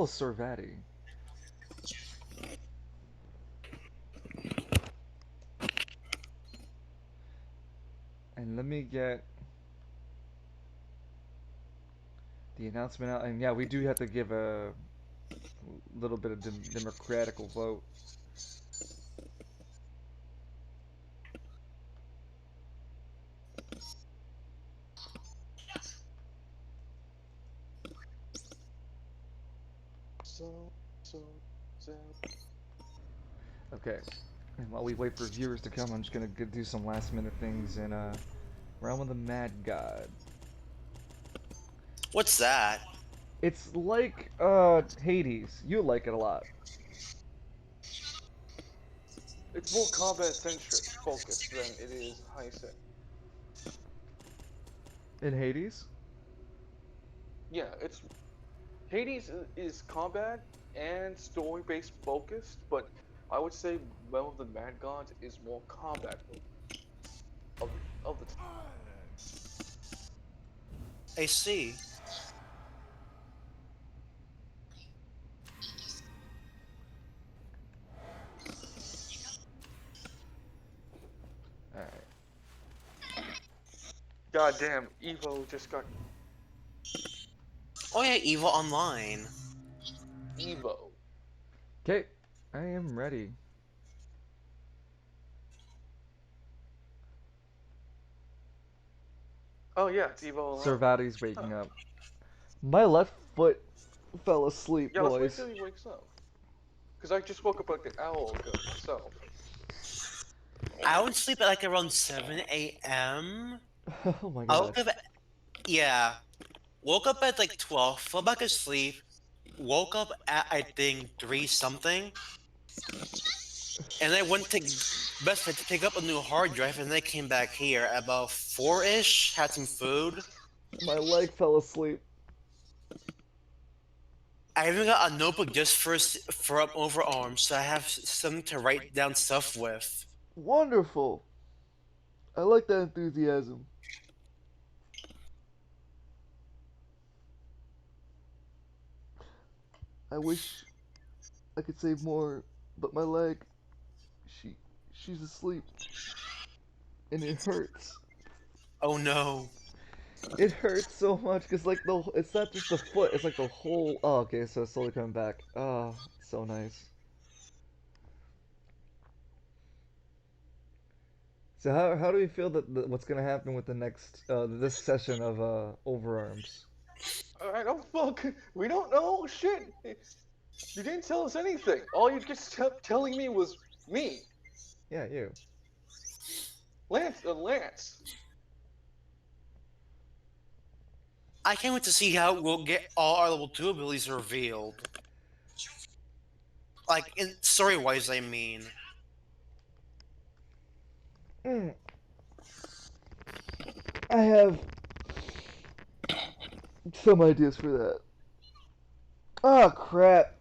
Oh, Servati. And let me get the announcement out. And yeah, we do have to give a little bit of democratical vote. So, so, so. Okay. And while we wait for viewers to come, I'm just gonna do some last minute things in Realm of the Mad God. What's that? It's like Hades. You like it a lot. It's more combat centric focus than it is heist. In Hades? Yeah, it's Hades is combat and story based focused, but I would say Realm of the Mad Gods is more combat of the. I see. Alright. Goddamn, Evo just got Oh yeah, Evil Online. Evo. Okay. I am ready. Oh yeah, it's Evo Online. Servati's Huh. waking up. My left foot fell asleep, Yeah, let's wait boys. till he wakes up. Cause I just woke up like an hour ago myself. I would sleep at like around 7 a.m. Oh my I woke god. up at, yeah. Woke up at like 12, fell back asleep, woke up at I think 3 something, and I went to Best Buy to pick up a new hard drive, and then I came back here at about 4-ish, had some food. My leg fell asleep. I even got a notebook just for up overarms, so I have something to write down stuff with. Wonderful. I like that enthusiasm. I wish I could say more, but my leg, she, she's asleep, and it hurts. Oh no. It hurts so much because like it's not just the foot, it's like the whole. Oh, okay, so it's slowly coming back. Oh, so nice. So how do we feel that what's gonna happen with the next this session of overarms? I don't fuck. We don't know shit. You didn't tell us anything. All you just kept telling me was me, Yeah, you. Lance. Lance. I can't wait to see how we'll get all our level 2 abilities revealed. Like, in story-wise, I mean. Mm, I have some ideas for that. Oh crap!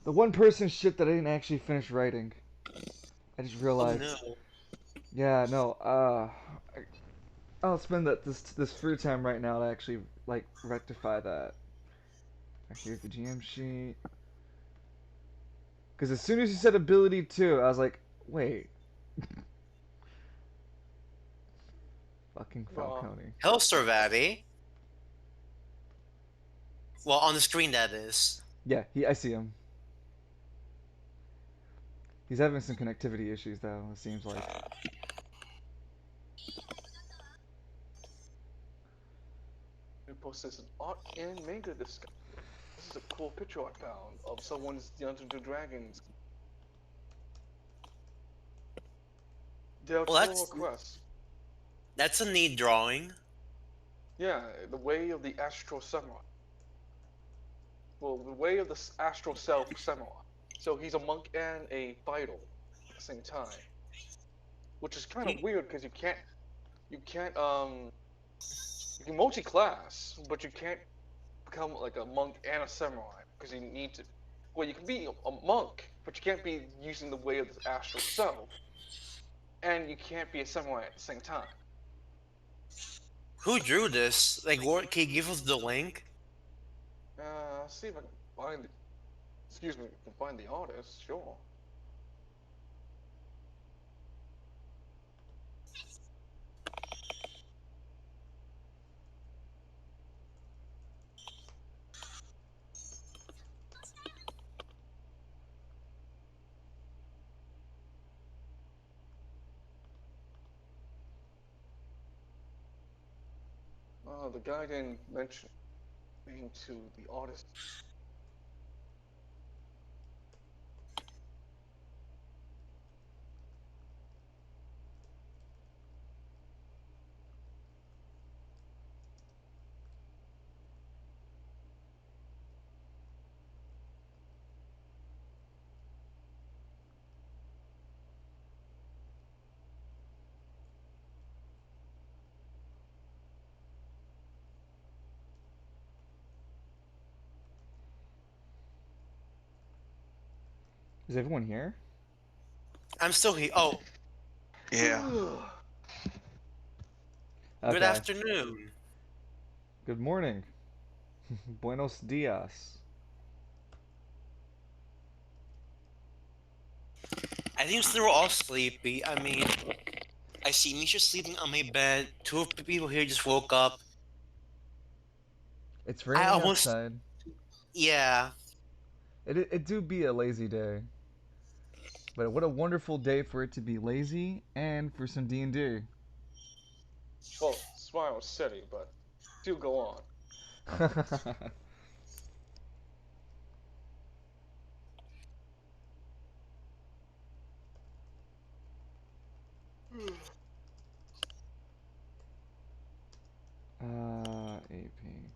The one person shit that I didn't actually finish writing. I just Oh realized. no. Yeah, no. I'll spend this free time right now to actually like rectify that. Here's the GM sheet. Because as soon as you said ability 2, I was like, wait. Fucking Uh, Falcone. Hello, Servati. Well, on the screen, that is. Yeah, I see him. He's having some connectivity issues though, it seems like. we posted an art and manga discussion. This is a cool picture I found of someone's Dungeons and Dragons. Del Well, Toro Quest. that's a neat drawing. Yeah, the way of the Astral Samurai. Well, the way of the Astral Self Samurai. So he's a monk and a fighter at the same time, which is kind of He, weird because you can't you can multi-class, but you can't become like a monk and a samurai because you need to. Well, you can be a monk, but you can't be using the way of the astral self, and you can't be a samurai at the same time. who drew this? Like, what, can you give us the link? See if I can Find, excuse me, you can find the artist, sure. The guy didn't mention name to the artist. Is everyone here? I'm still here. Oh, Yeah. good Okay. afternoon. Good morning. Buenos dias. I think they were all sleepy. I mean, I see Misha sleeping on my bed. Two of the people here just woke up. It's I raining almost, outside. yeah. It do be a lazy day, but what a wonderful day for it to be lazy and for some D&D. Well, Smile City, but do go on. AP.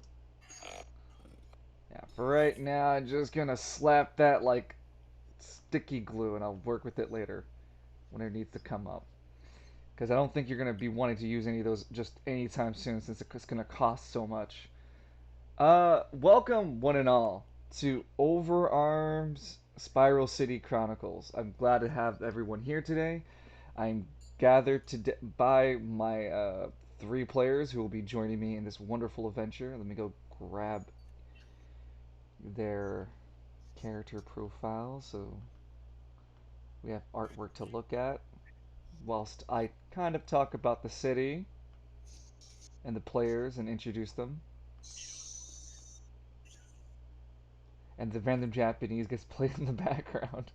Yeah, for right now, I'm just gonna slap that like sticky glue, and I'll work with it later when it needs to come up. Because I don't think you're gonna be wanting to use any of those just anytime soon, since it's gonna cost so much. Welcome one and all to Overarms Spiral City Chronicles. I'm glad to have everyone here today. I'm gathered by my three players who will be joining me in this wonderful adventure. Let me go grab their character profile so we have artwork to look at whilst I kind of talk about the city and the players and introduce them. And the random Japanese gets played in the background.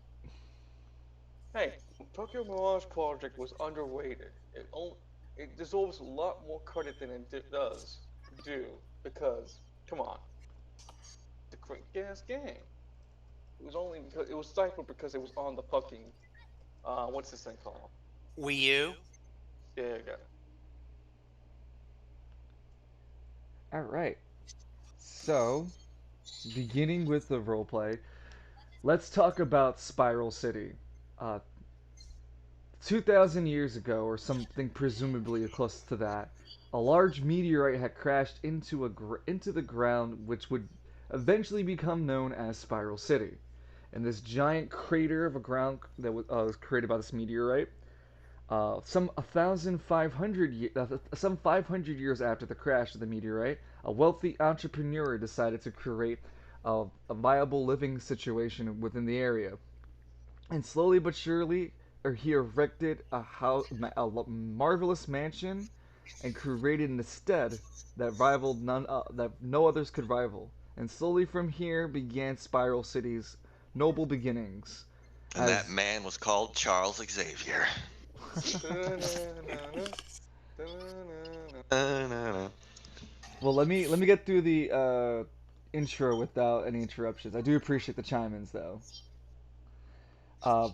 Hey, Tokyo Mirage Project was underrated. It deserves a lot more credit than it does do because, come on, it's a great gas game. It was only because it was stifled because it was on the fucking what's this thing called? Were you? Yeah, yeah. Alright, so beginning with the roleplay, let's talk about Spiral City. Uh, 2,000 years ago, or something presumably close to that, a large meteorite had crashed into the ground, which would eventually become known as Spiral City. And this giant crater of a ground that was created by this meteorite, some 500 years after the crash of the meteorite, a wealthy entrepreneur decided to create a viable living situation within the area. And slowly but surely, he erected a marvelous mansion, and created an estate that no others could rival. And slowly from here began Spiral City's noble beginnings. And that As man was called Charles Xavier. Da-na-na. well, let me get through the intro without any interruptions. I do appreciate the chime-ins though. Uh,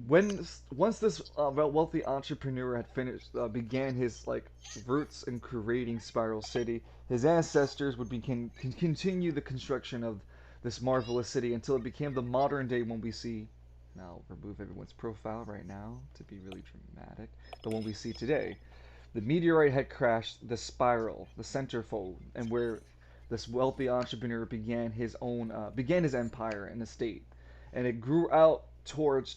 when once this wealthy entrepreneur had finished began his like roots in creating Spiral City, his ancestors would continue the construction of this marvelous city until it became the modern day one we see. Now I'll remove everyone's profile right now to be really dramatic. The one we see today. The meteorite had crashed the spiral, the centerfold, and where this wealthy entrepreneur began his empire and estate, and it grew out towards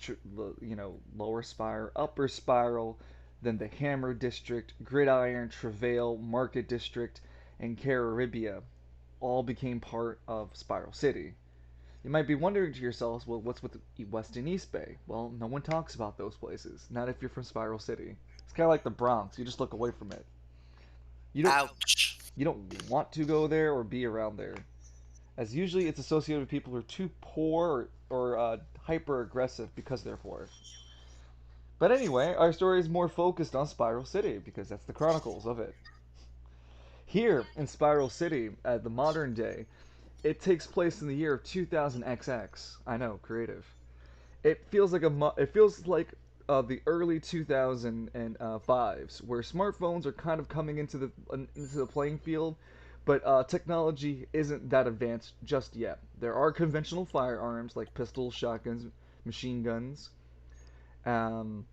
lower spiral, upper spiral, then the Hammer District, Gridiron, Travail, Market District, and Caribia. all became part of Spiral City. You might be wondering to yourselves, well, what's with West and East Bay? Well, no one talks about those places. Not if you're from Spiral City. It's kind of like the Bronx. You just look away from it. You don't Ouch. you don't want to go there or be around there, as usually it's associated with people who are too poor or hyper aggressive because they're poor. But anyway, our story is more focused on Spiral City because that's the chronicles of it. Here in Spiral City, at the modern day, it takes place in the year of 2000XX. I know, creative. It feels like the early 2005s, where smartphones are kind of coming into the playing field, but technology isn't that advanced just yet. There are conventional firearms like pistols, shotguns, machine guns. Um,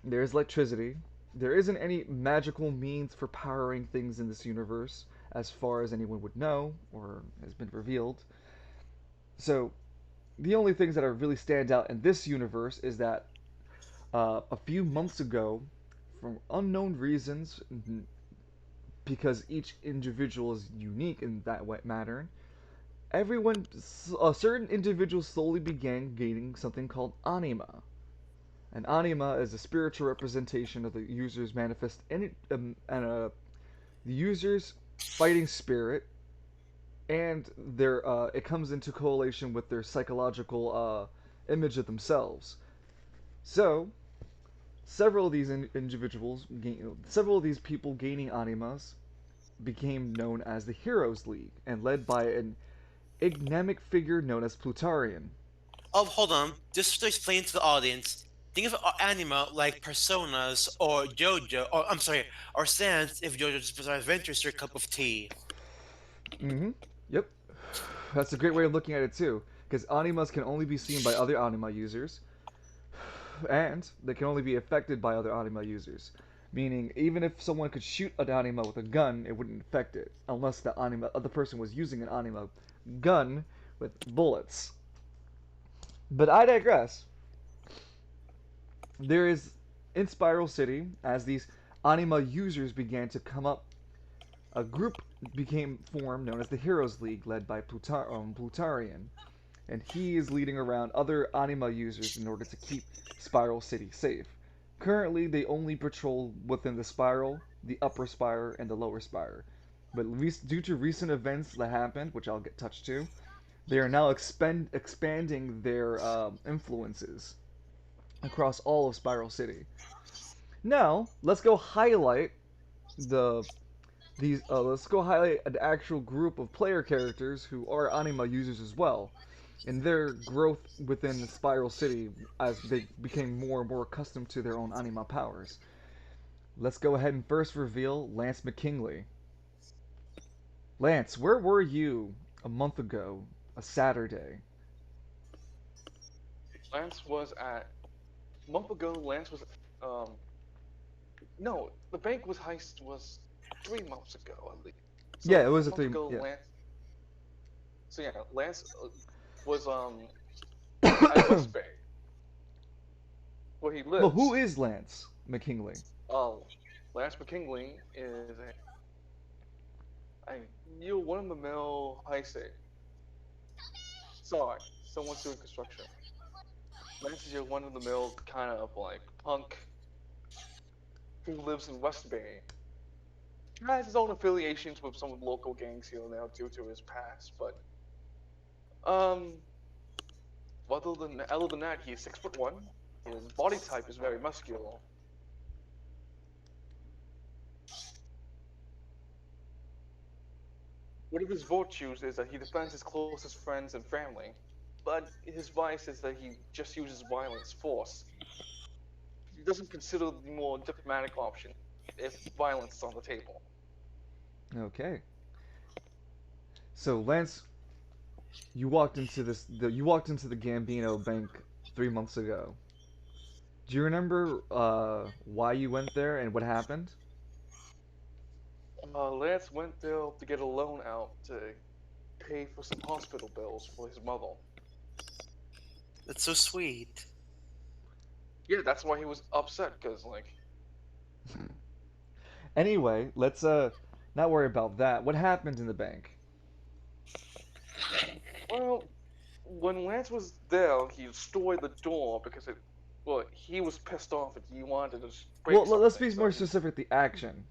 there's electricity. There isn't any magical means for powering things in this universe, as far as anyone would know or has been revealed. So the only things that are really stand out in this universe is that a few months ago, for unknown reasons, because each individual is unique in that matter, certain individuals slowly began gaining something called anima. And anima is a spiritual representation of the user's manifest the user's fighting spirit, and it comes into correlation with their psychological image of themselves. So, several of these people gaining animas became known as the Heroes League and led by an enigmatic figure known as Plutarian. Oh, hold on. Just to explain to the audience, think of anima like personas or JoJo, or I'm sorry, or Sans if JoJo's Bizarre Adventure is your cup of tea. Mm-hmm. Yep. That's a great way of looking at it too, because animas can only be seen by other anima users, and they can only be affected by other anima users. Meaning, even if someone could shoot an anima with a gun, it wouldn't affect it, unless the other person was using an anima gun with bullets. But I digress. There is in Spiral City, as these anima users began to come up, a group became formed known as the Heroes League, led by Plutarian, and he is leading around other anima users in order to keep Spiral City safe. Currently, they only patrol within the Spiral, the Upper Spire, and the Lower Spire. But due to recent events that happened, which I'll get touched to, they are now expanding their influences across all of Spiral City. Now, the let's go highlight an actual group of player characters who are anima users as well, and their growth within Spiral City as they became more and more accustomed to their own anima powers. Let's go ahead and first reveal Lance McKinley. Lance, where were you a month ago, a Saturday? Lance was at a month ago. Lance was no, the bank was heist was 3 months ago, I believe. Yeah, it So was a a month thing. ago, Yeah. Lance. So yeah, Lance was at West Bay, where he Well, who lives. is Lance McKinley? Lance McKinley is I you're one of the mill heist. Sorry, someone's doing construction. Lance is your one of the mill kind of like punk who lives in West Bay. He has his own affiliations with some local gangs here now due to his past, but um, other than that, he's 6'1". His body type is very muscular. One of his virtues is that he defends his closest friends and family, but his vice is that he just uses violence force. He doesn't consider the more diplomatic option if violence is on the table. Okay. So Lance, you walked into the Gambino Bank 3 months ago. Do you remember why you went there and what happened? Lance went there to get a loan out to pay for some hospital bills for his mother. That's so sweet. Yeah, that's why he was upset, because, like, Anyway, let's not worry about that. What happened in the bank? Well, when Lance was there, he destroyed the door because it. Well, he was pissed off and he wanted to just break Well, let's something. be So more specific. The action.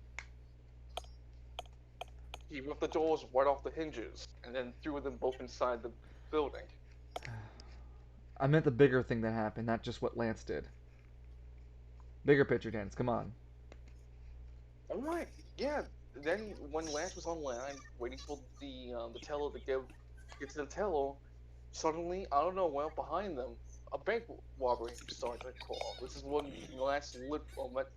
he ripped the doors right off the hinges and then threw them both inside the building. I meant the bigger thing that happened, not just what Lance did. Bigger picture, Dance. Come on. All right, yeah. Then when Lance was online waiting for the teller to get to the teller, suddenly out of nowhere behind them, a bank robbery started to call. This is when Lance met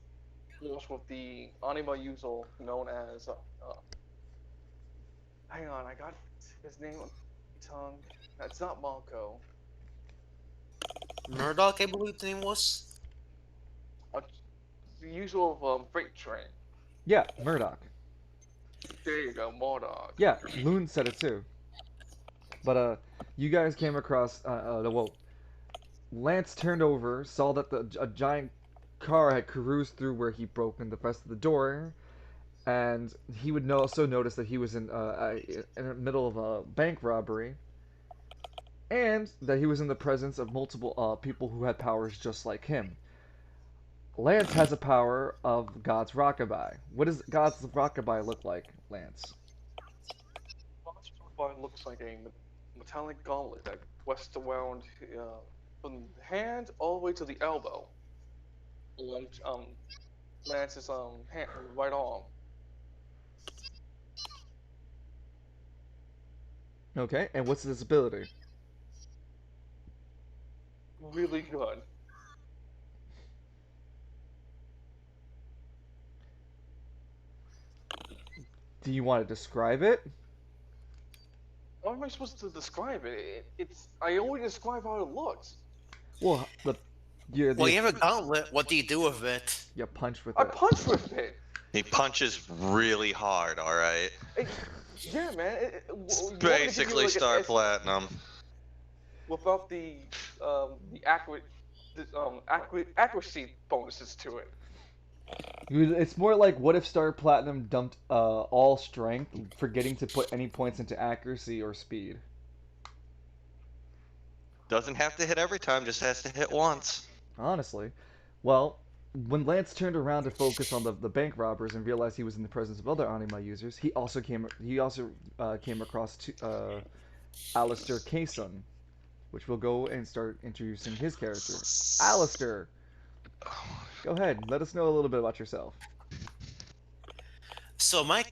close with the anima user known as hang on, I got his name on my tongue. That's not Marco. Murdoch, I believe the name was. Uh, the user of freight train. Yeah, Murdoch. There you go, Mordog. Yeah, Loon said it too. But you guys came across well, Lance turned over, saw that a giant car had careened through where he broke in the rest of the door, and he would also notice that he was in the middle of a bank robbery, and that he was in the presence of multiple people who had powers just like him. Lance has a power of God's Rockabye. What does God's Rockabye look like, Lance? Boss profile looks like a metallic gauntlet that twists around from the hand all the way to the elbow, along Lance's hand, right arm. Okay, and what's his ability? Really good. Do you want to describe it? How am I supposed to describe it? I only describe how it looks. Well, Well, you have a gauntlet. What do you do with it? you punch with I it. punch with it. He punches really hard, alright? It- yeah, man. You want me to give you, Basically like, an Star S- Platinum. without the accuracy bonuses to it. It's more like what if Star Platinum dumped all strength, forgetting to put any points into accuracy or speed. Doesn't have to hit every time, just has to hit once. Honestly. Well, when Lance turned around to focus on the bank robbers and realized he was in the presence of other anima users, he also came across Alistair Kayson, which we'll go and start introducing his character. Alistair, go ahead, let us know a little bit about yourself. So my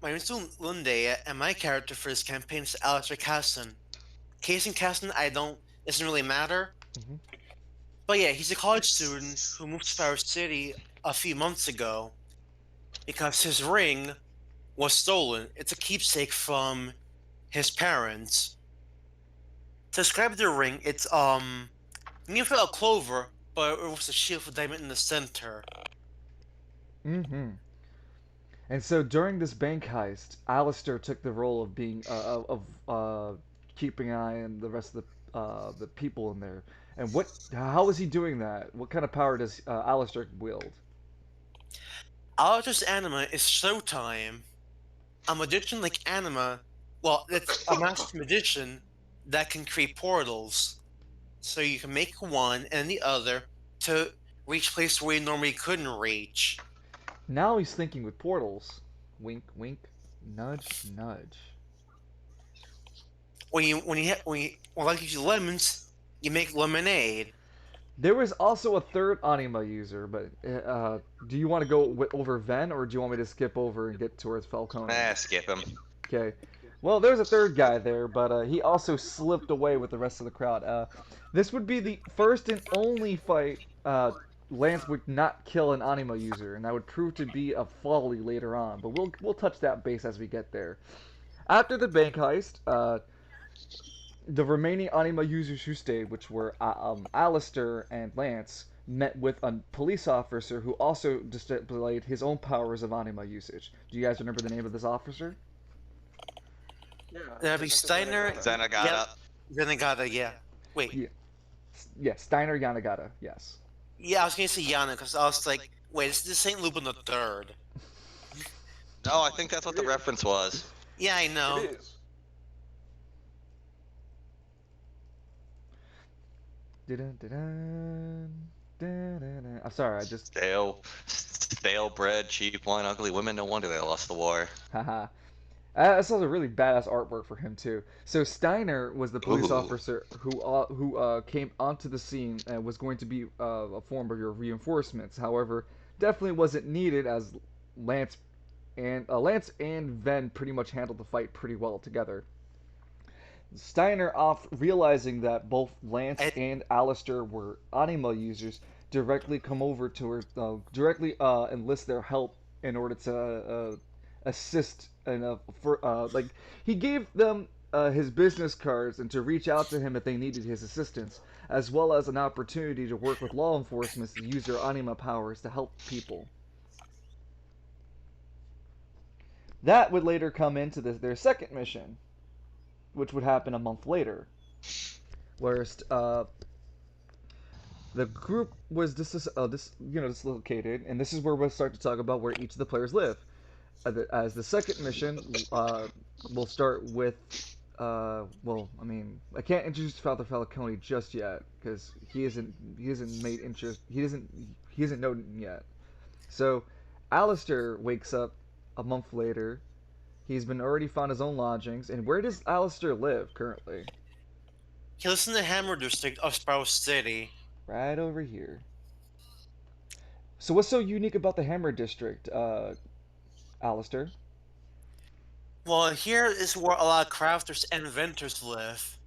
name is Lunde, and my character for this campaign is Alistair Casson. Casey Casson, doesn't really matter. Mhm. But yeah, he's a college student who moved to Power City a few months ago because his ring was stolen. It's a keepsake from his parents. To describe the ring, it's you feel a clover, but it was a shield with a diamond in the center. Mm-hmm. And so during this bank heist, Alistair took the role of being keeping an eye on the rest of the people in there. And how is he doing that? What kind of power does Alistair wield? Alistair's anima is Showtime. A magician like anima, well, it's a master magician that can create portals. So you can make one and the other to reach places where you normally couldn't reach. Now he's thinking with portals. Wink, wink, nudge, nudge. When I give you lemons, you make lemonade. There was also a third anima user, but do you want to go over Ven, or do you want me to skip over and get towards Falcone? Skip him. Okay. Well, there's a third guy there, but he also slipped away with the rest of the crowd. This would be the first and only fight Lance would not kill an anima user, and that would prove to be a folly later on. But we'll touch that base as we get there. After the bank heist, the remaining anima users who stayed, which were Alistair and Lance, met with a police officer who also displayed his own powers of anima usage. Do you guys remember the name of this officer? Yeah. That'd be Steiner. Zenigata. Renegata, yeah. Wait. Yeah. Yes, Steiner Yanagata, yes. Yeah, I was gonna say Yana because I was like, wait, this is St. Lupin the Third. No, I think that's what the reference was. Yeah, I know. It is. I'm sorry, I just Stale bread, cheap wine, ugly women. No wonder they lost the war. haha. That sounds a really badass artwork for him too. So Steiner was the police Ooh. officer who came onto the scene and was going to be a form of your reinforcements. However, definitely wasn't needed as Lance and Ven pretty much handled the fight pretty well together. Steiner, off realizing that both Lance I, and Alistair were anima users, directly come over to her, directly enlist their help in order to assist and like he gave them his business cards and to reach out to him if they needed his assistance, as well as an opportunity to work with law enforcement to use their anima powers to help people. That would later come into their second mission, which would happen a month later, where the group was dislocated, and this is where we'll start to talk about where each of the players live. As the second mission, we'll start with. Well, I mean, I can't introduce Father Falcone just yet because he isn't made interest. He isn't known yet. So, Alistair wakes up a month later. He's been already found his own lodgings. And where does Alistair live currently? he lives in the Hammer District of Sprout City. Right over here. So what's so unique about the Hammer District, Alistair? Well, here is where a lot of crafters and inventors live.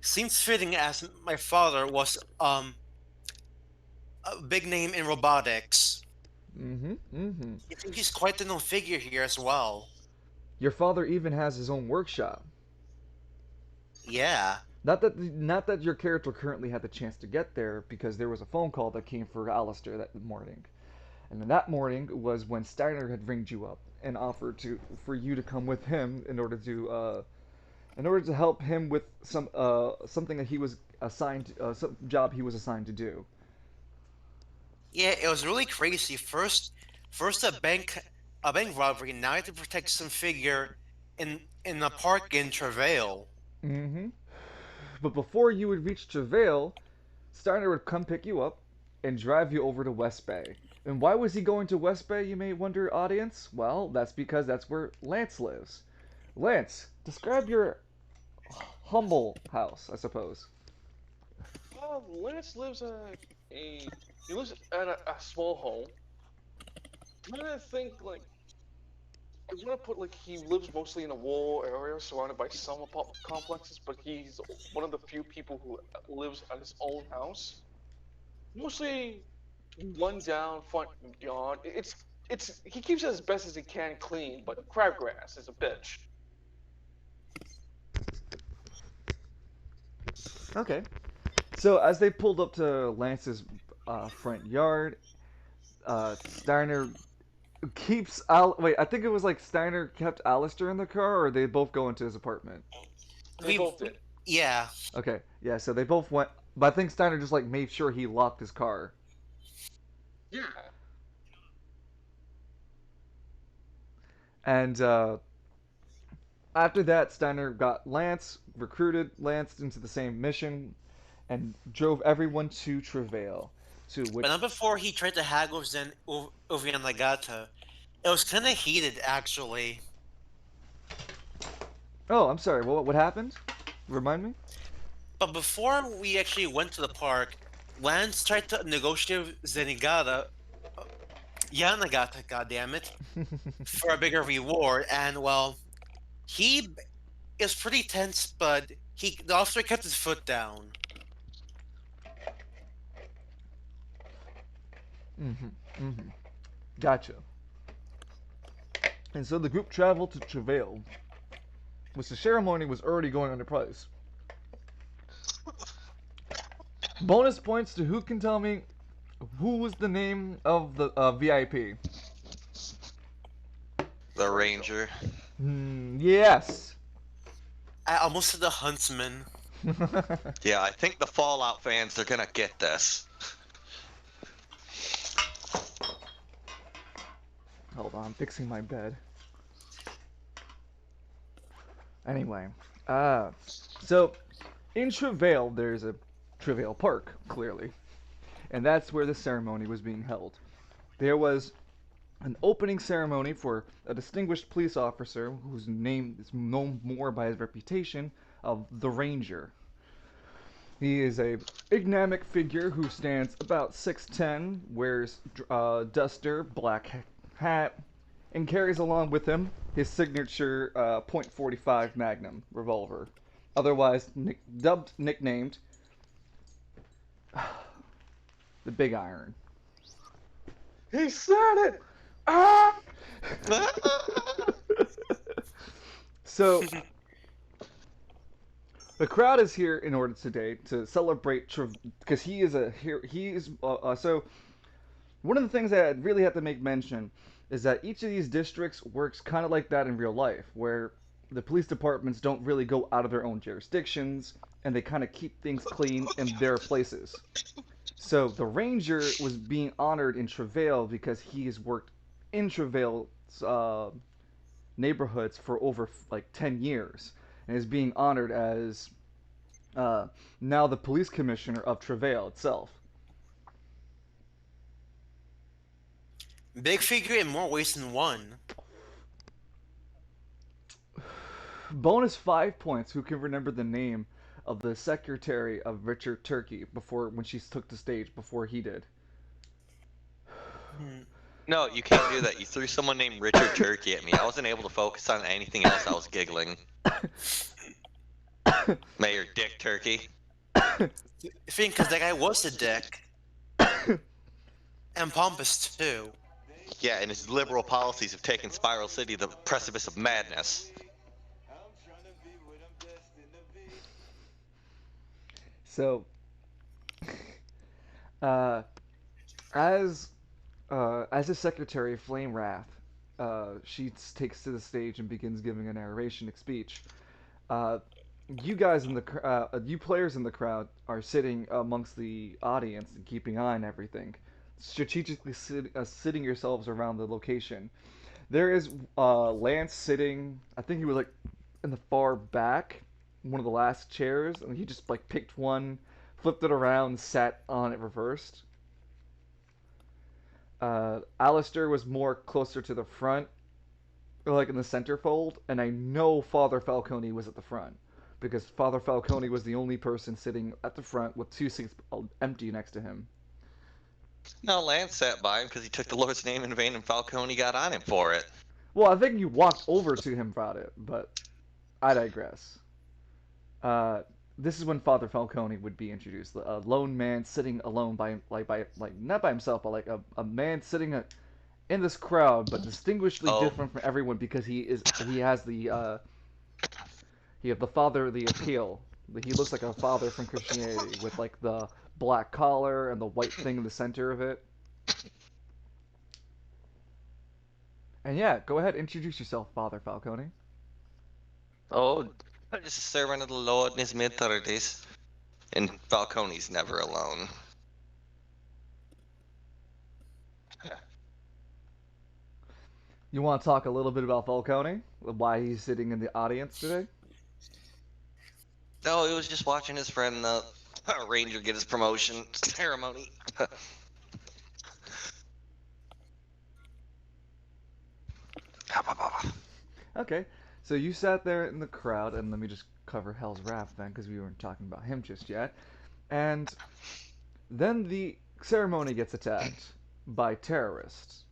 Seems fitting as my father was a big name in robotics. Mm-hmm. Mm-hmm. I think he's quite the known figure here as well. Your father even has his own workshop. Yeah. Not that your character currently had the chance to get there because there was a phone call that came for Alistair that morning. And then that morning was when Steiner had ringed you up and offered for you to come with him in order to help him with something that he was assigned some job he was assigned to do. Yeah, it was really crazy. First a bank robbery. Now I have to protect some figure in a park in Travail. Mm-hmm. But before you would reach Travail, Steiner would come pick you up and drive you over to West Bay. And why was he going to West Bay, you may wonder, audience? Well, that's because that's where Lance lives. Lance, describe your humble house, I suppose. Lance lives at a he lives at a small home. I'm trying to think like I want to put like he lives mostly in a rural area surrounded by some apartment complexes, but he's one of the few people who lives at his own house. Mostly run down front yard. It's he keeps it as best as he can clean, but crabgrass is a bitch. Okay. So as they pulled up to Lance's front yard, Steiner keeps Al. Wait, I think it was like Steiner kept Alistair in the car, or they both go into his apartment. They We, both did. yeah, Okay, yeah. So they both went, but I think Steiner just like made sure he locked his car. Yeah. And after that, Steiner got Lance, recruited Lance into the same mission, and drove everyone to Travail, to but which. not before he tried to haggle Zen Ovian Nagata. It was kind of heated, actually. Oh, I'm sorry. What happened? Remind me. But before we actually went to the park, Lance tried to negotiate with Zenigata, Yanagata, goddammit, for a bigger reward, and well, he is pretty tense, but the officer kept his foot down. Mm-hmm. Mm-hmm. Gotcha. And so the group traveled to Travail, which the ceremony was already going under price. Bonus points to who can tell me who was the name of the VIP. The Ranger. Yes. I almost said the Huntsman. Yeah, I think the Fallout fans are gonna get this. Hold on, I'm fixing my bed. Anyway, so in Travail there's a Travail Park, clearly. And that's where the ceremony was being held. There was an opening ceremony for a distinguished police officer whose name is known more by his reputation of the Ranger. He is a enigmatic figure who stands about 6'10", wears duster, black hat, and carries along with him his signature .45 Magnum revolver, otherwise nicknamed the Big Iron. He said it. Ah! So the crowd is here in order today to celebrate because he is a here. He is so one of the things that I really have to make mention is that each of these districts works kind of like that in real life, where the police departments don't really go out of their own jurisdictions and they kind of keep things clean in their places. So the ranger was being honored in Travail because he has worked in Travail's neighborhoods for over like 10 years and is being honored as uh, now the police commissioner of Travail itself. Big figure in more ways than one. Bonus 5 points. Who can remember the name of the secretary of Richard Turkey before when she took the stage before he did? No, you can't do that. You threw someone named Richard Turkey at me. I wasn't able to focus on anything else. I was giggling. Mayor Dick Turkey. I think because that guy was a dick. And pompous too. Yeah, and his liberal policies have taken Spiral City to the precipice of madness. So, uh, as the secretary Flame Wrath, she takes to the stage and begins giving a narration speech. Uh, you guys in the you players in the crowd are sitting amongst the audience and keeping eye on everything, strategically sitting yourselves around the location. There is Lance sitting. I think he was like in the far back, one of the last chairs, and he just like picked one, flipped it around, sat on it reversed. Alistair was more closer to the front, like in the center fold, and I know Father Falcone was at the front because Father Falcone was the only person sitting at the front with two seats empty next to him. No, Lance sat by him because he took the Lord's name in vain and Falcone got on him for it. Well, I think you walked over to him about it, but I digress. This is when Father Falcone would be introduced. A lone man sitting alone by not by himself, but like a man sitting in this crowd, but distinguishedly different from everyone because he has the father the appeal. He looks like a father from Christianity with like the black collar and the white thing in the center of it. And yeah, go ahead, introduce yourself, Father Falcone. Oh, just a servant of the Lord in his mid-30s. And Falcone's never alone. You want to talk a little bit about Falcone? Why he's sitting in the audience today? No, he was just watching his friend, the Ranger, get his promotion ceremony. Okay, so you sat there in the crowd, and let me just cover Hell's Wrath then, because we weren't talking about him just yet. And then the ceremony gets attacked by terrorists.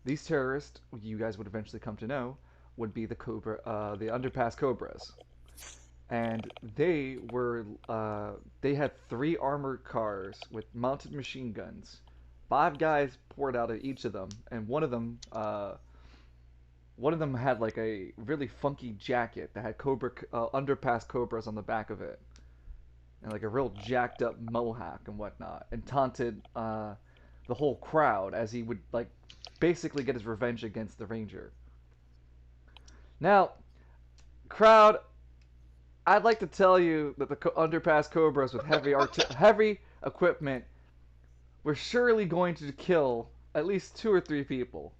These terrorists, you guys would eventually come to know, would be the the Underpass Cobras. And they had 3 armored cars with mounted machine guns. 5 guys poured out of each of them, and one of them had like a really funky jacket that had Underpass Cobras on the back of it, and like a real jacked up mohawk and whatnot, and taunted the whole crowd as he would like basically get his revenge against the Ranger. Now, crowd, I'd like to tell you that the Underpass Cobras with heavy equipment were surely going to kill at least 2 or 3 people.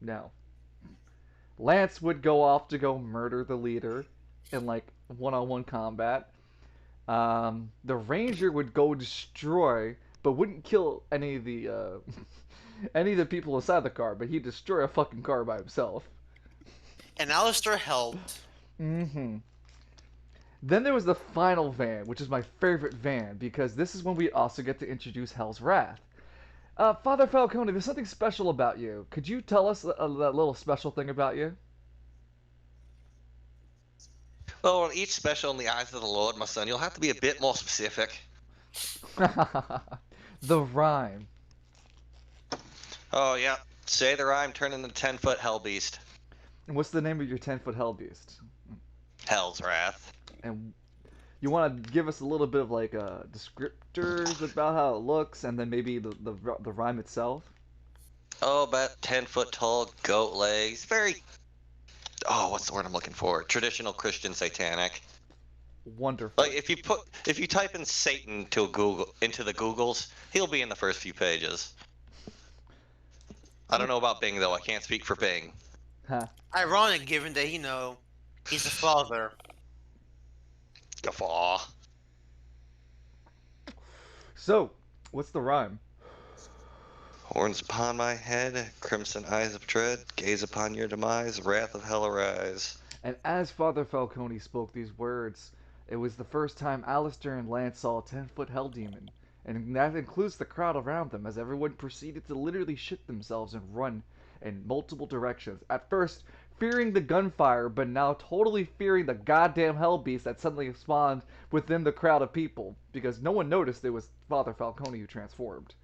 No. Lance would go off to go murder the leader in like one-on-one combat, The ranger would go destroy, but wouldn't kill any of the any of the people inside the car. But he'd destroy a fucking car by himself. And Alistair helped. Mm-hmm. Then there was the final van, which is my favorite van because this is when we also get to introduce Hell's Wrath. Father Falcone, there's something special about you. Could you tell us that little special thing about you? Well, on each special in the eyes of the Lord, my son, you'll have to be a bit more specific. The rhyme. Oh, yeah. Say the rhyme, turn into 10-foot hell beast. And what's the name of your 10-foot hell beast? Hell's Wrath. And you want to give us a little bit of like descriptors about how it looks, and then maybe the rhyme itself. Oh, about 10-foot tall, goat legs. Very. Oh, what's the word I'm looking for? Traditional Christian satanic. Wonderful. Like if you type in Satan into the Googles, he'll be in the first few pages. I don't know about Bing though. I can't speak for Bing. Huh. Ironic, given that he's a father. Guffaw. So, what's the rhyme? Horns upon my head, crimson eyes of dread, gaze upon your demise, wrath of hell arise. And as Father Falcone spoke these words, it was the first time Alistair and Lance saw a 10-foot hell demon, and that includes the crowd around them as everyone proceeded to literally shit themselves and run in multiple directions. At first, fearing the gunfire, but now totally fearing the goddamn hell beast that suddenly spawned within the crowd of people, because no one noticed it was Father Falcone who transformed.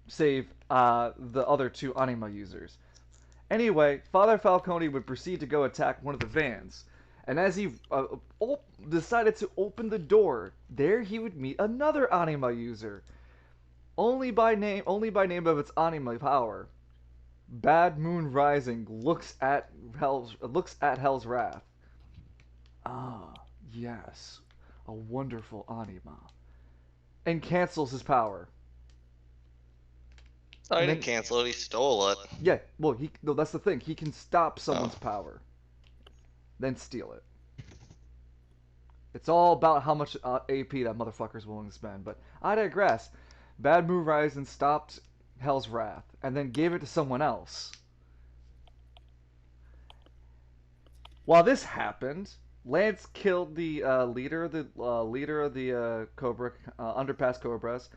Save the other two anima users. Anyway, Father Falcone would proceed to go attack one of the vans, and as he decided to open the door, there he would meet another anima user, only by name of its anima power. Bad Moon Rising looks at Hell's Wrath. Ah, yes, a wonderful anima, and cancels his power. Oh, he And didn't then- cancel it. He stole it. Yeah, well, no, that's the thing. He can stop someone's power, then steal it. It's all about how much AP that motherfucker's willing to spend. But I digress. Bad Moon Rising stopped Hell's Wrath and then gave it to someone else. While this happened, Lance killed the leader of the Cobra Underpass Cobras.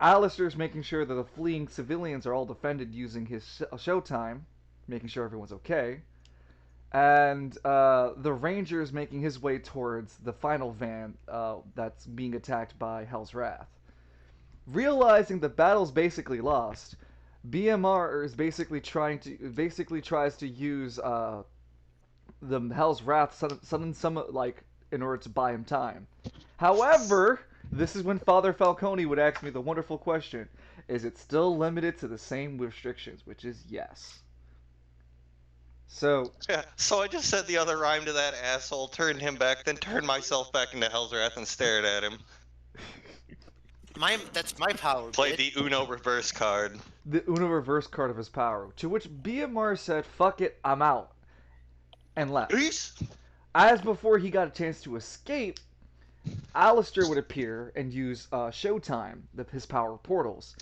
Alistair's making sure that the fleeing civilians are all defended using his showtime, making sure everyone's okay. And the ranger is making his way towards the final van that's being attacked by Hell's Wrath. Realizing the battle's basically lost, BMR is basically tries to use the Hell's Wrath in order to buy him time. However, this is when Father Falcone would ask me the wonderful question: is it still limited to the same restrictions? Which is yes. So, Yeah. So I just said the other rhyme to that asshole, turned him back, then turned myself back into Hell's Wrath and stared at him. That's my power. Played bitch. the Uno reverse card. the Uno reverse card of his power, to which BMR said, "Fuck it, I'm out," and left. Peace. As before he got a chance to escape, Alistair would appear and use Showtime, his power portals.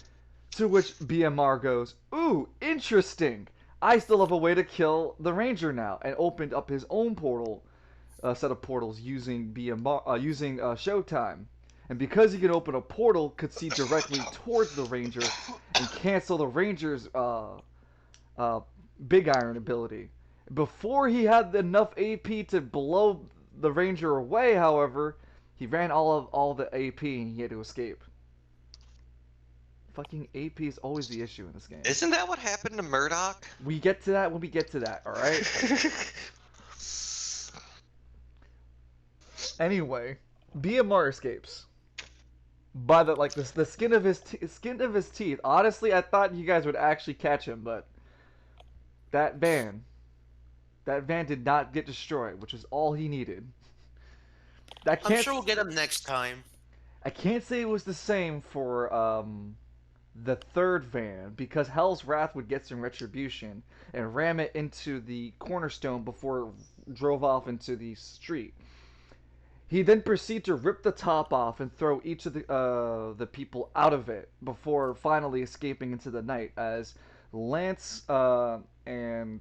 To which BMR goes, "Ooh, interesting. I still have a way to kill the Ranger now," and opened up his own portal, set of portals using Showtime. And because he could open a portal, could see directly towards the Ranger and cancel the Ranger's Big Iron ability. Before he had enough AP to blow the Ranger away, however, he ran all the AP and he had to escape. Fucking AP is always the issue in this game. Isn't that what happened to Murdoch? We get to that when we get to that, alright? Anyway, BMR escapes. By the skin of his teeth. Honestly, I thought you guys would actually catch him, but that van did not get destroyed, which is all he needed. I'm sure we'll get him next time. I can't say it was the same for the third van, because Hell's Wrath would get some retribution and ram it into the cornerstone before it drove off into the street. He then proceeded to rip the top off and throw each of the people out of it before finally escaping into the night as Lance and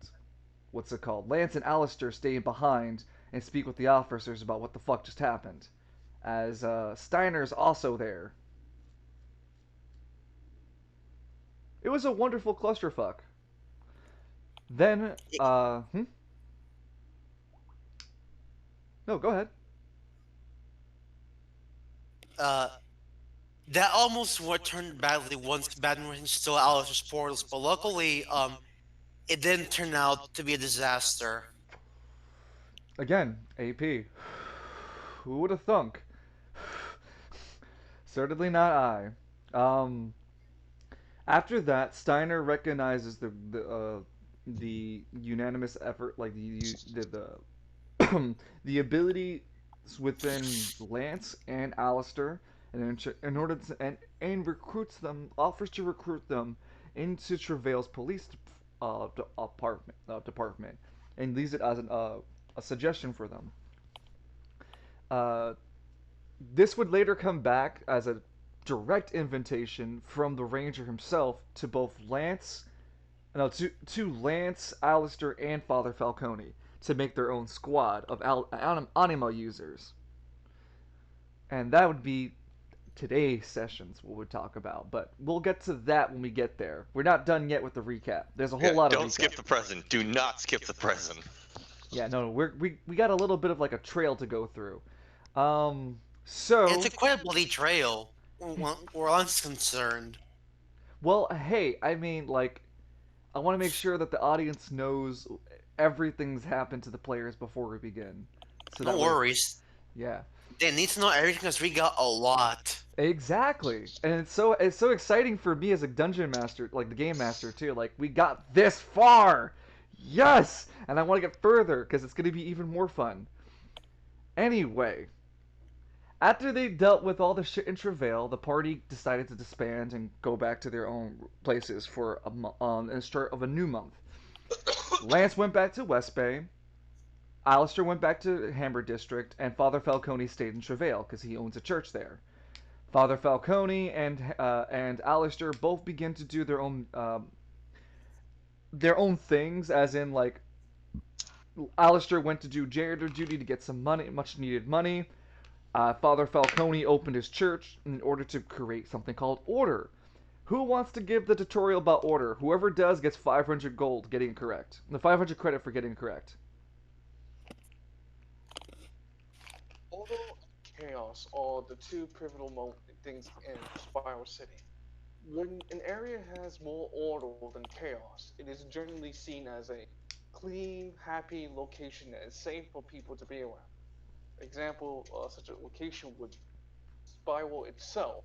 what's it called? Lance and Alistair stay behind and speak with the officers about what the fuck just happened. As Steiner's also there. It was a wonderful clusterfuck. Then, No, go ahead. Uh, that almost what turned badly once Batman stole Alice's portals, but luckily, it didn't turn out to be a disaster. Again, AP. Who would have thunk? Certainly not I. After that, Steiner recognizes the unanimous effort, like the ability within Lance and Alistair, and in order to and recruits them, offers to recruit them into Travail's police department, and leaves it as a suggestion for them. Uh, this would later come back as a direct invitation from the Ranger himself to both Lance, no, to Lance, Alistair, and Father Falcone to make their own squad of Anima users. And that would be today's sessions what we'll talk about, but we'll get to that when we get there. We're not done yet with the recap. There's a whole lot of Don't recap. skip the present. Do not skip the present. Yeah, no, we got a little bit of like a trail to go through. So It's a quite a bloody trail, where I'm concerned. well, hey, I mean, like, I want to make sure that the audience knows everything's happened to the players before we begin. So No that way, worries. yeah, They need to know everything because we got a lot. exactly. And it's so exciting for me as a dungeon master, like the game master too. Like we got this far, yes, and I want to get further because it's gonna be even more fun. Anyway, after they dealt with all the shit in Travail, the party decided to disband and go back to their own places for the start of a new month. Lance went back to West Bay. Alistair went back to Hammer District, and Father Falcone stayed in Travail because he owns a church there. Father Falcone and Alistair both begin to do their own things, as in like Alistair went to do janitor duty to get some money, much needed money. Father Falcone opened his church in order to create something called Order. Who wants to give the tutorial about Order? Whoever does gets 500 gold getting it correct. The 500 credit for getting it correct. Order and chaos are the two pivotal things in Spiral City. When an area has more order than chaos, it is generally seen as a clean, happy location that is safe for people to be around. Example, such a location would Spiral itself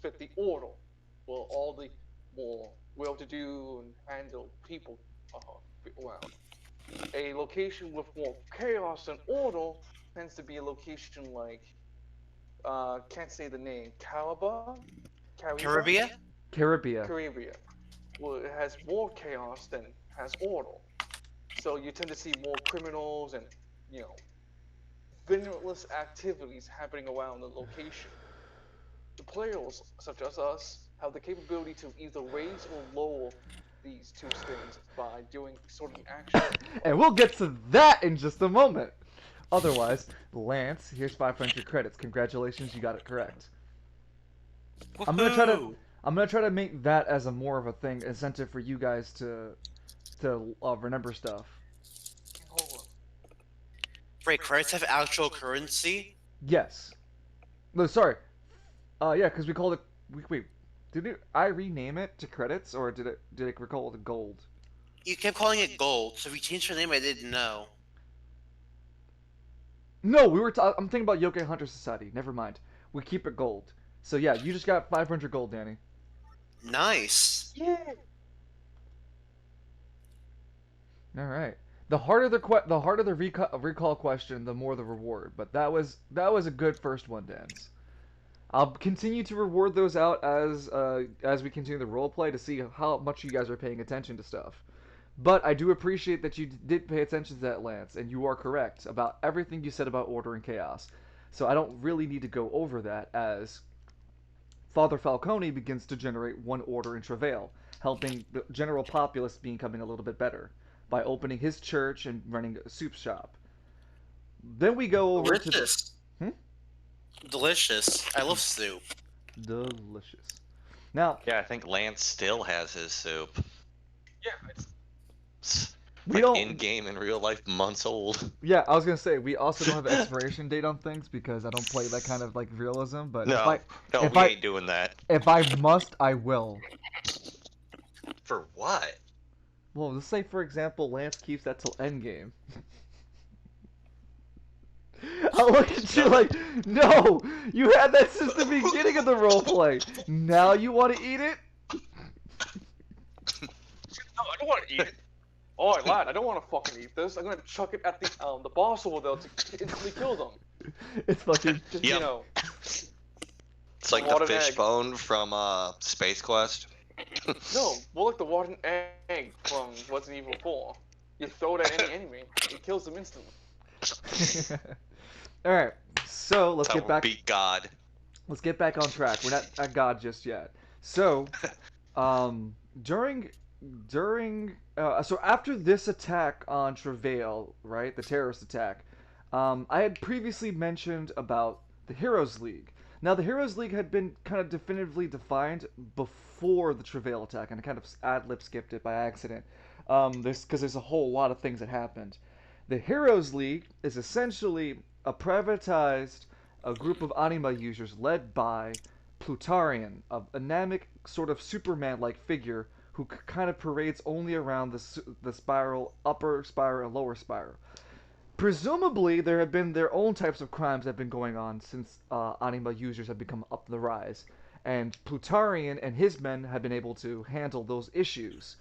fit the order, where all the more well-to-do and handle people fit around. A location with more chaos and order tends to be a location like can't say the name, Caribbean? Caribbean. Caribbean. Well, it has more chaos than has order. So you tend to see more criminals and, you know, violence activities happening around the location. The players, such as us, have the capability to either raise or lower these two things by doing certain actions. And we'll get to that in just a moment. Otherwise, Lance, here's 500 credits. Congratulations, you got it correct. I'm gonna try to make that as a more of a thing, incentive for you guys to remember stuff. Hold on. Wait, credits have actual currency? Yes. No, sorry. Yeah, because we called it. Wait, I rename it to credits, or did it recall it gold? You kept calling it gold, so if you changed your name, I didn't know. No, I'm thinking about Yokai Hunter Society. Never mind. We keep it gold. So yeah, you just got 500 gold, Danny. Nice. Yeah. All right. The harder the recall question, the more the reward. But that was a good first one, Dance. I'll continue to reward those out as we continue the roleplay to see how much you guys are paying attention to stuff. But I do appreciate that you did pay attention to that, Lance, and you are correct about everything you said about order and chaos. So I don't really need to go over that as Father Falcone begins to generate one order in travail, helping the general populace becoming a little bit better by opening his church and running a soup shop. Then we go over to the Delicious. hmm? Delicious. I love soup. Delicious. Now Yeah, I think Lance still has his soup. Yeah, it's It's we like in don't. game in real life, months old. Yeah, I was gonna say we also don't have an expiration date on things because I don't play that kind of like realism. But if I No, no, if we I ain't doing that. if I must, I will. For what? Well, let's say for example, Lance keeps that till endgame. I'll look at you like, no, you had that since the beginning of the roleplay. Now you want to eat it? no, I don't want to eat it. Oh, I lied. I don't want to fucking eat this. I'm gonna chuck it at the boss over there to instantly kill them. It's fucking. Yep. You know, It's like the Water fish egg. bone from Space Quest. no, more like the rotten egg from Resident Evil 4. You throw it at any enemy, it kills them instantly. All right, so let's That's how get we back. beat God. Let's get back on track. We're not at God just yet. So, um, during so after this attack on Travail, right, the terrorist attack, I had previously mentioned about the Heroes League. Now, the Heroes League had been kind of definitively defined before the Travail attack, and I kind of ad-lib skipped it by accident. This because there's a whole lot of things that happened. The Heroes League is essentially a privatized a group of anima users led by Plutarian, a anemic sort of Superman-like figure who kind of parades only around the spiral, upper spiral and lower spiral. Presumably, there have been their own types of crimes that have been going on since anima users have become up the rise, and Plutarian and his men have been able to handle those issues.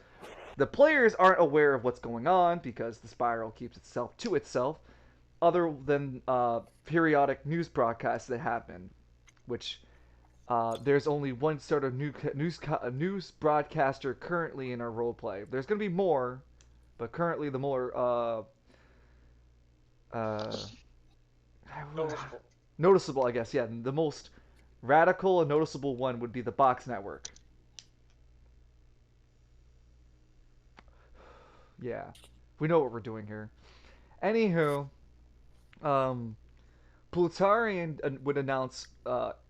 The players aren't aware of what's going on because the spiral keeps itself to itself, other than periodic news broadcasts that happen, which there's only one sort of news broadcaster currently in our roleplay. There's going to be more, but currently the more uh, Noticeable. noticeable, I guess, yeah, the most radical and noticeable one would be the Box Network. Yeah, we know what we're doing here. Anywho, um, Plutarian would announce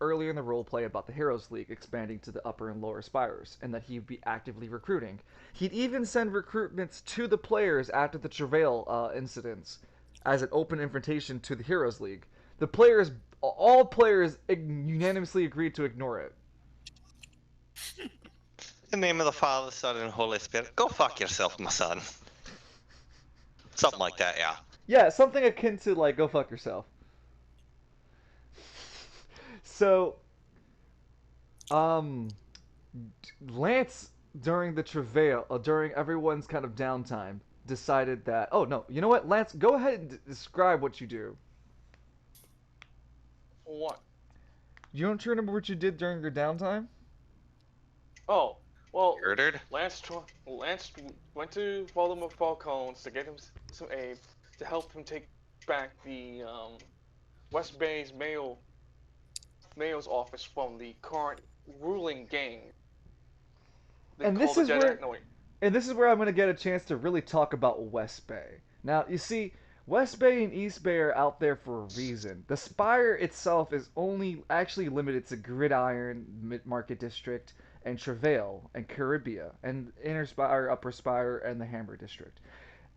earlier in the roleplay about the Heroes League expanding to the upper and lower spires, and that he'd be actively recruiting. He'd even send recruitments to the players after the Travail incidents as an open invitation to the Heroes League. The players, all players, unanimously agreed to ignore it. In the name of the Father, Son, and Holy Spirit. Go fuck yourself, my son. Something like that, yeah. Yeah, something akin to like "go fuck yourself." So, um, Lance during the travail, during everyone's kind of downtime, decided that, oh no, you know what, Lance, go ahead and describe what you do. What? You don't remember what you did during your downtime? Oh, well, Murdered? Lance went to Voldemort Falcone's to get him some aid to help him take back the West Bay's mayor's office from the current ruling gang. They And call this the is Jedi. where No, wait. And this is where I'm going to get a chance to really talk about West Bay. Now, you see, West Bay and East Bay are out there for a reason. The Spire itself is only actually limited to Gridiron, Mid-Market District, and Travail, and Caribia, and Inner Spire, Upper Spire, and the Hammer District.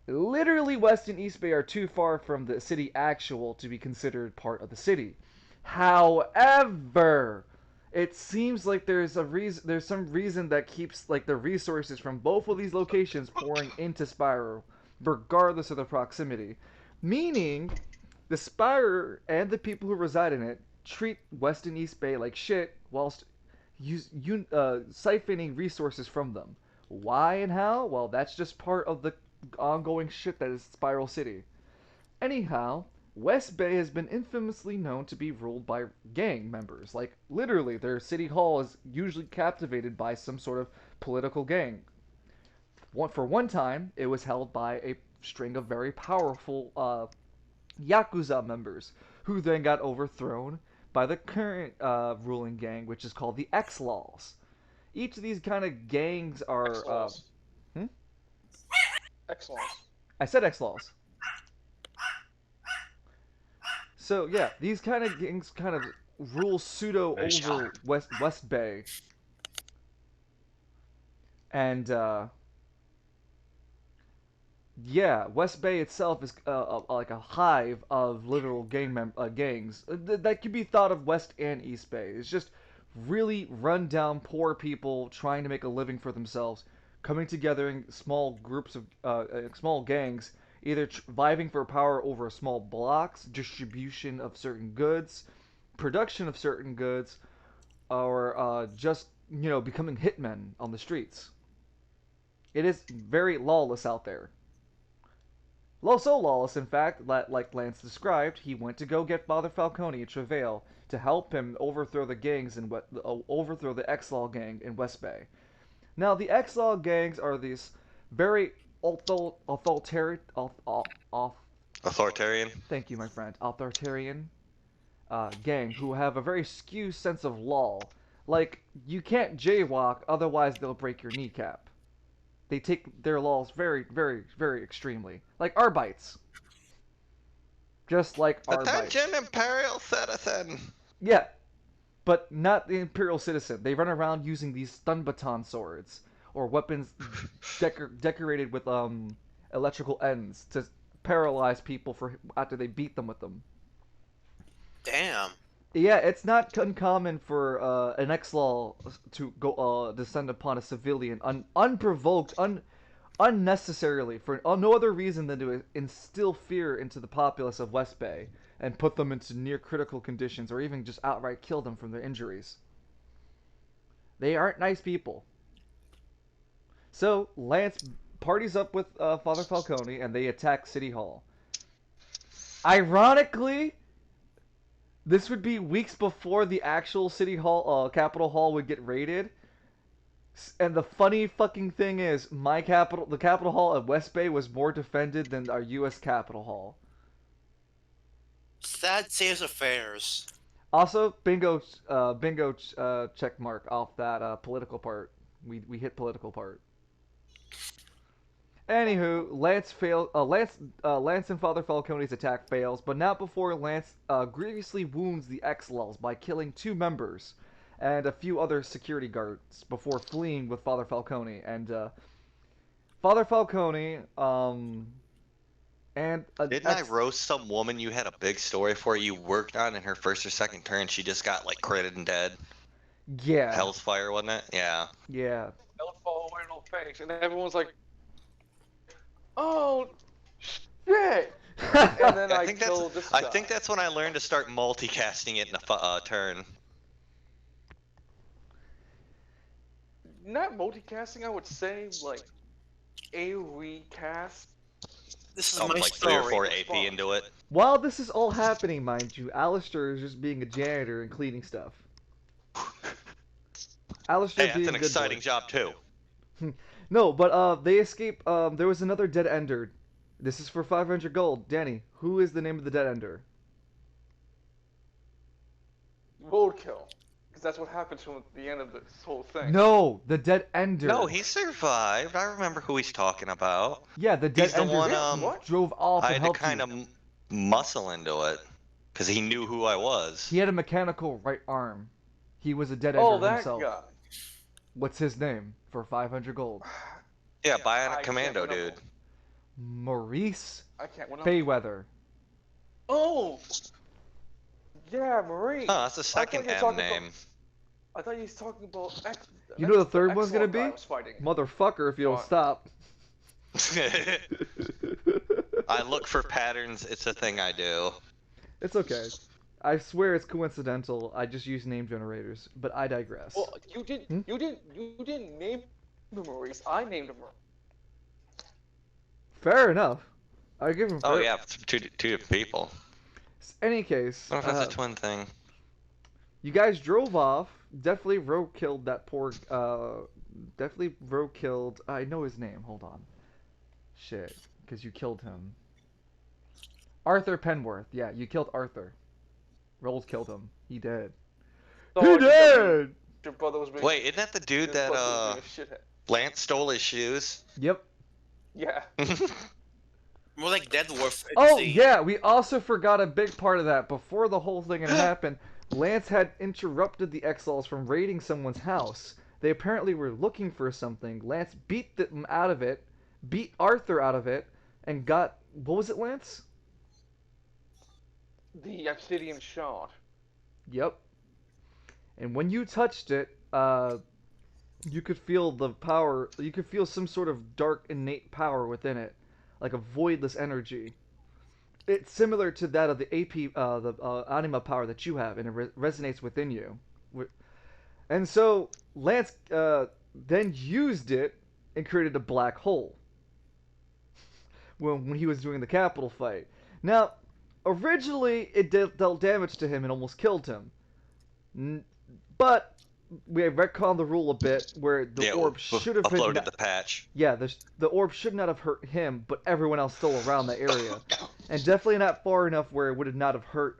Literally, West and East Bay are too far from the city actual to be considered part of the city. However, it seems like there's some reason that keeps like the resources from both of these locations pouring into Spyro, regardless of the proximity. Meaning, the Spire and the people who reside in it treat West and East Bay like shit, whilst siphoning resources from them. Why and how? Well, that's just part of the ongoing shit that is Spiral City. Anyhow, West Bay has been infamously known to be ruled by gang members. Like, literally, their city hall is usually captivated by some sort of political gang. For one time, it was held by a string of very powerful Yakuza members who then got overthrown by the current ruling gang, which is called the X-Laws. Each of these kind of gangs are. X-Laws. Hmm? X-Laws. I said X-Laws. So yeah, these kind of gangs kind of rule pseudo over West Bay, and yeah, West Bay itself is like a hive of literal gangs that could be thought of West and East Bay. It's just really run down poor people trying to make a living for themselves, coming together in small groups of small gangs, either vying for power over small blocks, distribution of certain goods, production of certain goods, or just becoming hitmen on the streets. It is very lawless out there. So lawless, in fact, that, like Lance described, he went to go get Father Falcone at Travail to help him overthrow the gangs and overthrow the X-Law gang in West Bay. Now, the X-Law gangs are these very authoritarian. Authoritarian. Thank you, my friend. Authoritarian gang who have a very skewed sense of law. Like, you can't jaywalk, otherwise they'll break your kneecap. They take their laws very, very, very extremely. Like Arbites. Just like Arbites. Attention, Imperial citizen! Yeah, but not the Imperial citizen. They run around using these stun baton swords, or weapons decorated with electrical ends to paralyze people for after they beat them with them. Damn. Yeah, it's not uncommon for an X-Law to go descend upon a civilian unprovoked, unnecessarily for no other reason than to instill fear into the populace of West Bay and put them into near critical conditions, or even just outright kill them from their injuries. They aren't nice people. So Lance parties up with Father Falcone, and they attack City Hall. Ironically, this would be weeks before the actual City Hall, Capitol Hall would get raided. And the funny fucking thing is, the Capitol Hall at West Bay was more defended than our U.S. Capitol Hall. Sad state of affairs. Also, bingo check mark off that political part. We hit political part. Anywho, Lance and Father Falcone's attack fails, but not before Lance grievously wounds the X-Laws by killing 2 members and a few other security guards before fleeing with Father Falcone. And Father Falcone, and Didn't I roast some woman you had a big story for you worked on in her first or second turn? She just got like critted and dead. Yeah. Hell's Fire, wasn't it? Yeah. Yeah. Don't fall away, no face, and everyone's like, "Oh, shit!" And then I killed this guy. I think that's when I learned to start multicasting it in a turn. Not multicasting, I would say like a recast. This is I'm my like 3 or 4 story. AP into it. While this is all happening, mind you, Alistair is just being a janitor and cleaning stuff. Alistair Hey, being that's an a good exciting boy. job too. No, but they escape. There was another dead ender. This is for 500 gold. Danny, who is the name of the dead ender? Roadkill, because that's what happens from the end of this whole thing. No, the dead ender. No, he survived. I remember who he's talking about. Yeah, the dead He's the ender one, What? drove off I and had to helped kind you. of muscle into it because he knew who I was. He had a mechanical right arm. He was a dead ender Oh, that himself. guy. What's his name for 500 gold? Yeah, I Bionic can't Commando remember. dude. Maurice I can't remember. Fayweather. Oh! Yeah, Marie. Oh, that's the I thought second you were M talking name. I thought you was talking about X. You know the third X one's gonna guy be? I was fighting. Motherfucker, if you don't What? stop. I look for patterns. It's a thing I do. It's okay. I swear it's coincidental. I just use name generators, but I digress. Well, you did. Hmm? You didn't name him Maurice. I named him. Fair enough. I give him. Oh fair- yeah, two different people. Any case, I don't know if that's a twin thing. you guys drove off. Definitely road killed that poor. Definitely road killed. I know his name. Hold on. Shit, because you killed him. Arthur Penworth. Yeah, you killed Arthur. Rolls killed him. He did. So He you tell me did! your brother was being Wait, isn't that the dude his that brother was being a shithead. Lance stole his shoes? Yep. Yeah. More like Dead Dwarf. Oh, yeah, we also forgot a big part of that. Before the whole thing had happened, Lance had interrupted the Exiles from raiding someone's house. They apparently were looking for something. Lance beat them out of it, beat Arthur out of it, and got... What was it, Lance? The obsidian shard. Yep. And when you touched it, you could feel the power. You could feel some sort of dark, innate power within it, like a voidless energy. It's similar to that of the AP, the anima power that you have, and it resonates within you. And so Lance then used it and created a black hole when he was doing the capital fight. Now, originally it dealt damage to him and almost killed him. But we have retconned the rule a bit where the orb should have uploaded the patch. Yeah, the orb should not have hurt him, but everyone else still around the area, and definitely not far enough where it would have not have hurt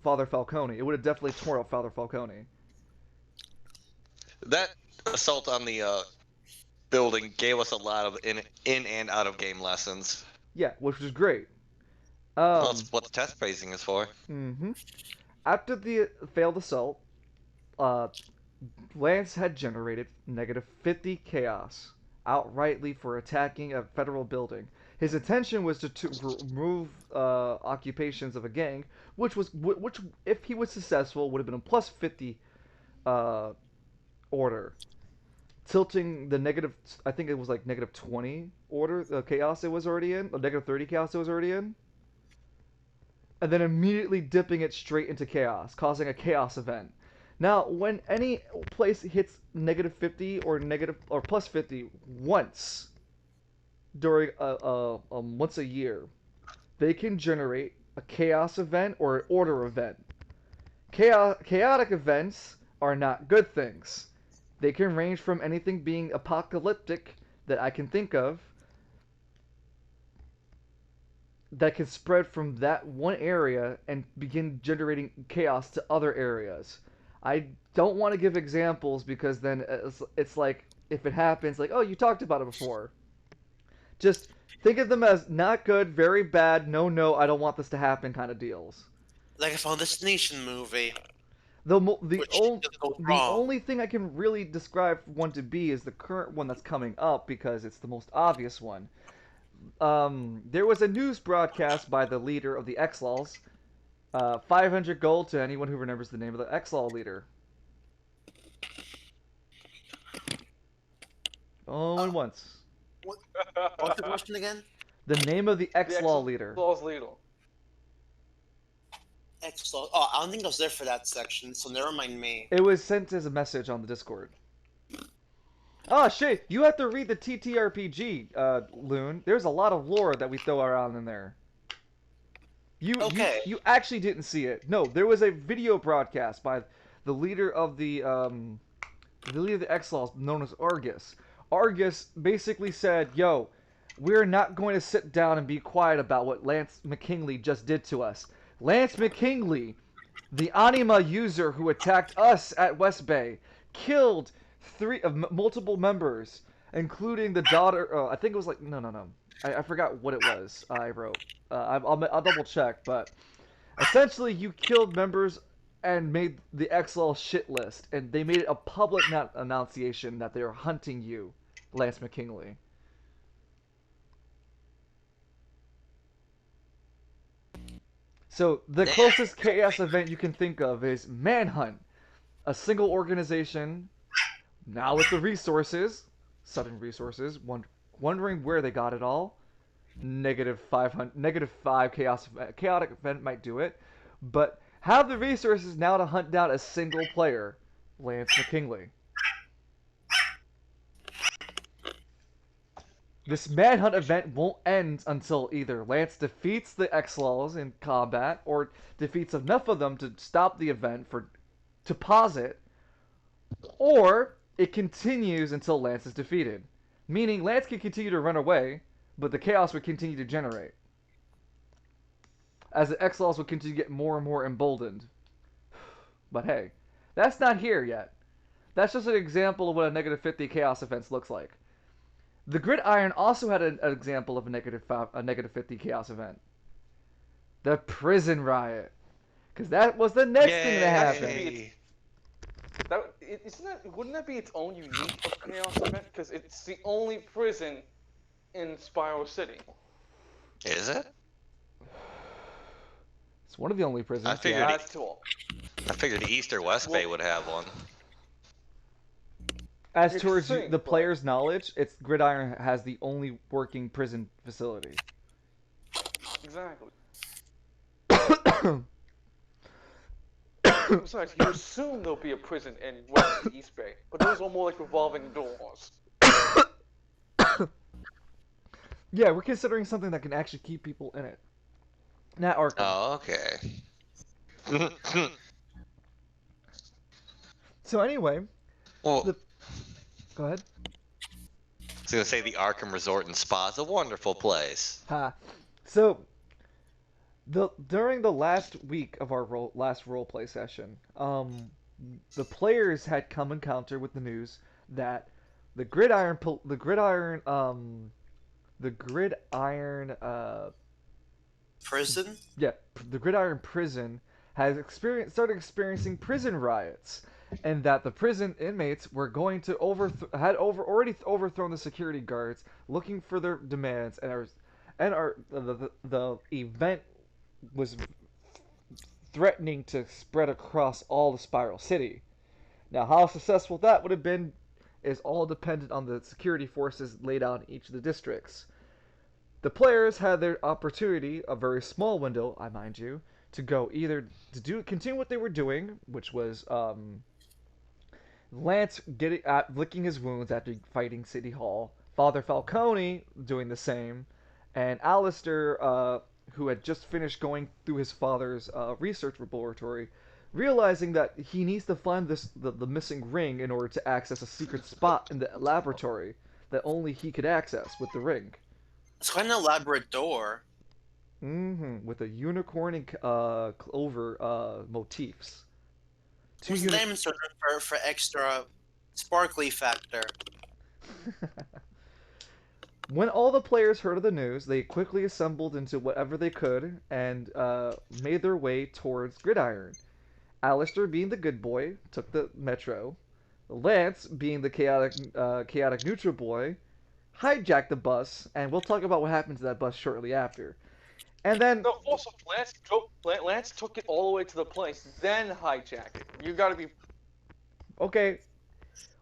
Father Falcone. It would have definitely torn up Father Falcone. That assault on the building gave us a lot of in and out of game lessons. Yeah, which was great. That's what the test phasing is for. Mm-hmm. After the failed assault, Lance had generated -50 chaos outrightly for attacking a federal building. His intention was to remove occupations of a gang, which if he was successful, would have been a +50 order, tilting the negative. I think it was like -20 order chaos it was already in, or -30 chaos it was already in, and then immediately dipping it straight into chaos, causing a chaos event. Now, when any place hits -50 or +50 once during once a year, they can generate a chaos event or an order event. Chaotic events are not good things. They can range from anything being apocalyptic that I can think of that can spread from that one area and begin generating chaos to other areas. I don't want to give examples because then it's like, if it happens, like, oh, you talked about it before. Just think of them as not good, very bad, no, I don't want this to happen kind of deals. Like a Final Destination movie. The wrong. only thing I can really describe one to be is the current one that's coming up because it's the most obvious one. There was a news broadcast by the leader of the X-Laws. 500 gold to anyone who remembers the name of the X-Law leader. Only once. What's the question again? The name of the X-Law leader. Law's leader. X-Law. Oh, I don't think I was there for that section, so never mind me. It was sent as a message on the Discord. Oh shit, you have to read the TTRPG, Loon. There's a lot of lore that we throw around in there. You actually didn't see it. No, there was a video broadcast by the leader of the X-Laws, known as Argus. Argus basically said, yo, we're not going to sit down and be quiet about what Lance McKinley just did to us. Lance McKinley, the Anima user who attacked us at West Bay, killed multiple members, including the daughter. I think it was like no. I forgot what it was. I wrote. I'll double check, but essentially you killed members and made the XL shit list, and they made it a public annunciation that they are hunting you, Lance McKinley. So the closest chaos event you can think of is Manhunt, a single organization, now with the resources, sudden resources, wondering where they got it all. -5 chaotic event might do it, but have the resources now to hunt down a single player, Lance McKinley. This manhunt event won't end until either Lance defeats the X-Laws in combat or defeats enough of them to stop the event to pause it, or it continues until Lance is defeated. Meaning Lance can continue to run away, but the chaos would continue to generate. as the Exiles would continue to get more and more emboldened. But hey, that's not here yet. That's just an example of what a negative 50 chaos event looks like. The Gridiron also had an example of a negative 50 chaos event. The prison riot. Because that was the next thing that happened. Wouldn't that be its own unique chaos event? Because it's the only prison in Spiral City. Is it? It's one of the only prisons. I figured. That's tall. I figured the East or West Bay would have one. As You'd towards think, the but- player's knowledge, it's Gridiron has the only working prison facility. Exactly. Besides, you assume there'll be a prison in West and East Bay, but those are more like revolving doors. Yeah, we're considering something that can actually keep people in it. Not Arkham. Oh, okay. So anyway, Well, go ahead. I was gonna say the Arkham Resort and Spa is a wonderful place. So, during the last week of our last roleplay session, the players had come encounter with the news that the Gridiron Prison? yeah, the Gridiron prison has started experiencing prison riots, and that the prison inmates were going to already overthrown the security guards, looking for their demands, and the event was threatening to spread across all the Spiral City. Now, how successful that would have been is all dependent on the security forces laid out in each of the districts. The players had their opportunity, a very small window, I mind you, to go either to continue what they were doing, which was Lance licking his wounds after fighting City Hall, Father Falcone doing the same, and Alistair, who had just finished going through his father's research laboratory, realizing that he needs to find the missing ring in order to access a secret spot in the laboratory that only he could access with the ring. It's quite an elaborate door. With a unicorn and clover motifs. Who's the diamond sword for extra sparkly factor? When all the players heard of the news, they quickly assembled into whatever they could and made their way towards Gridiron. Alistair, being the good boy, took the metro. Lance, being the chaotic neutral boy, hijacked the bus, and we'll talk about what happened to that bus shortly after. And then... No, also, Lance took it all the way to the place, then hijacked it. You gotta be... Okay.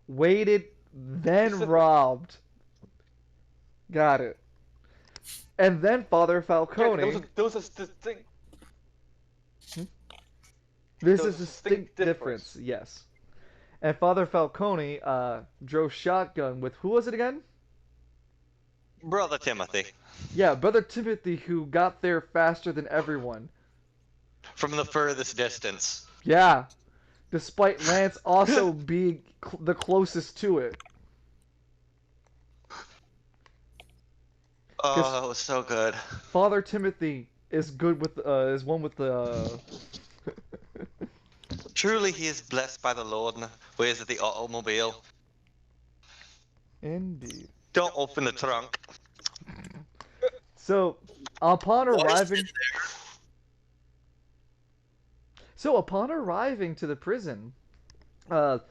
Waited, then robbed. Got it. And then Father Falcone... Yeah, those are distinct... This There's is a a distinct distinct difference, yes. And Father Falcone drove shotgun with... Who was it again? Brother Timothy. Yeah, Brother Timothy, who got there faster than everyone. From the furthest distance. Yeah. Despite Lance also being the closest to it. Oh, that was so good. Father Timothy is good with is one with the Truly he is blessed by the Lord and ways of the automobile. Indeed. Don't open the trunk. So, upon Why is arriving it there? So upon arriving to the prison, the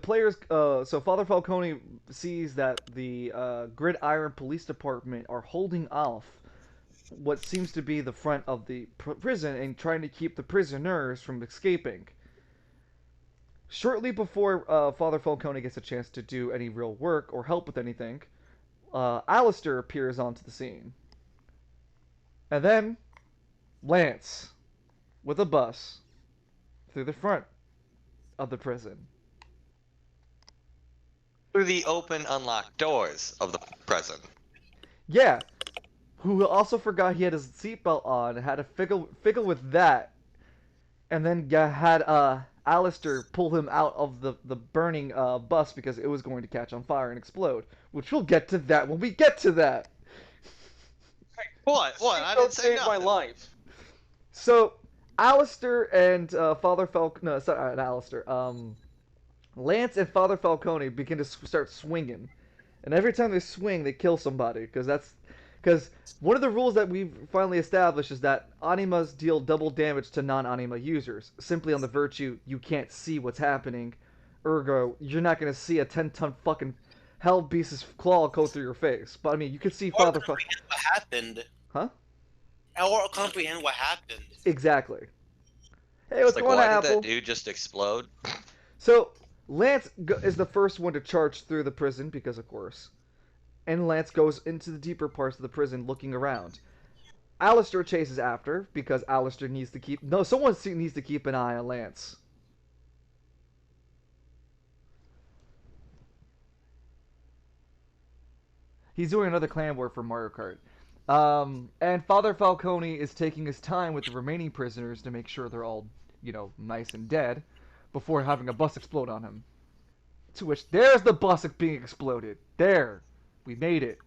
players, so Father Falcone sees that the Gridiron Police Department are holding off what seems to be the front of the prison and trying to keep the prisoners from escaping. Shortly before Father Falcone gets a chance to do any real work or help with anything, Alistair appears onto the scene. And then, Lance, with a bus, through the front of the prison. Through the open, unlocked doors of the prison. Yeah, who also forgot he had his seatbelt on, had to fickle with that, and then had Alistair pull him out of the burning bus because it was going to catch on fire and explode. Which we'll get to that when we get to that. What? I didn't say saved my nothing. life. So, Alistair and Father Falcone. No, sorry, not Alistair. Lance and Father Falcone begin to start swinging, and every time they swing, they kill somebody because one of the rules that we've finally established is that animas deal double damage to non-anima users simply on the virtue you can't see what's happening. Ergo, you're not gonna see a 10-ton fucking hell beast's claw go through your face. But I mean, you can see Or Father. comprehend what happened. Huh? Or comprehend what happened. Exactly. Hey, It's what's like, going on, why did that Apple? dude just explode? So Lance is the first one to charge through the prison because, of course, and Lance goes into the deeper parts of the prison looking around. Alistair chases after because Alistair needs to keep no someone needs to keep an eye on Lance. He's doing another clan war for Mario Kart. And Father Falcone is taking his time with the remaining prisoners to make sure they're all, nice and dead before having a bus explode on him. To which there's the bus being exploded. There. We made it.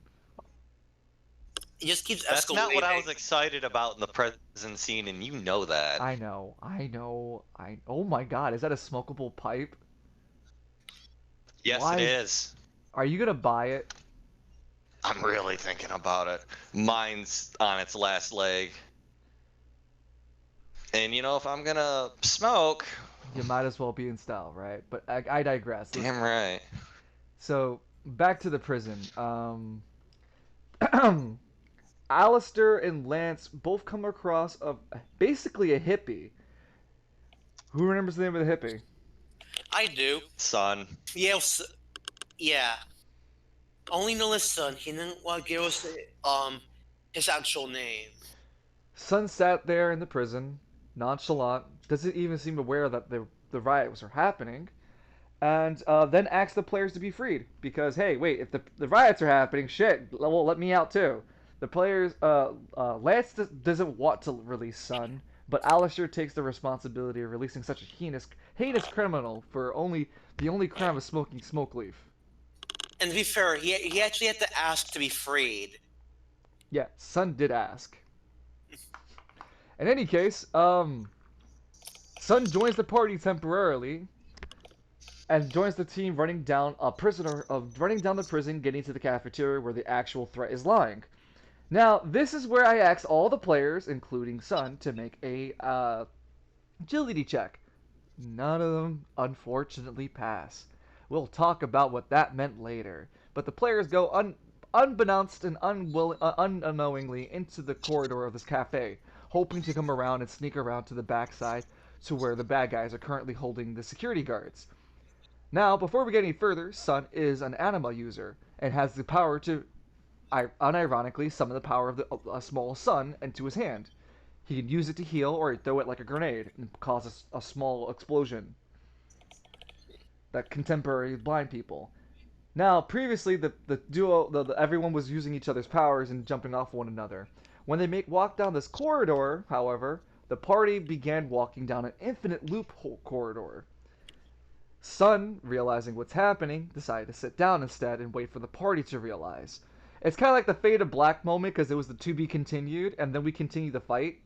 It just keeps That's not what I was escalating. excited about in the present scene, and you know that. I know. Oh my god, is that a smokable pipe? Yes, it Why? is. Are you gonna buy it? I'm really thinking about it. Mine's on its last leg. And if I'm gonna smoke, You might as well be in style, right? But I digress. damn right. So, back to the prison. Alistair and Lance both come across basically a hippie. Who remembers the name of the hippie? I do. Son. Yeah, yeah. Only know his son. He didn't want to give us his actual name. Sun sat there in the prison, nonchalant, doesn't even seem aware that the riots are happening, and then asks the players to be freed because hey, wait, if the riots are happening, shit, well, let me out too. The players, Lance doesn't want to release Sun, but Alistair takes the responsibility of releasing such a heinous criminal for the only crime of smoking smoke leaf. And to be fair, he actually had to ask to be freed. Yeah, Sun did ask. In any case, Sun joins the party temporarily and joins the team running down the prison, getting to the cafeteria where the actual threat is lying. Now, this is where I ask all the players, including Sun, to make a agility check. None of them, unfortunately, pass. We'll talk about what that meant later. But the players go unbeknownst and unknowingly into the corridor of this cafe, hoping to come around and sneak around to the backside to where the bad guys are currently holding the security guards. Now, before we get any further, Sun is an anima user and has the power to, unironically, summon the power of a small sun into his hand. He can use it to heal or throw it like a grenade and cause a small explosion that contemporary blind people. Now, previously, the duo, everyone was using each other's powers and jumping off one another. When they walk down this corridor, however, the party began walking down an infinite loophole corridor. Sun, realizing what's happening, decided to sit down instead and wait for the party to realize. It's kind of like the Fade of Black moment because it was the to be continued, and then we continue the fight.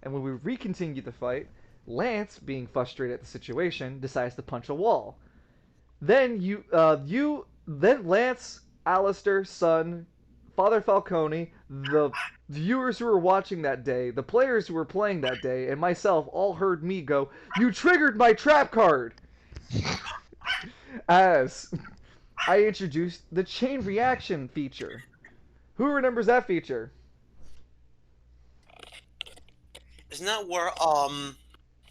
And when we recontinue the fight, Lance, being frustrated at the situation, decides to punch a wall. Then Lance, Alistair, Sun, Father Falcone, the viewers who were watching that day, the players who were playing that day, and myself all heard me go, "You triggered my trap card!" As I introduced the chain reaction feature. Who remembers that feature? Isn't that where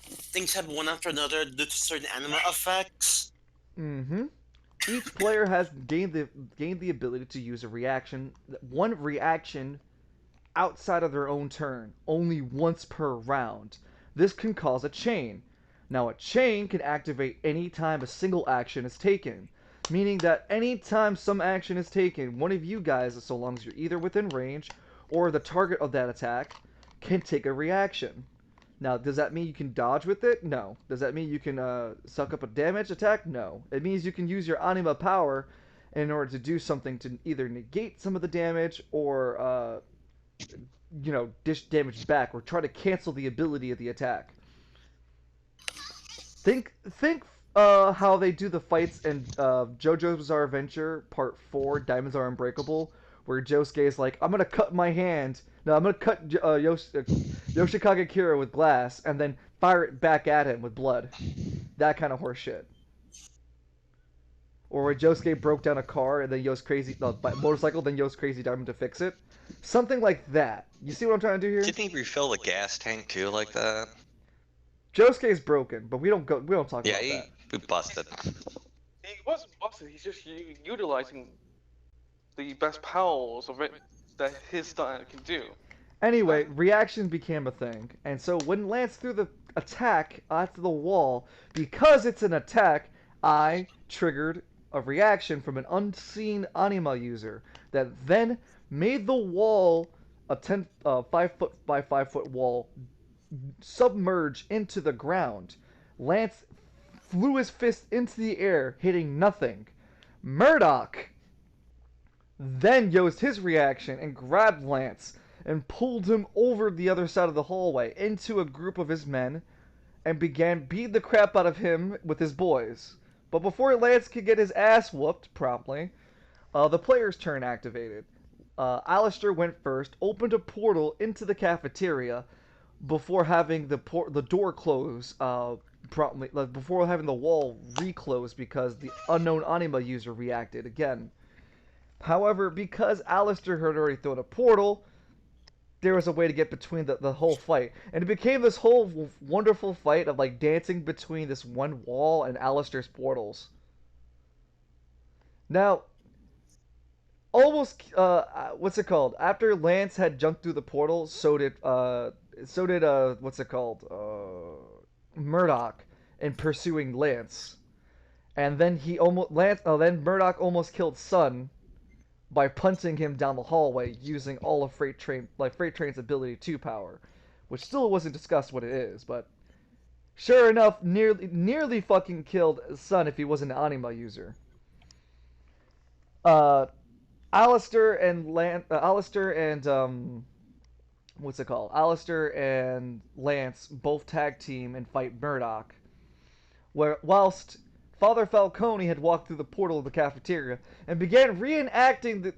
things happen one after another due to certain anima effects? Mm-hmm. Each player has gained the ability to use one reaction outside of their own turn, only once per round. This can cause a chain. Now, a chain can activate any time a single action is taken, meaning that any time some action is taken, one of you guys, so long as you're either within range or the target of that attack, can take a reaction. Now, does that mean you can dodge with it? No. Does that mean you can suck up a damage attack? No. It means you can use your anima power in order to do something to either negate some of the damage or dish damage back or try to cancel the ability of the attack. Think how they do the fights in JoJo's Bizarre Adventure Part 4, Diamonds Are Unbreakable, where Josuke is like, I'm gonna cut my hand. No, I'm gonna cut Yoshikage Kira with glass and then fire it back at him with blood. That kind of horse shit. Or where Josuke broke down a car and then used crazy motorcycle, then used Crazy Diamond to fix it. Something like that. You see what I'm trying to do here? Didn't he refill the gas tank too, like that? Josuke's broken, but we don't talk Yeah, about that. we busted. He wasn't busted. He's just utilizing the best powers of it that his style can do. Anyway, reaction became a thing, and so when Lance threw the attack after the wall, because it's an attack, I triggered a reaction from an unseen anima user that then made the wall, a 5 foot by 5 foot wall, submerge into the ground. Lance flew his fist into the air, hitting nothing. Murdoch then used his reaction and grabbed Lance and pulled him over the other side of the hallway into a group of his men and began beating the crap out of him with his boys. But before Lance could get his ass whooped promptly, the player's turn activated. Alistair went first, opened a portal into the cafeteria before having the door close promptly, before having the wall reclose because the unknown anima user reacted again. However, because Alistair had already thrown a portal, there was a way to get between the whole fight. And it became this whole wonderful fight of like dancing between this one wall and Alistair's portals. Now, almost, what's it called? After Lance had jumped through the portal, so did what's it called? Murdoch in pursuing Lance. And then then Murdoch almost killed Sun by punching him down the hallway using all of Freight Train's ability 2 power, which still wasn't discussed what it is, but sure enough, nearly fucking killed Sun if he was an anima user. Alistair and Lance both tag team and fight Murdoch, whilst Father Falcone had walked through the portal of the cafeteria and began reenacting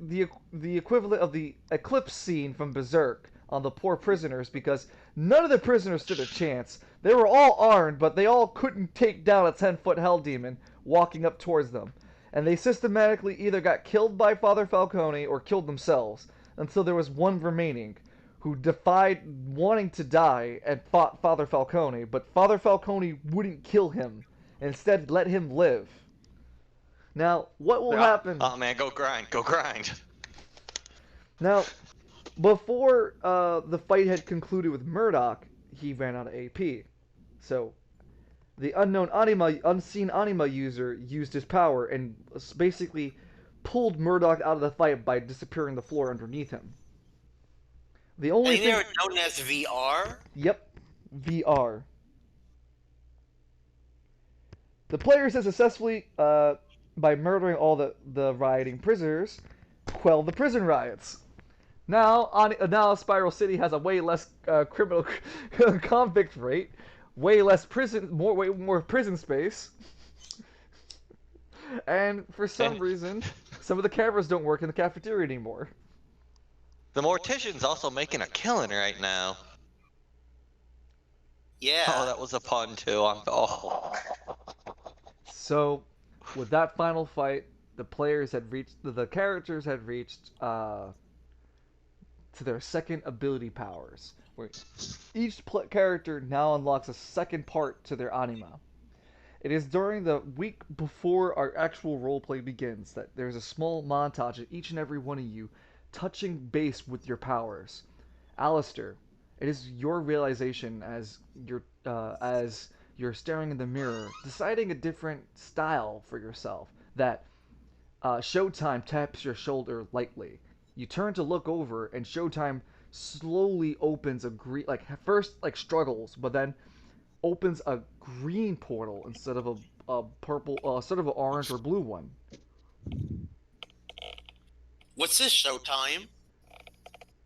the equivalent of the eclipse scene from Berserk on the poor prisoners because none of the prisoners stood a chance. They were all armed, but they all couldn't take down a 10-foot hell demon walking up towards them. And they systematically either got killed by Father Falcone or killed themselves until there was one remaining who defied wanting to die and fought Father Falcone, but Father Falcone wouldn't kill him. Instead, let him live. Now, what will happen? Oh man, go grind, go grind. Now, before the fight had concluded with Murdoch, he ran out of AP. So, the unseen anima user used his power and basically pulled Murdoch out of the fight by disappearing the floor underneath him. The only And they were known as VR? Yep, VR. The players had successfully, by murdering all the rioting prisoners, quelled the prison riots. Now Spiral City has a way less criminal convict rate, way more prison space, and for some reason, some of the cameras don't work in the cafeteria anymore. The Mortician's also making a killing right now. Yeah. Oh, that was a pun too. So, with that final fight, the characters had reached to their second ability powers, where each character now unlocks a second part to their anima. It is during the week before our actual roleplay begins that there's a small montage of each and every one of you touching base with your powers. Alistair, it is your realization as you're staring in the mirror, deciding a different style for yourself, that Showtime taps your shoulder lightly. You turn to look over, and Showtime slowly opens a green, first struggles, but then opens a green portal instead of a purple, sort of an orange or blue one. What's this, Showtime?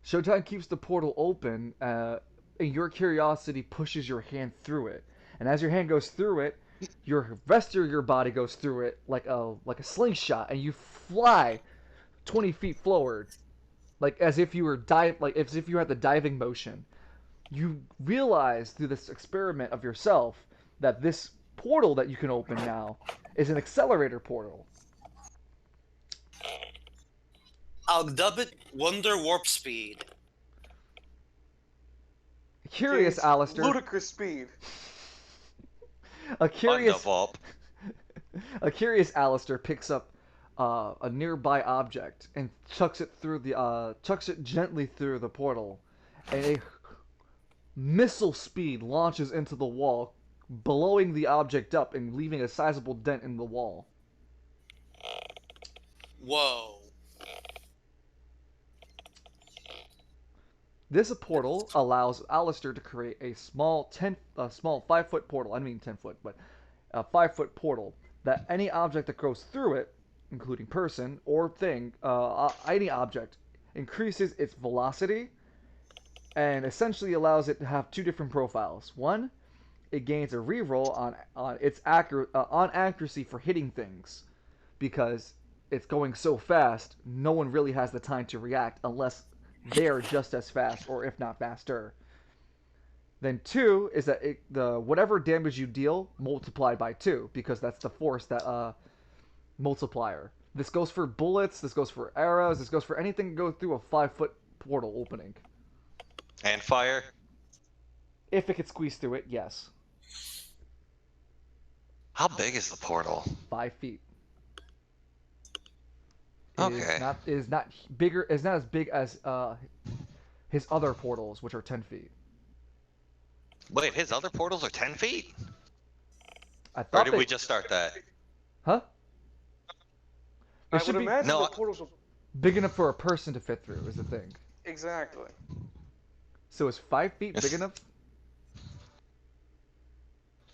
Showtime keeps the portal open, and your curiosity pushes your hand through it. And as your hand goes through it, your rest of your body goes through it like a slingshot, and you fly 20 feet forward, like as if you were like as if you had the diving motion. You realize through this experiment of yourself that this portal that you can open now is an accelerator portal. I'll dub it Wonder Warp Speed. Curious, It's Alistair. ludicrous speed. A curious, Undervolp. a curious Alistair picks up a nearby object and chucks it gently through the portal, and a missile speed launches into the wall, blowing the object up and leaving a sizable dent in the wall. Whoa. This portal allows Alistair to create a small 5-foot portal. I mean 10 foot, but a 5-foot portal that any object that goes through it, including person or thing, any object, increases its velocity and essentially allows it to have two different profiles. One, it gains a reroll on its accuracy for hitting things, because it's going so fast, no one really has the time to react unless they are just as fast, or if not faster. Then two is that the whatever damage you deal multiplied by two, because that's the force that multiplier. This goes for bullets. This goes for arrows. This goes for anything that goes through a 5-foot portal opening. And fire. If it could squeeze through it, yes. How big is the portal? 5 feet. Okay. It is not bigger. It's not as big as his other portals, which are 10 feet. Wait, his other portals are 10 feet? I Or thought did we just start that? Huh? I It should would be imagine No, the portals are... big enough for a person to fit through. Is the thing. Exactly. So is 5 feet big Yes. enough?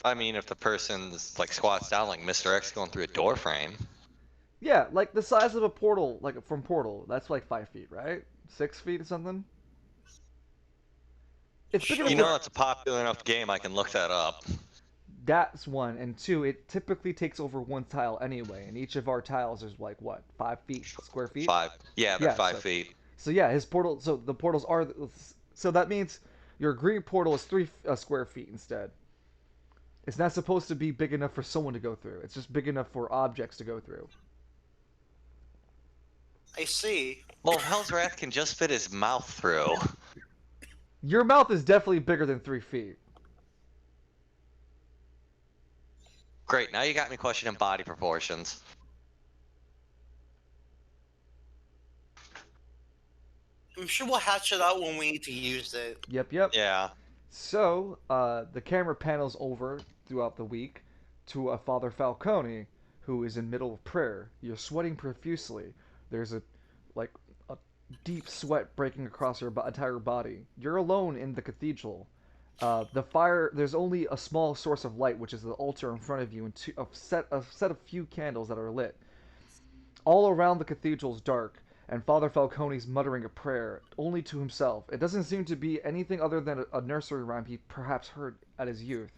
I mean, if the person's like squats down like Mr. X going through a door frame. Yeah, like the size of a portal, like from Portal. That's like 5 feet, right? 6 feet or something. It's big enough. You know, it's a popular enough game, I can look that up. That's one, and two. It typically takes over one tile anyway, and each of our tiles is like what, 5 feet, square feet. 5. Yeah, they're Yeah, 5 so- feet. So yeah, his portal. So the portals are. So that means your green portal is 3 square feet instead. It's not supposed to be big enough for someone to go through. It's just big enough for objects to go through. I see. Well, Hell's Wrath can just fit his mouth through. Your mouth is definitely bigger than 3 feet. Great, now you got me questioning body proportions. I'm sure we'll hatch it out when we need to use it. Yep, yep. Yeah. So, the camera panels over throughout the week to Father Falcone, who is in middle of prayer. You're sweating profusely. There's a deep sweat breaking across your entire body. You're alone in the cathedral. The fire. There's only a small source of light, which is the altar in front of you, and a set of few candles that are lit. All around the cathedral is dark, and Father Falcone's muttering a prayer, only to himself. It doesn't seem to be anything other than a nursery rhyme he perhaps heard at his youth.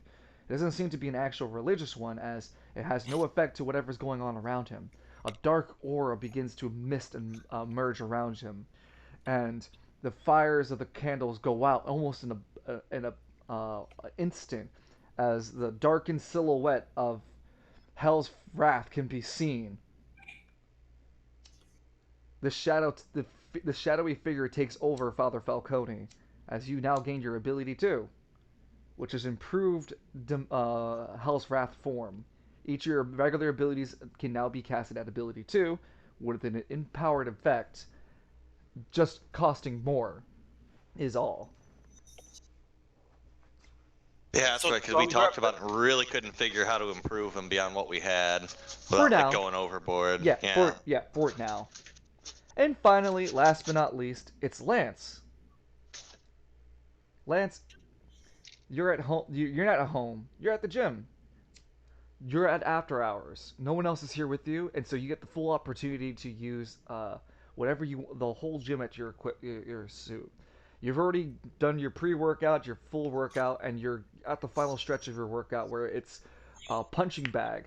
It doesn't seem to be an actual religious one, as it has no effect to whatever's going on around him. A dark aura begins to mist and merge around him, and the fires of the candles go out almost in a instant, as the darkened silhouette of Hell's Wrath can be seen. The shadowy figure takes over Father Falcone, as you now gain your ability 2, which is improved Hell's Wrath form. Each of your regular abilities can now be casted at ability 2, with an empowered effect, just costing more, is all. Yeah, that's So right, because we talked about it and really couldn't figure how to improve them beyond what we had without now. like, going overboard. Yeah, for it now. And finally, last but not least, it's Lance. Lance, you're at home. You're not at home. You're at the gym. You're at after hours. No one else is here with you, and so you get the full opportunity to use whatever the whole gym at your suit. You've already done your pre-workout, your full workout, and you're at the final stretch of your workout where it's a punching bag.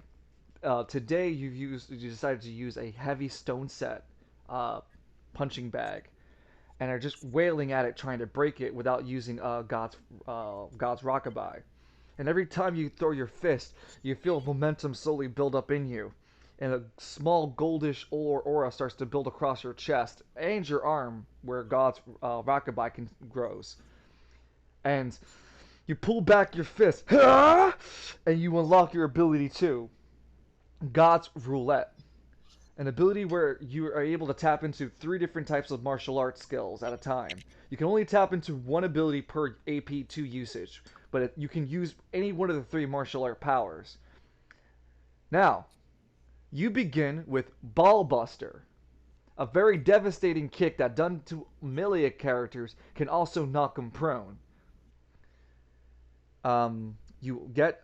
Today you decided to use a heavy stone set uh, punching bag and are just wailing at it trying to break it without using God's rockabye. And every time you throw your fist, you feel momentum slowly build up in you, and a small goldish aura starts to build across your chest and your arm where God's rockabye grows. And you pull back your fist, and you unlock your ability too, God's roulette, an ability where you are able to tap into 3 different types of martial arts skills at a time. You can only tap into one ability per AP2 usage, but you can use any one of the 3 martial art powers. Now, you begin with Ball Buster, a very devastating kick that done to melee characters can also knock them prone. You get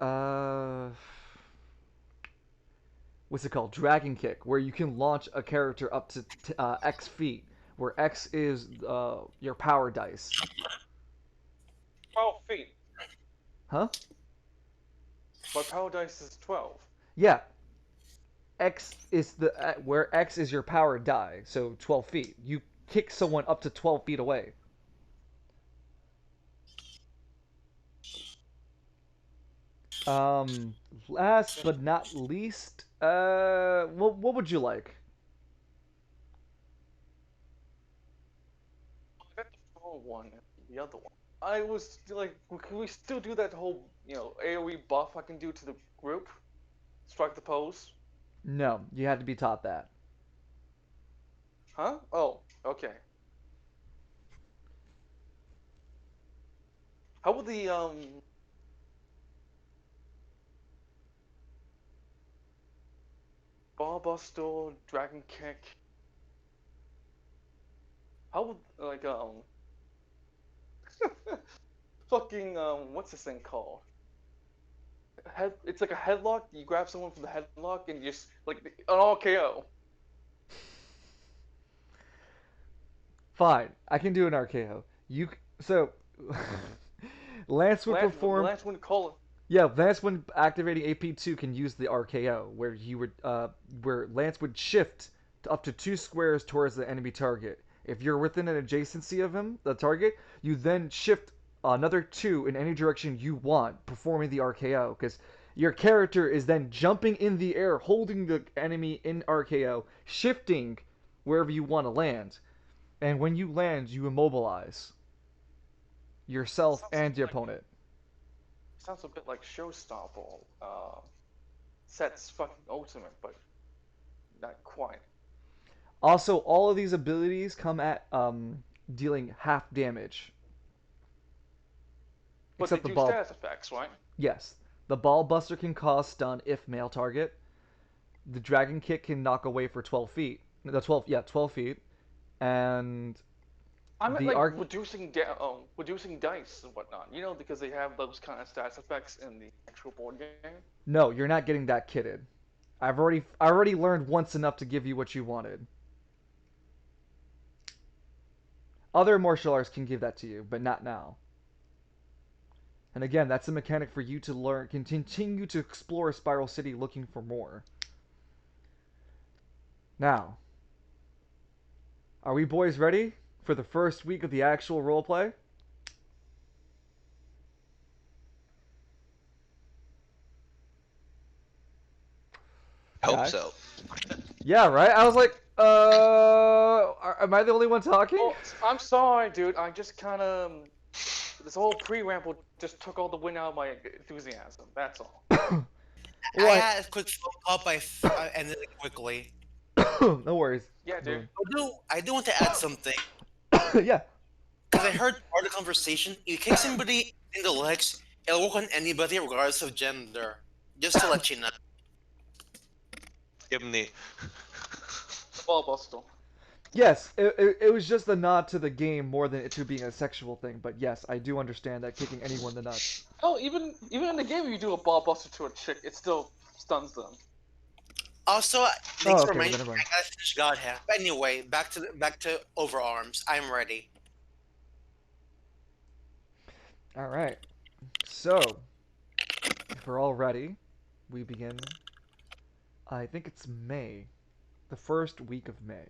what's it called? Dragon Kick, where you can launch a character up to X feet, where X is your power dice. 12 feet. Huh? My power dice is 12. Yeah. X is the where X is your power die, so 12 feet. You kick someone up to 12 feet away. Last but not least, what would you like? I got the phone one and the other one. I was like, can we still do that whole, AoE buff I can do to the group? Strike the pose? No, you had to be taught that. Huh? Oh, okay. How would the, Ball Buster, Dragon Kick? How would, like, fucking, what's this thing called? It's like a headlock. You grab someone from the headlock and you just, like, an RKO. Fine, I can do an RKO. So Lance would perform. Lance wouldn't call it. Yeah, Lance when activating AP2 can use the RKO, where Lance would shift to up to 2 squares towards the enemy target. If you're within an adjacency of him, the target, you then shift another 2 in any direction you want, performing the RKO, because your character is then jumping in the air, holding the enemy in RKO, shifting wherever you want to land, and when you land, you immobilize yourself and your opponent. Sounds a bit like Showstopper. Set's fucking ultimate, but not quite. Also, all of these abilities come at dealing half damage. But Except they the do ball. status effects, right? Yes, the ball buster can cause stun if male target. The dragon kick can knock away for 12 feet. The 12 feet, and I meant the like arc. reducing dice and whatnot. Because they have those kind of status effects in the actual board game. No, you're not getting that kitted. I already learned once enough to give you what you wanted. Other martial arts can give that to you, but not now. And again, that's a mechanic for you to learn, continue to explore Spiral City looking for more. Now, are we boys ready for the first week of the actual roleplay? Hope Guys? so. Yeah, right? I was like, am I the only one talking? Oh, I'm sorry, dude. I just kind of this whole pre-ramble just took all the wind out of my enthusiasm. That's all. Well, I had a quick follow-up. I ended it quickly. no worries. Yeah, dude. I do want to add something. Yeah. Because I heard part of the conversation, you kick somebody in the legs, it'll work on anybody regardless of gender. Just to let you know. Give him the. Ball buster. Yes, it was just a nod to the game more than it to being a sexual thing. But yes, I do understand that kicking anyone in the nuts. Oh, even in the game, if you do a ball buster to a chick, it still stuns them. Also, Oh, thanks for okay. Well, reminding then me. never I mind. gotta finish God Hand. But anyway, back to overarms. I'm ready. All right. So, if we're all ready, we begin. I think it's May, the first week of May.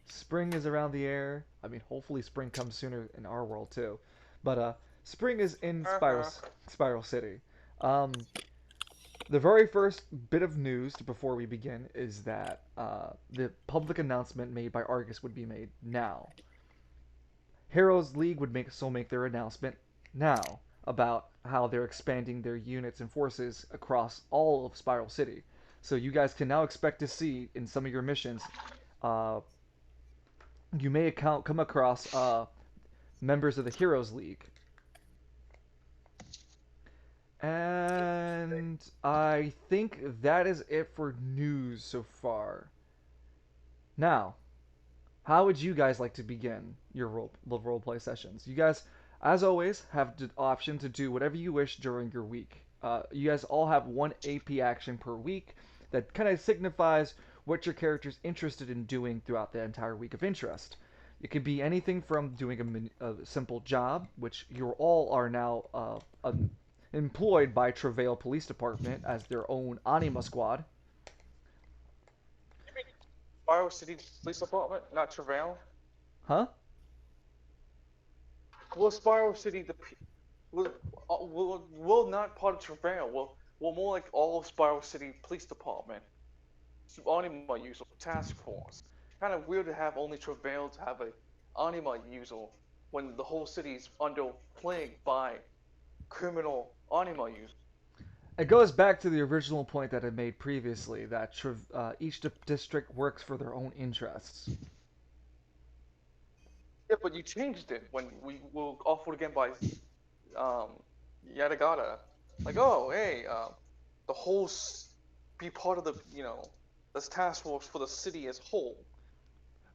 Spring is around the air. I mean, hopefully spring comes sooner in our world too. But spring is in Uh-huh. Spiral City. Um, the very first bit of news before we begin is that the public announcement made by Argus would be made now. Heroes League would make their announcement now about how they're expanding their units and forces across all of Spiral City. So you guys can now expect to see in some of your missions, uh, you may come across members of the Heroes League. And I think that is it for news so far. Now, how would you guys like to begin your role play sessions? You guys, as always, have the option to do whatever you wish during your week. You guys all have one AP action per week that kind of signifies what your character's interested in doing throughout the entire week of interest. It could be anything from doing a simple job, which you all are now employed by Travail Police Department as their own Anima Squad. You mean Spiral City Police Department, not Travail? Huh? Will Spiral City will, will not part of Travail? Will more like all of Spiral City Police Department, Anima user task force? Kind of weird to have only Travail to have a Anima user when the whole city is under plagued by criminal Anima users. It goes back to the original point that I made previously that each district works for their own interests. Yeah, but you changed it when we were offered again by um Yadagata. Like, oh, hey, the whole be part of the this task force for the city as whole.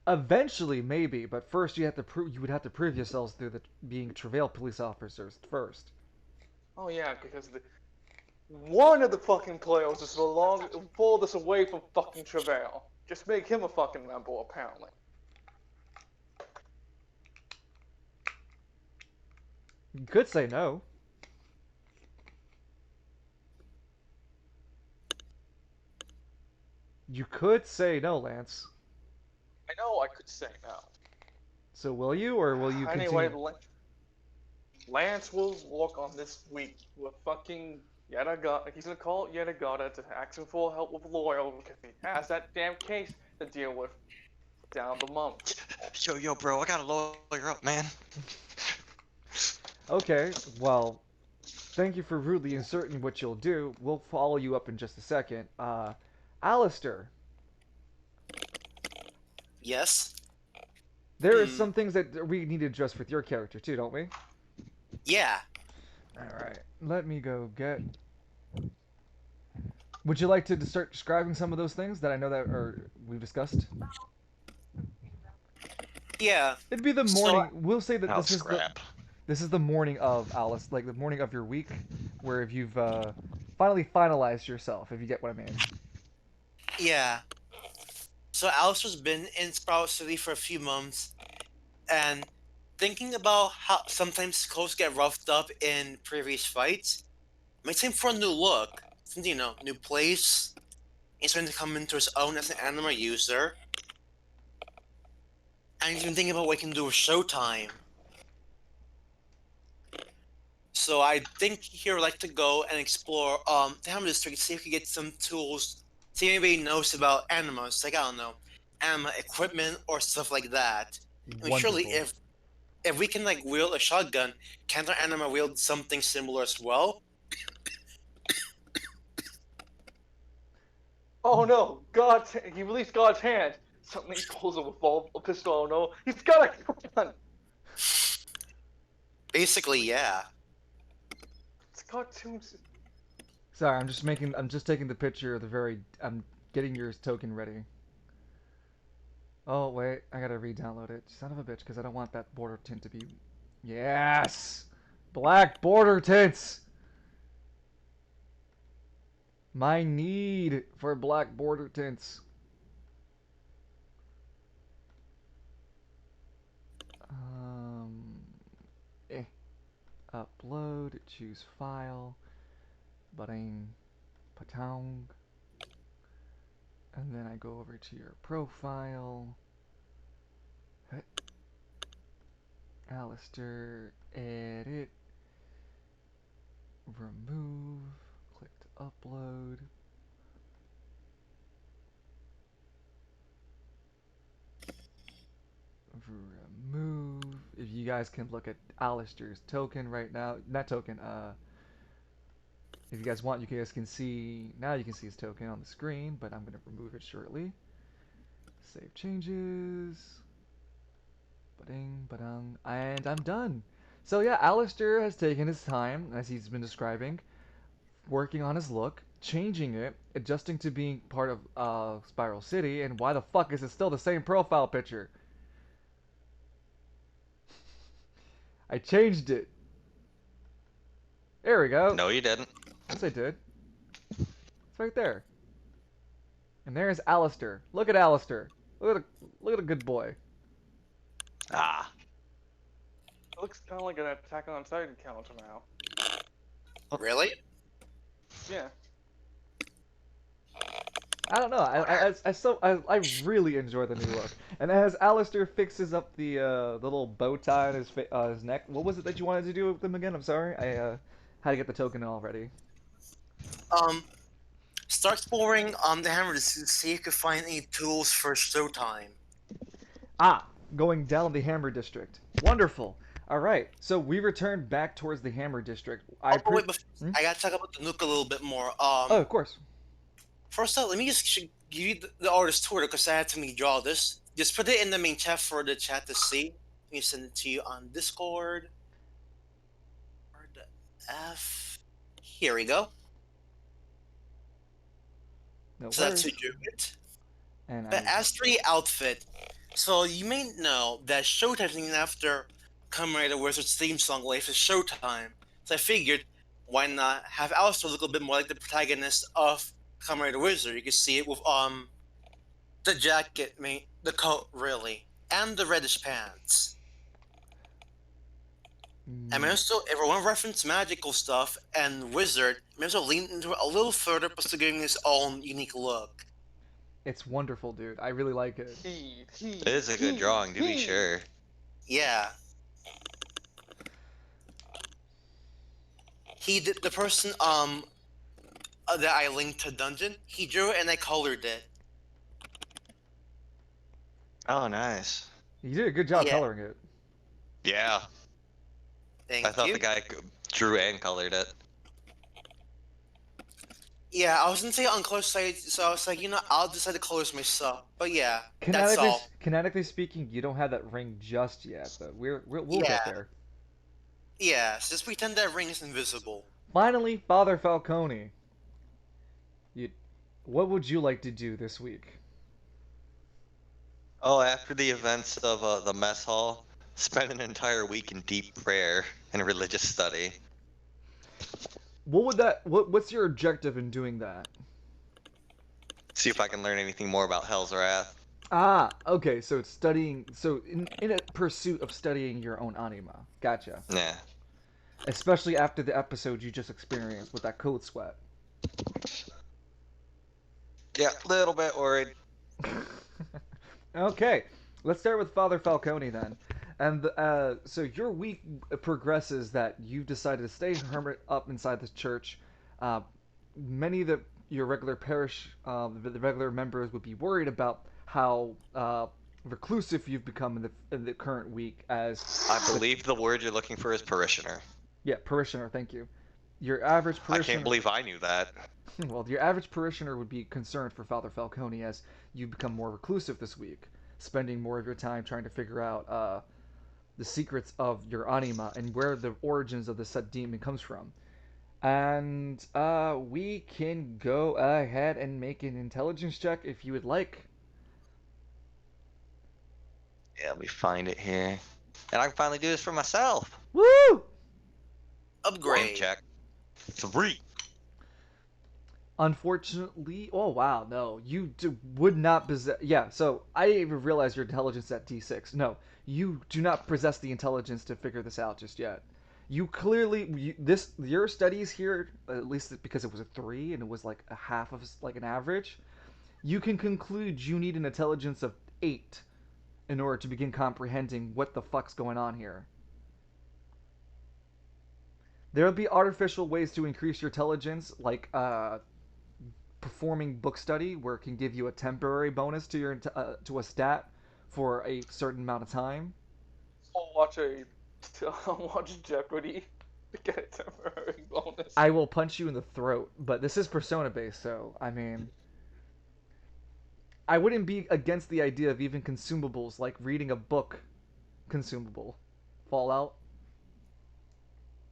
Eventually, maybe, but first you would have to prove yourselves through being Travail police officers first. Oh yeah, because one of the fucking players is pull this away from fucking Travail. Just make him a fucking member, apparently. You could say no. You could say no, Lance. I know I could say no. So will you, or will you Anyway, continue? Lance will work on this week with fucking Yadagata. He's gonna call Yadagata to ask him for help with Loyal because he has that damn case to deal with down the month. Yo, bro, I gotta lawyer up, man. Okay, well, thank you for rudely inserting what you'll do. We'll follow you up in just a second. Alistair, Yes. there is Hmm. some things that we need to address with your character too, don't we? Yeah. Alright, let me go get. Would you like to start describing some of those things that I know that or we've discussed? Yeah. It'd be the So morning. We'll say that Oh, scrap. this is the morning of Alice, like the morning of your week, where if you've finally finalized yourself, if you get what I mean. yeah. So Alistair's been in Sprout City for a few months, and thinking about how sometimes clothes get roughed up in previous fights, makes him for a new look. Since, new place. He's trying to come into his own as an anime user, and he's been thinking about what he can do with Showtime. So I think he would like to go and explore the Hammer District, see if he can get some tools, see if anybody knows about animals, like I don't know, anima equipment or stuff like that. I mean, surely Wonderful. if we can like wield a shotgun, can't our anima wield something similar as well? Oh no! He released God's hand. Suddenly he pulls a pistol. Oh no! He's got a gun. Basically, yeah. It's cartoons. Sorry, I'm just taking the picture of the very. I'm getting your token ready. Oh wait, I gotta re-download it. Son of a bitch, because I don't want that border tint to be. Yes, black border tints. My need for black border tints. Um, eh. Upload, choose file, butting, patong, and then I go over to your profile. Alistair, edit, remove, click to upload. Remove. If you guys can look at Alistair's token right now, not token, if you guys want, you guys can see, now you can see his token on the screen, but I'm going to remove it shortly. Save changes. Ba-ding, ba-dang, and I'm done. So yeah, Alistair has taken his time, as he's been describing, working on his look, changing it, adjusting to being part of Spiral City, and why the fuck is it still the same profile picture? I changed it. There we go. No, you didn't. Yes, I did. It's right there. And there's Alistair. Look at Alistair. Look at a good boy. Ah. It looks kind of like an Attack on Titan counter now. Really? Yeah. I don't know. I really enjoy the new look. And as Alistair fixes up the little bow tie on his neck, what was it that you wanted to do with them again? I'm sorry. I had to get the token already. Um, start exploring the hammer to see if you can find any tools for showtime. Ah, going down the Hammer District. Wonderful. All right. So we returned back towards the Hammer District. Oh, wait, I gotta talk about the nuke a little bit more. Oh, of course. First up, let me just give you the artist tour because I had to me draw this. Just put it in the main chat for the chat to see. Let me send it to you on Discord. Where the F? Here we go. No So worries. that's who drew it. And The Astri outfit. So you may know that Showtime's named after Kamen Rider Wizard's theme song, Life is Showtime. So I figured, why not have Alistair look a bit more like the protagonist of Kamen Rider Wizard? You can see it with the jacket, the coat really, and the reddish pants. And also, if we want to reference magical stuff and Wizard, may also lean into it a little further, but still giving his own unique look. It's wonderful, dude. I really like it. It is a good drawing, to be sure. Yeah. He did the person that I linked to Dungeon. He drew it and I colored it. Oh, nice. You did a good job Yeah. coloring it. Yeah. Thank I thought you. the guy drew and colored it. Yeah, I was gonna say on close side, so I was like, I'll decide the colors myself. But yeah, that's all. Canonically speaking, you don't have that ring just yet, but we'll Yeah. get there. Yeah, so just pretend that ring is invisible. Finally, Father Falcone. What would you like to do this week? Oh, after the events of the mess hall, spend an entire week in deep prayer and religious study. What's your objective in doing that? See if I can learn anything more about Hell's Wrath. Ah, okay, so it's studying, so in a pursuit of studying your own anima. Gotcha. Yeah. Especially after the episode you just experienced with that code sweat. Yeah, a little bit worried. Okay, let's start with Father Falcone then. And so your week progresses that you've decided to stay hermit up inside the church. Many of your regular parish, the regular members would be worried about how reclusive you've become in the current week as... I believe the word you're looking for is parishioner. Yeah, parishioner, thank you. Your average parishioner... I can't believe I knew that. Well, your average parishioner would be concerned for Father Falcone as you become more reclusive this week, spending more of your time trying to figure out the secrets of your anima and where the origins of the set demon comes from. And we can go ahead and make an intelligence check if you would like. Yeah, let me find it here. And I can finally do this for myself. Woo! Upgrade. Check. 3. Unfortunately, oh wow, no, would not possess. Yeah, so I didn't even realize your intelligence at D6. No, you do not possess the intelligence to figure this out just yet. You clearly your studies here, at least because it was a 3 and it was like a half of like an average. You can conclude you need an intelligence of 8 in order to begin comprehending what the fuck's going on here. There'll be artificial ways to increase your intelligence, like performing book study, where it can give you a temporary bonus to your to a stat for a certain amount of time. I'll watch a I'll watch Jeopardy to get a temporary bonus. I will punch you in the throat, but this is persona based, so I mean, I wouldn't be against the idea of even consumables like reading a book consumable. Fallout.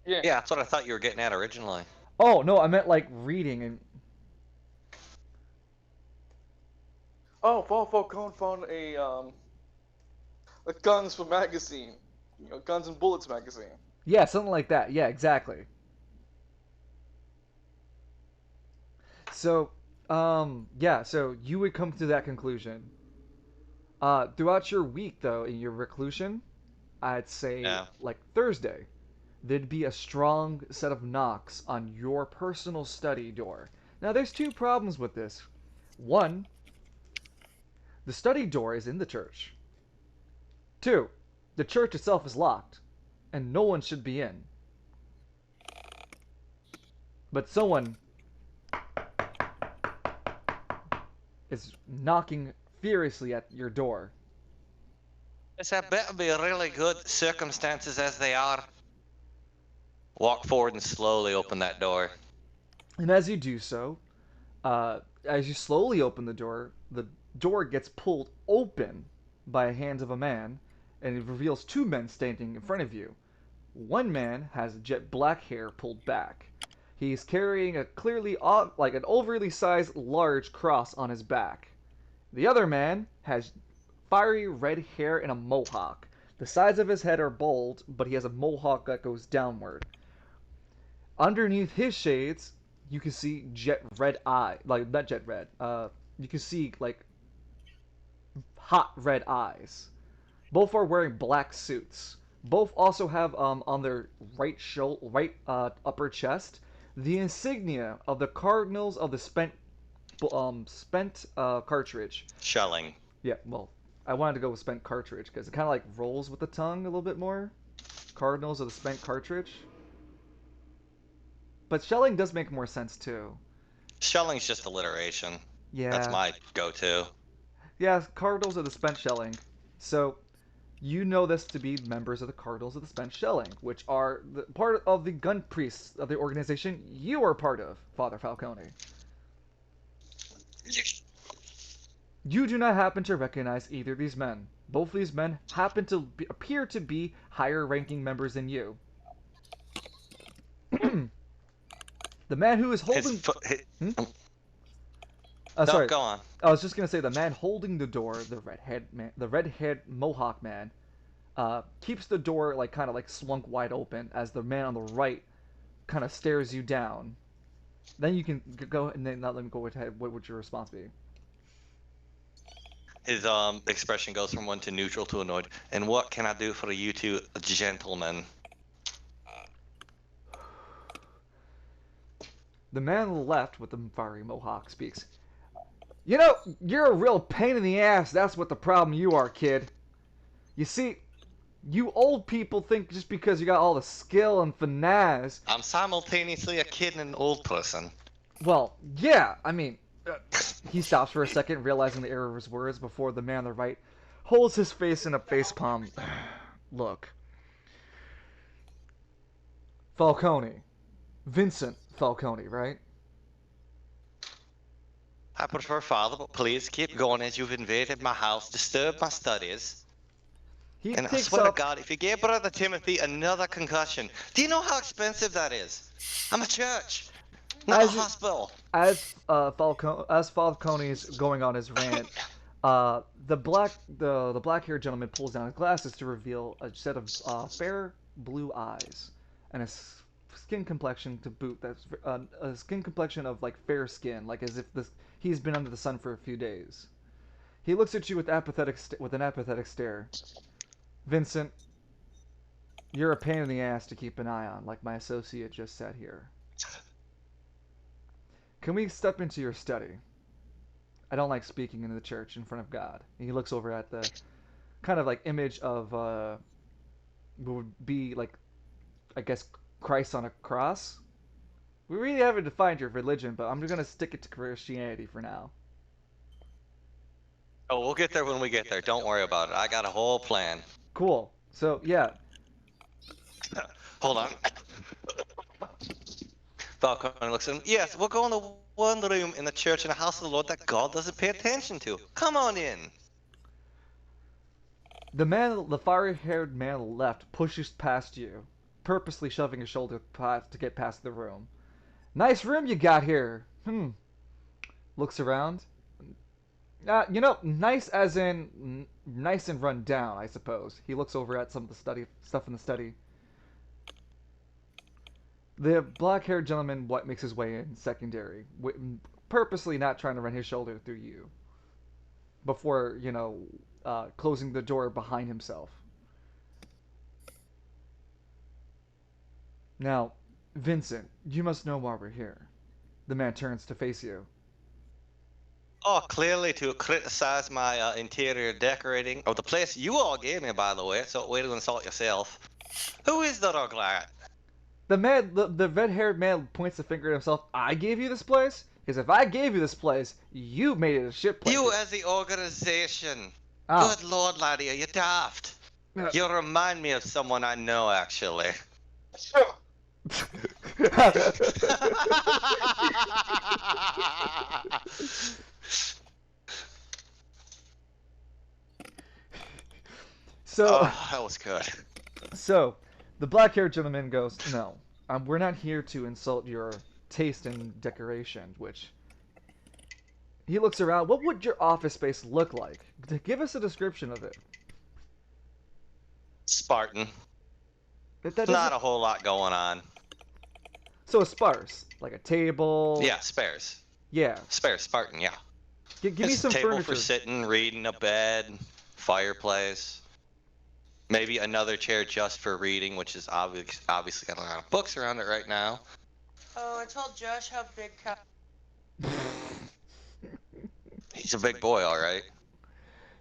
Yeah. Yeah, that's what I thought you were getting at originally. Oh no, I meant like reading and Oh, Paul Falcone found a Guns for magazine. You know, Guns and Bullets magazine. yeah, something like that. Yeah, exactly. So, yeah, so you would come to that conclusion. Throughout your week, though, in your reclusion, I'd say Yeah. like Thursday, there'd be a strong set of knocks on your personal study door. Now, there's two problems with this. One, the study door is in the church. Two, the church itself is locked, and no one should be in. But someone is knocking furiously at your door. It's had better be really good circumstances as they are. Walk forward and slowly open that door. And as you do so, as you slowly open the door gets pulled open by a hand of a man, and it reveals two men standing in front of you. One man has jet black hair pulled back. He's carrying a clearly like an overly sized large cross on his back. The other man has fiery red hair and a mohawk. The sides of his head are bald, but he has a mohawk that goes downward. Underneath his shades, you can see jet red eye, like not jet red. You can see like hot red eyes. Both are wearing black suits. Both also have on their right upper chest, the insignia of the Cardinals of the spent cartridge. Shelling. Yeah, well, I wanted to go with spent cartridge because it kind of like rolls with the tongue a little bit more. Cardinals of the spent cartridge. But shelling does make more sense too. Shelling's just alliteration. Yeah. That's my go-to. Yeah, Cardinals of the spent shelling. So, you know this to be members of the Cardinals of the spent shelling, which are part of the gun priests of the organization you are part of, Father Falcone. You do not happen to recognize either of these men. Both of these men happen to appear to be higher-ranking members than you. The man who is holding... Hmm? No, Sorry. go on. I was just gonna say the man holding the door, the redhead mohawk man, keeps the door like kind of like slunk wide open as the man on the right kind of stares you down. Then you can go and then let me go ahead. What would your response be? His expression goes from one to neutral to annoyed. And what can I do for you two gentlemen? The man on the left with the fiery mohawk speaks. You know, you're a real pain in the ass. That's what the problem you are, kid. You see, you old people think just because you got all the skill and finesse. I'm simultaneously a kid and an old person. Well, yeah, I mean, he stops for a second, realizing the error of his words before the man on the right holds his face in a facepalm. Look. Falcone. Vincent Falcone, right? I prefer father, but please keep going as you've invaded my house, disturbed my studies. He And I picks swear to up... God, if you gave Brother Timothy another concussion, do you know how expensive that is? I'm a church, not a hospital. As Falcone is going on his rant, the black-haired gentleman pulls down his glasses to reveal a set of fair blue eyes and a skin complexion to boot. That's a skin complexion of like fair skin, like as if this he's been under the sun for a few days. He looks at you with with an apathetic stare. Vincent, you're a pain in the ass to keep an eye on, like my associate just said here. Can we step into your study? I don't like speaking in the church in front of God. And he looks over at the kind of like image of would be like, I guess, Christ on a cross. We really haven't defined your religion, but I'm gonna stick it to Christianity for now. Oh, we'll get there when we get there. Don't worry about it. I got a whole plan. Cool. So yeah, Hold on. Falcon looks at him. Yes, we'll go in the one room in the church in the house of the Lord that God doesn't pay attention to. Come on in. the fiery-haired man on the left pushes past you, purposely shoving his shoulder to get past the room. Nice room you got here. Looks around. Nice as in nice and run down, I suppose. He looks over at some of the stuff in the study. The black-haired gentleman makes his way in secondary, purposely not trying to run his shoulder through you. Before closing the door behind himself. Now, Vincent, you must know why we're here. The man turns to face you. Oh, clearly to criticize my interior decorating of the place you all gave me, by the way, so way to insult yourself. Who is the Ruglat? The red-haired man points the finger at himself. I gave you this place? Because if I gave you this place, you made it a shit place. You as the organization. Oh. Good lord, laddie, are you daft? You remind me of someone I know, actually. So, oh, that was good. So, the black-haired gentleman goes, no, we're not here to insult your taste in decoration, which... He looks around. What would your office space look like? Give us a description of it. Spartan. That Not a whole lot going on. So sparse, like a table. Yeah, spares. Yeah. Spares, Spartan, yeah. Give me some table furniture. for sitting, reading, a bed, fireplace. Maybe another chair just for reading, which is obviously got a lot of books around it right now. Oh, I told Josh how big He's a big boy, all right.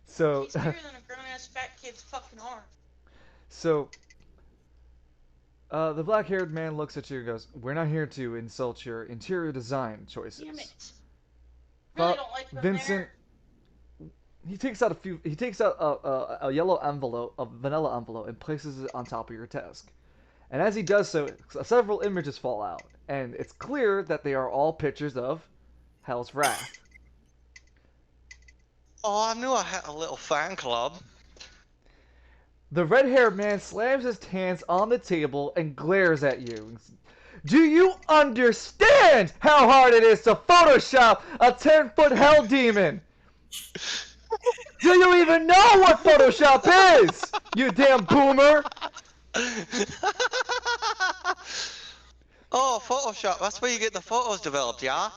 So. he's bigger than a grown-ass fat kid's fucking arm. So. The black-haired man looks at you and goes, "We're not here to insult your interior design choices." Damn it. Really don't like them Vincent. there. He takes out a yellow envelope, a vanilla envelope, and places it on top of your desk. And as he does so, several images fall out, and it's clear that they are all pictures of Hell's Wrath. Oh, I knew I had a little fan club. The red-haired man slams his hands on the table and glares at you. Do you understand how hard it is to Photoshop a 10-foot hell demon? Do you even know what Photoshop is? You damn boomer! Oh, Photoshop. That's where you get the photos developed, yeah?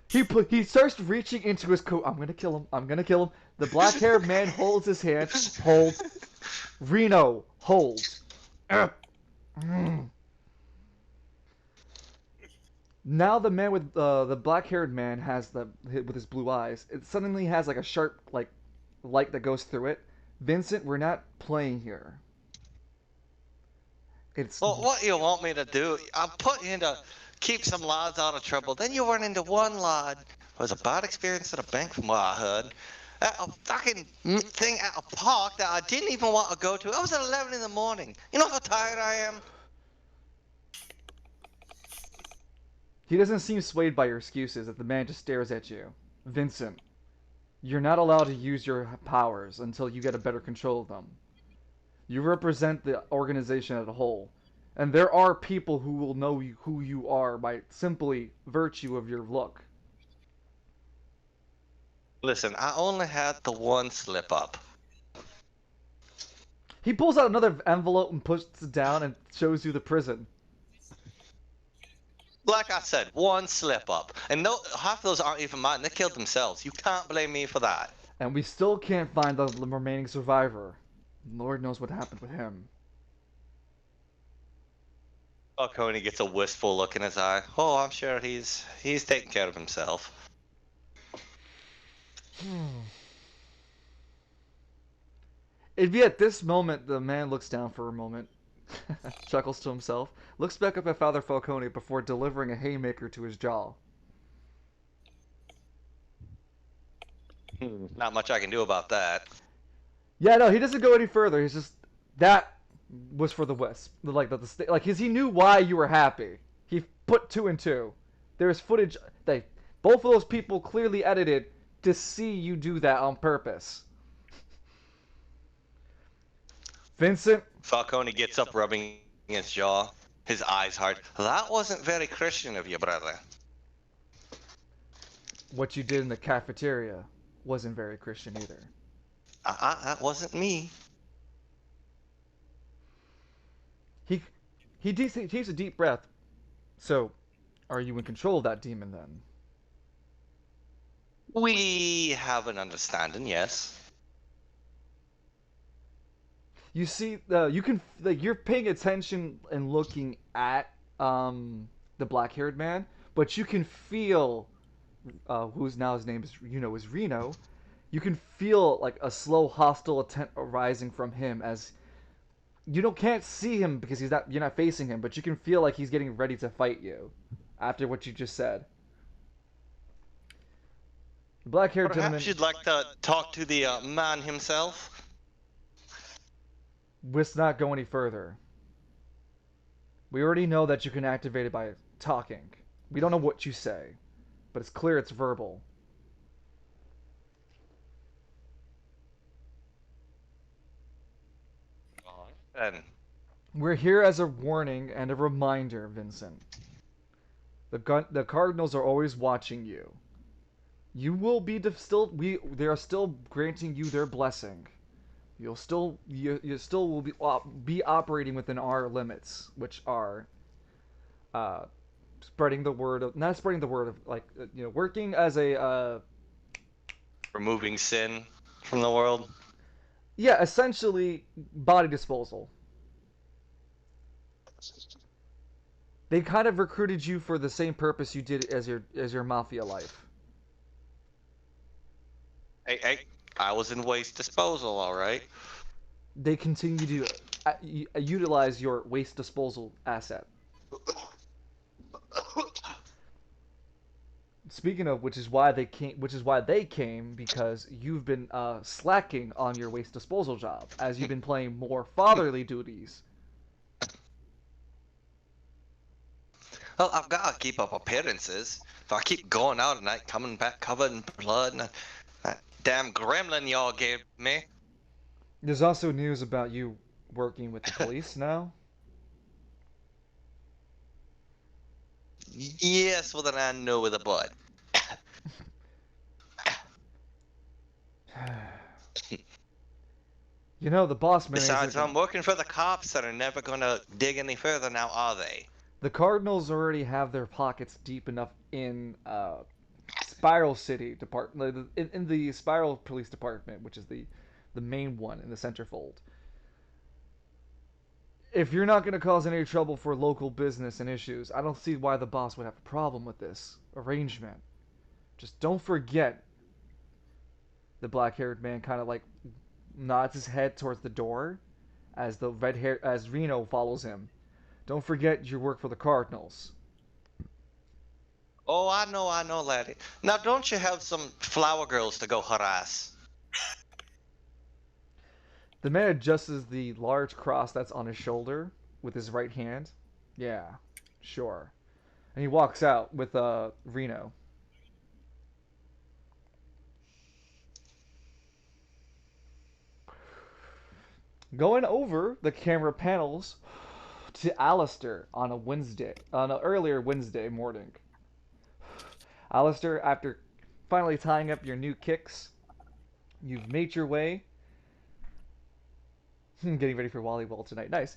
He starts reaching into his coat. I'm gonna kill him. I'm gonna kill him. The black-haired man holds his hand. Hold. Reno, hold. Now the man with the black-haired man has with his blue eyes. It suddenly has like a sharp light that goes through it. Vincent, we're not playing here. It's. Well, what do you want me to do? I'll put you in to keep some lads out of trouble. Then you run into one lad who has a bad experience at a bank, from what I heard. At a fucking thing at a park that I didn't even want to go to. I was at 11 in the morning. You know how tired I am? He doesn't seem swayed by your excuses, that the man just stares at you. Vincent, you're not allowed to use your powers until you get a better control of them. You represent the organization as a whole, and there are people who will know who you are by simply virtue of your look. Listen, I only had the one slip up. He pulls out another envelope and pushes it down and shows you the prison. Like I said, one slip up. And no, half of those aren't even mine. They killed themselves. You can't blame me for that. And we still can't find the remaining survivor. Lord knows what happened with him. Falcone gets a wistful look in his eye. Oh, I'm sure he's taking care of himself. It'd be at this moment the man looks down for a moment, chuckles to himself, looks back up at Father Falcone before delivering a haymaker to his jaw. Not much I can do about that. Yeah, no, he doesn't go any further. He's just that was for the wisp. Like he knew why you were happy. He put two and two. There's footage they both of those people clearly edited to see you do that on purpose. Vincent, Falcone gets up, rubbing his jaw, his eyes hard. That wasn't very Christian of you, brother. what you did in the cafeteria wasn't very Christian either. That wasn't me. He he takes a deep breath. So, are you in control of that demon then? We have an understanding, yes. You see, you can like you're paying attention and looking at the black-haired man, but you can feel who's now his name is Reno. You can feel like a slow hostile intent arising from him as can't see him because you're not facing him, but you can feel like he's getting ready to fight you after what you just said. The black-haired gentleman. Perhaps you'd like to talk to the man himself? Let's not go any further. We already know that you can activate it by talking. We don't know what you say, but it's clear it's verbal. Then We're here as a warning and a reminder, Vincent. The Cardinals are always watching you. You will be they are still granting you their blessing. You still will be operating within our limits, which are spreading the word of not spreading the word of working as a removing sin from the world. yeah, essentially body disposal. They kind of recruited you for the same purpose you did as your mafia life. Hey, I was in waste disposal, all right. They continue to utilize your waste disposal asset. Speaking of, which is why they came because you've been slacking on your waste disposal job as you've been playing more fatherly duties. Well, I've got to keep up appearances. If I keep going out at night, coming back covered in blood, and that damn gremlin y'all gave me. There's also news about you working with the police now. Yes, with an I know with a butt. You know, the boss man. Besides, I'm working for the cops that are never gonna dig any further now, are they? The Cardinals already have their pockets deep enough in Spiral City Department, in the Spiral Police Department, which is the main one in the centerfold. If you're not going to cause any trouble for local business and issues, I don't see why the boss would have a problem with this arrangement. Just don't forget. The black-haired man kind of like nods his head towards the door as as Reno follows him. Don't forget your work for the Cardinals. Oh, I know, laddie. Now, don't you have some flower girls to go harass? The man adjusts the large cross that's on his shoulder with his right hand. Yeah, sure. And he walks out with Reno. Going over the camera panels to Alistair on an earlier Wednesday morning. Alistair, after finally tying up your new kicks, you've made your way. Getting ready for volleyball tonight. Nice.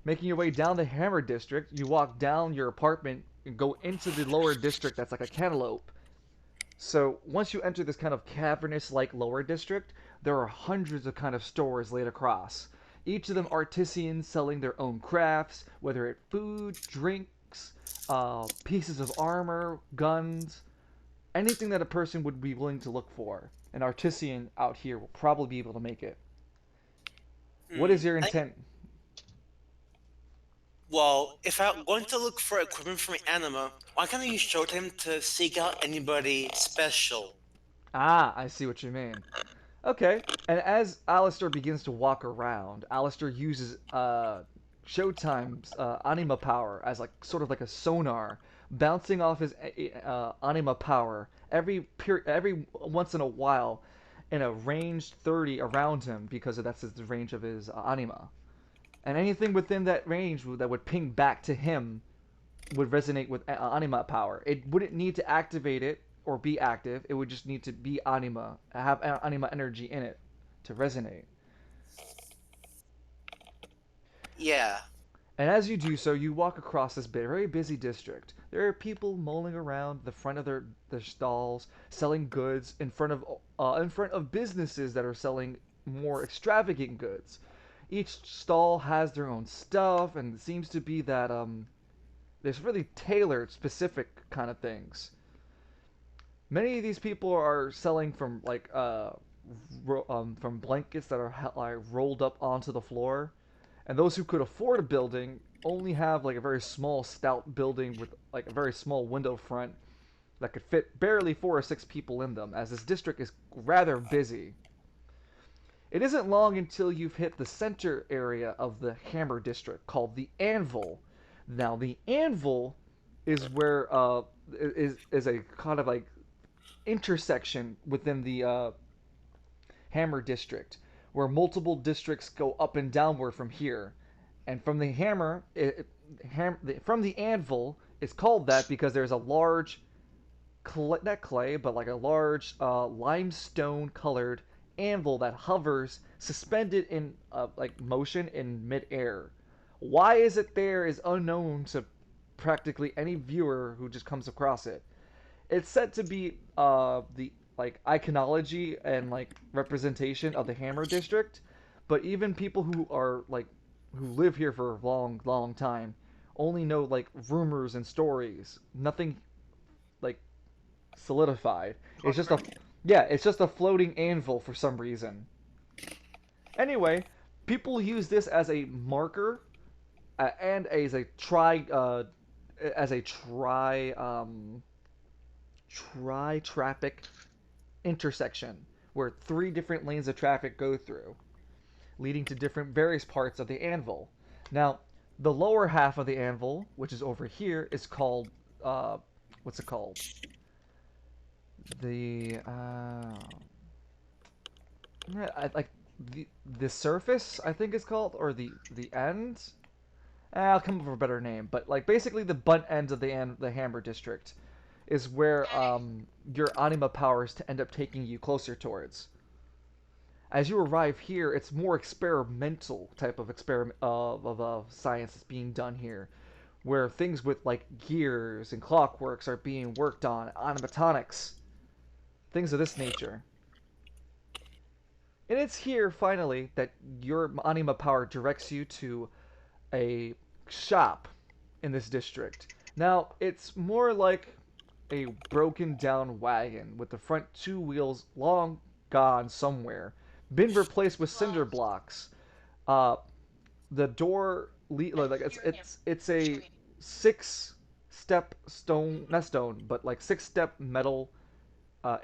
Making your way down the Hammer District, you walk down your apartment go into the lower district that's like a cantaloupe. So once you enter this kind of cavernous like lower district, there are hundreds of kind of stores laid across. Each of them artisans selling their own crafts, whether it food, drinks, pieces of armor, guns, anything that a person would be willing to look for. An artisan out here will probably be able to make it. What Hmm. is your intent? Well, if I'm going to look for equipment from Anima, why can't I use Showtime to seek out anybody special? Ah, I see what you mean. Okay, and as Alistair begins to walk around, Alistair uses Showtime's anima power as like sort of like a sonar, bouncing off his anima power every once in a while, in a range 30 around him because that's the range of his anima, and anything within that range that would ping back to him would resonate with anima power. It wouldn't need to activate it or be active. It would just need to be anima, have anima energy in it to resonate. Yeah. And as you do so, you walk across this very busy district. There are people mulling around the front of their stalls, selling goods in front of businesses that are selling more extravagant goods. Each stall has their own stuff, and it seems to be that there's really tailored, specific kind of things. Many of these people are selling from like from blankets that are like rolled up onto the floor, and those who could afford a building only have like a very small, stout building with like a very small window front that could fit barely 4 or 6 people in them, as this district is rather busy. It isn't long until you've hit the center area of the Hammer district called the Anvil. Now, the Anvil is where is a kind of like intersection within the Hammer district, where multiple districts go up and downward from here. And from the hammer, from the anvil, it's called that because there's a large, not clay, but like a large limestone colored anvil that hovers suspended in like motion in midair. Why is it there is unknown to practically any viewer who just comes across it. It's said to be the like iconology and like representation of the Hammer District, but even people who are like who live here for a long, long time only know like rumors and stories. Nothing like solidified. It's just a yeah, it's just a floating anvil for some reason. Anyway, people use this as a marker and as a tri-traffic intersection where 3 different lanes of traffic go through, leading to different various parts of the anvil. Now, the lower half of the anvil, which is over here, is called what's it called? The like the surface, I think it's called, or the end. I'll come up with a better name, but like basically the butt end of the Hammer District is where your anima powers to end up taking you closer towards. As you arrive here, it's more experimental type of experiment of science that's being done here, where things with like gears and clockworks are being worked on, animatronics, things of this nature. And it's here finally that your anima power directs you to a shop in this district. Now, it's more like a broken down wagon with the front 2 wheels long gone somewhere, been replaced with cinder blocks. Uh, the door like it's a 6 step stone, not stone, but like 6 step metal,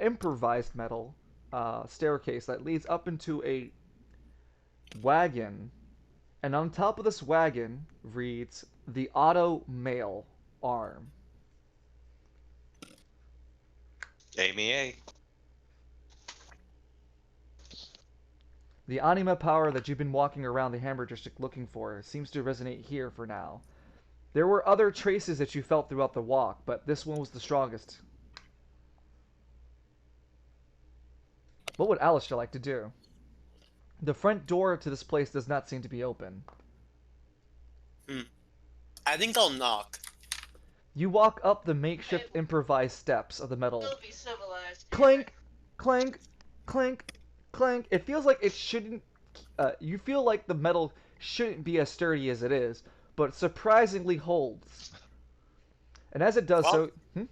improvised metal staircase that leads up into a wagon, and on top of this wagon reads the auto mail arm. AMA. The anima power that you've been walking around the Hammer District looking for seems to resonate here for now. There were other traces that you felt throughout the walk, but this one was the strongest. What would Alistair like to do? The front door to this place does not seem to be open. I think I'll knock. You walk up the makeshift improvised steps of the metal. Still be civilized. Clink, clink, clink, clink. It feels like it shouldn't. You feel like the metal shouldn't be as sturdy as it is, but surprisingly holds. And as it does Well, so,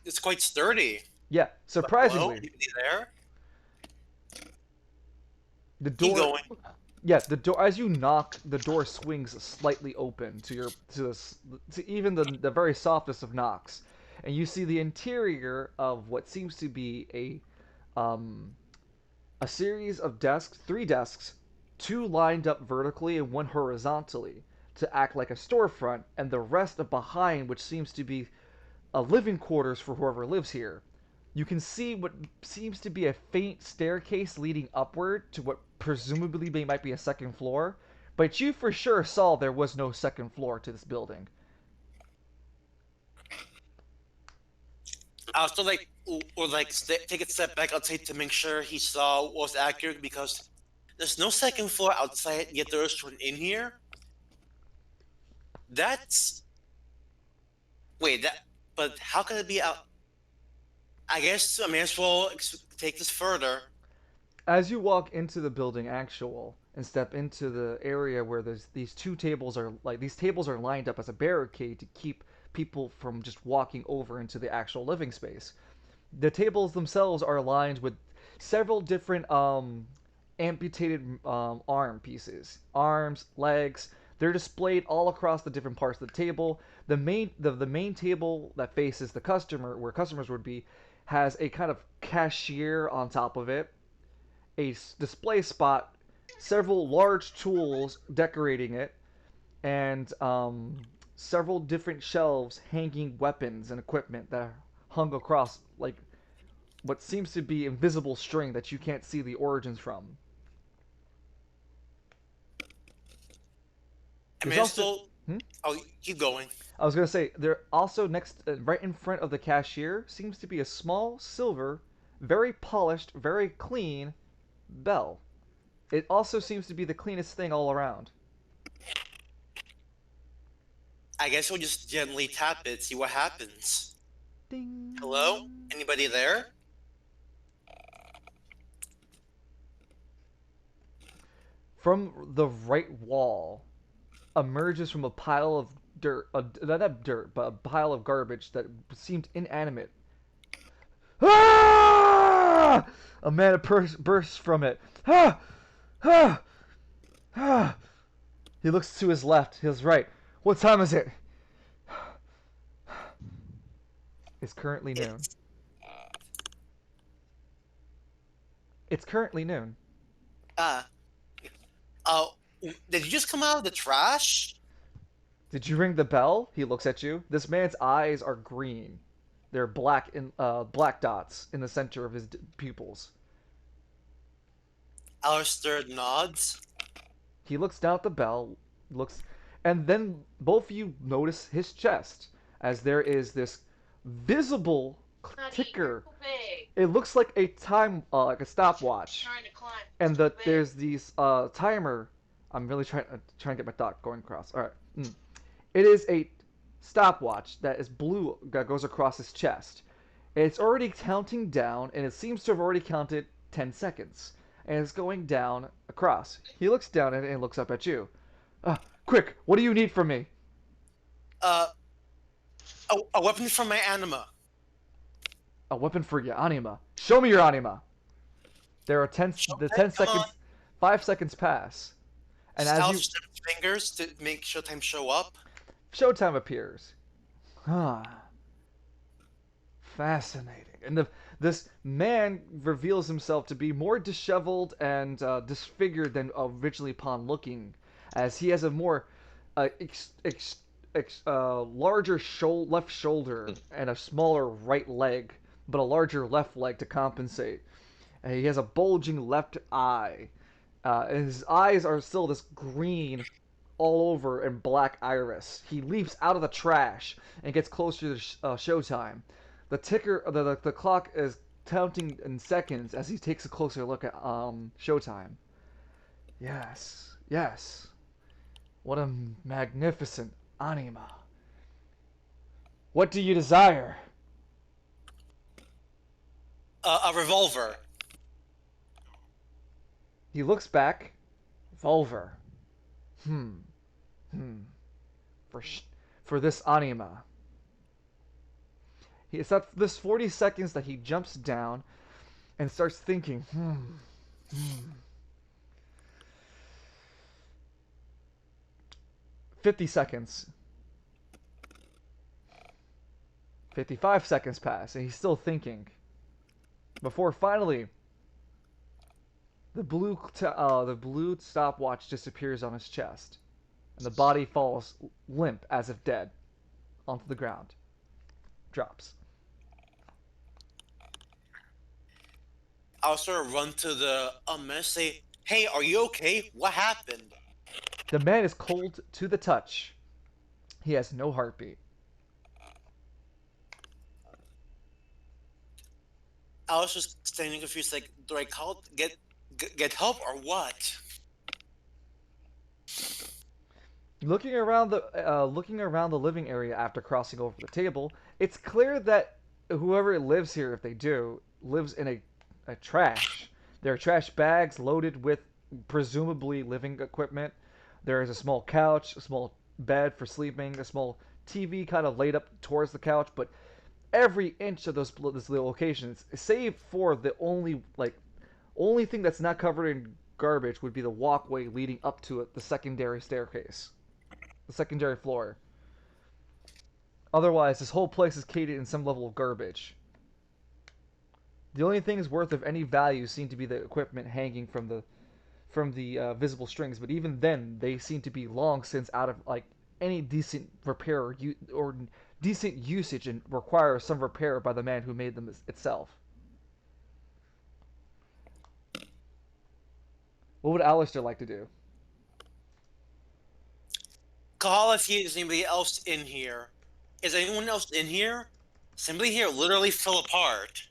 it's quite sturdy. yeah, Hello? surprisingly, Anybody there? the Keep door. going. Yeah, the door. As you knock, the door swings slightly open to even the very softest of knocks, and you see the interior of what seems to be a series of desks, three desks, two lined up vertically and one horizontally to act like a storefront, and the rest of behind, which seems to be a living quarters for whoever lives here. You can see what seems to be a faint staircase leading upward to what presumably might be a second floor, but you for sure saw there was no second floor to this building. I'll still take a step back. I'll take to make sure he saw what was accurate because there's no second floor outside, yet there is one in here. That's wait that, but how can it be out? I guess I may as well take this further. As you walk into the building actual and step into the area where there's these two tables are like these tables are lined up as a barricade to keep people from just walking over into the actual living space. The tables themselves are lined with several different amputated arm pieces, arms, legs. They're displayed all across the different parts of the table. The main table that faces the customer, where customers would be, has a kind of cashier on top of it, a display spot, several large tools decorating it, and several different shelves hanging weapons and equipment that are hung across like what seems to be invisible string that you can't see the origins from. I There's mean, also oh, keep going. I was gonna say there also next right in front of the cashier seems to be a small silver, very polished, very clean bell. It also seems to be the cleanest thing all around. I guess we'll just gently tap it, see what happens. Ding. Hello? Anybody there? From the right wall emerges from a pile of dirt, not dirt, but a pile of garbage that seemed inanimate. Ah! A man bursts from it. Ah! Ah! Ah! He looks to his left, his right. What time is it? It's currently noon. It's currently noon. Uh, oh, did you just come out of the trash? Did you ring the bell? He looks at you. This man's eyes are green. They're black dots in the center of his pupils. Alistair nods. He looks down at the bell, looks, and then both of you notice his chest as there is this visible ticker. It looks like a like a stopwatch, and there's these timer. I'm really trying to get my thought going across. All right, it is a stopwatch that is blue that goes across his chest. It's already counting down, and it seems to have already counted 10 seconds. And it's going down across. He looks down at it and looks up at you. Quick, what do you need from me? Uh, a weapon from my anima. A weapon for your anima. Show me your anima. There are 10 seconds, 5 seconds pass. And as you fingers to make Showtime show up. Showtime appears. Fascinating. And this man reveals himself to be more disheveled and disfigured than originally upon looking, as he has a more larger left shoulder and a smaller right leg, but a larger left leg to compensate. And he has a bulging left eye. And his eyes are still this green all over and black iris. He leaps out of the trash and gets closer to Showtime. The ticker, the clock is counting in seconds as he takes a closer look at Showtime. Yes, yes. What a magnificent anima. What do you desire? A revolver. He looks back. Revolver. Hmm. Hmm. For for this anima. It's at this 40 seconds that he jumps down and starts thinking. 50 seconds. 55 seconds pass, and he's still thinking. Before finally, the blue stopwatch disappears on his chest, and the body falls limp as if dead onto the ground. Drops. I'll sort of run to the man and say, "Hey, are you okay? What happened?" The man is cold to the touch. He has no heartbeat. I was just standing confused, like, do I call get help or what? Looking around the living area after crossing over the table, it's clear that whoever lives here, if they do, lives in a trash. There are trash bags loaded with presumably living equipment. There is a small couch, a small bed for sleeping, a small TV kind of laid up towards the couch, but every inch of this little locations, save for the only thing that's not covered in garbage, would be the walkway leading up to it, the secondary staircase, the secondary floor. Otherwise, this whole place is catered in some level of garbage. The only things worth of any value seem to be the equipment hanging from the visible strings, but even then, they seem to be long since out of any decent repair or decent usage and require some repair by the man who made them itself. What would Alistair like to do? Call if there's anybody else in here. Is anyone else in here? Somebody here literally fell apart.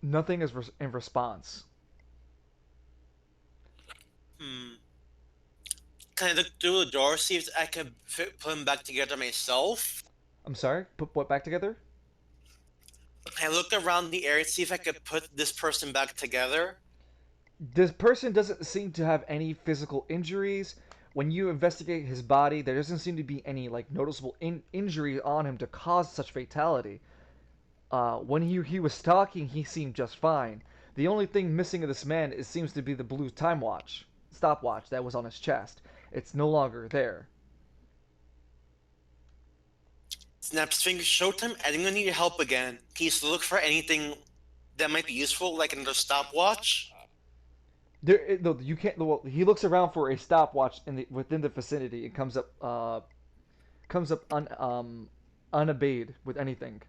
Nothing is in response. Can I look through the door, see if I can put them back together myself? I'm sorry? Put what back together? Can I look around the area, see if I could put this person back together? This person doesn't seem to have any physical injuries. When you investigate his body, there doesn't seem to be any noticeable injury on him to cause such fatality. When he was talking, he seemed just fine. The only thing missing of this man seems to be the blue stopwatch that was on his chest. It's no longer there. Snaps fingers, showtime. I think I need your help again. Can you look for anything that might be useful, like another stopwatch? No, you can't. Well, he looks around for a stopwatch within the vicinity. It comes up unabated with anything.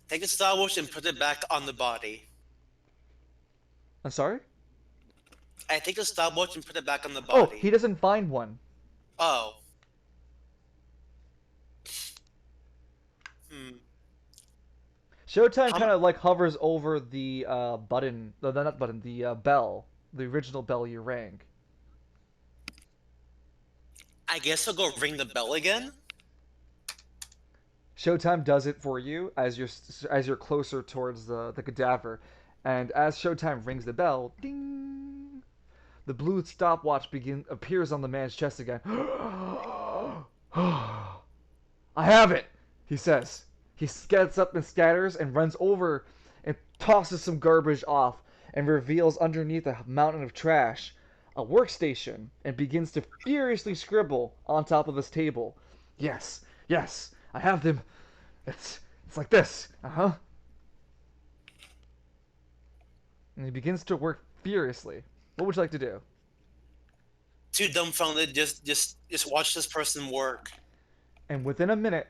Take the stopwatch and put it back on the body. I'm sorry? I take the stopwatch and put it back on the Oh, body. he doesn't find one. Oh. Showtime kind of hovers over the button, no, not button, the bell, the original bell you rang. I guess I'll go ring the bell again. Showtime does it for you as you're closer towards the cadaver, and as Showtime rings the bell, ding, the blue stopwatch appears on the man's chest again. I have it, he says. He gets up and scatters and runs over and tosses some garbage off and reveals underneath a mountain of trash a workstation and begins to furiously scribble on top of his table. Yes, yes, I have them. It's like this. Uh-huh. And he begins to work furiously. What would you like to do? Too dumbfounded, just watch this person work. And within a minute,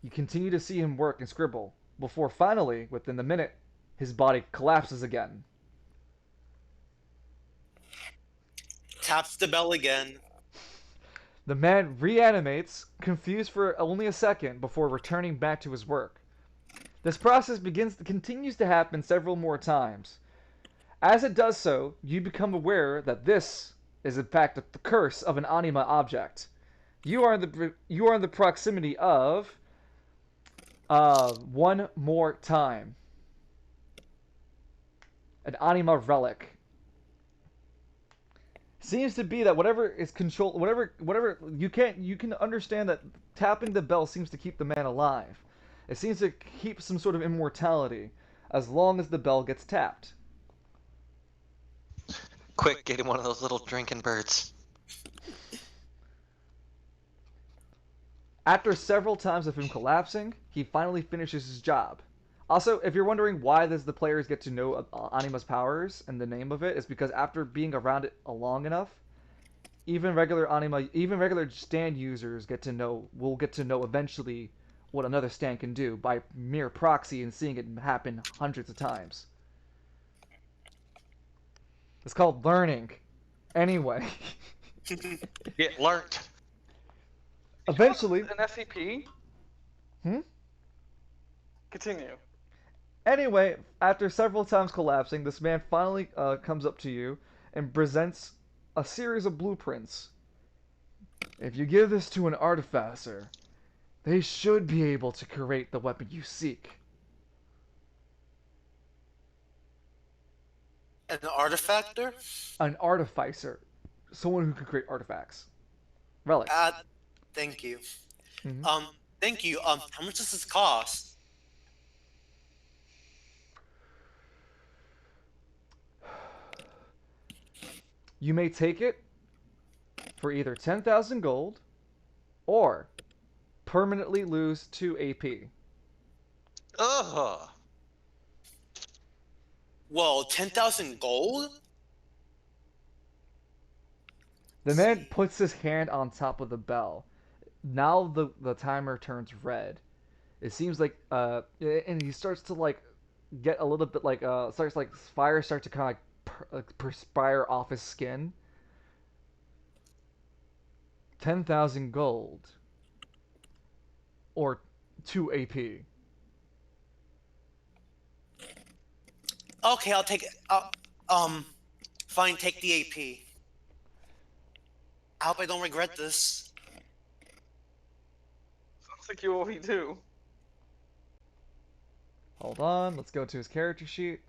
you continue to see him work and scribble, before finally, within the minute, his body collapses again. Taps the bell again. The man reanimates, confused for only a second, before returning back to his work. This process continues to happen several more times. As it does so, you become aware that this is in fact the curse of an anima object. You are in the proximity of one more time. An anima relic. Seems to be that whatever is control, whatever you can understand that tapping the bell seems to keep the man alive. It seems to keep some sort of immortality as long as the bell gets tapped. Quick, get him one of those little drinking birds. After several times of him collapsing, he finally finishes his job. Also, if you're wondering why does the players get to know Anima's powers and the name of it, is because after being around it long enough, even regular stand users will get to know eventually what another stand can do by mere proxy and seeing it happen hundreds of times. It's called learning. Anyway, Get learnt. eventually, An SCP? hmm? Continue. Anyway, after several times collapsing, this man finally comes up to you and presents a series of blueprints. If you give this to an artificer, they should be able to create the weapon you seek. An artifactor? An artificer, someone who can create artifacts, relics. Thank you. Mhm. Thank you. How much does this cost? You may take it for either 10,000 gold or permanently lose 2 AP. Ugh. Whoa, 10,000 gold? The man puts his hand on top of the bell. Now the timer turns red. It seems like and he starts to like get a little bit like starts like fire starts to kind of like perspire off his skin. 10,000 gold or 2 AP. Okay, I'll take it. Fine, take the AP. I hope I don't regret this. Sounds like you already do. Hold on, let's go to his character sheet.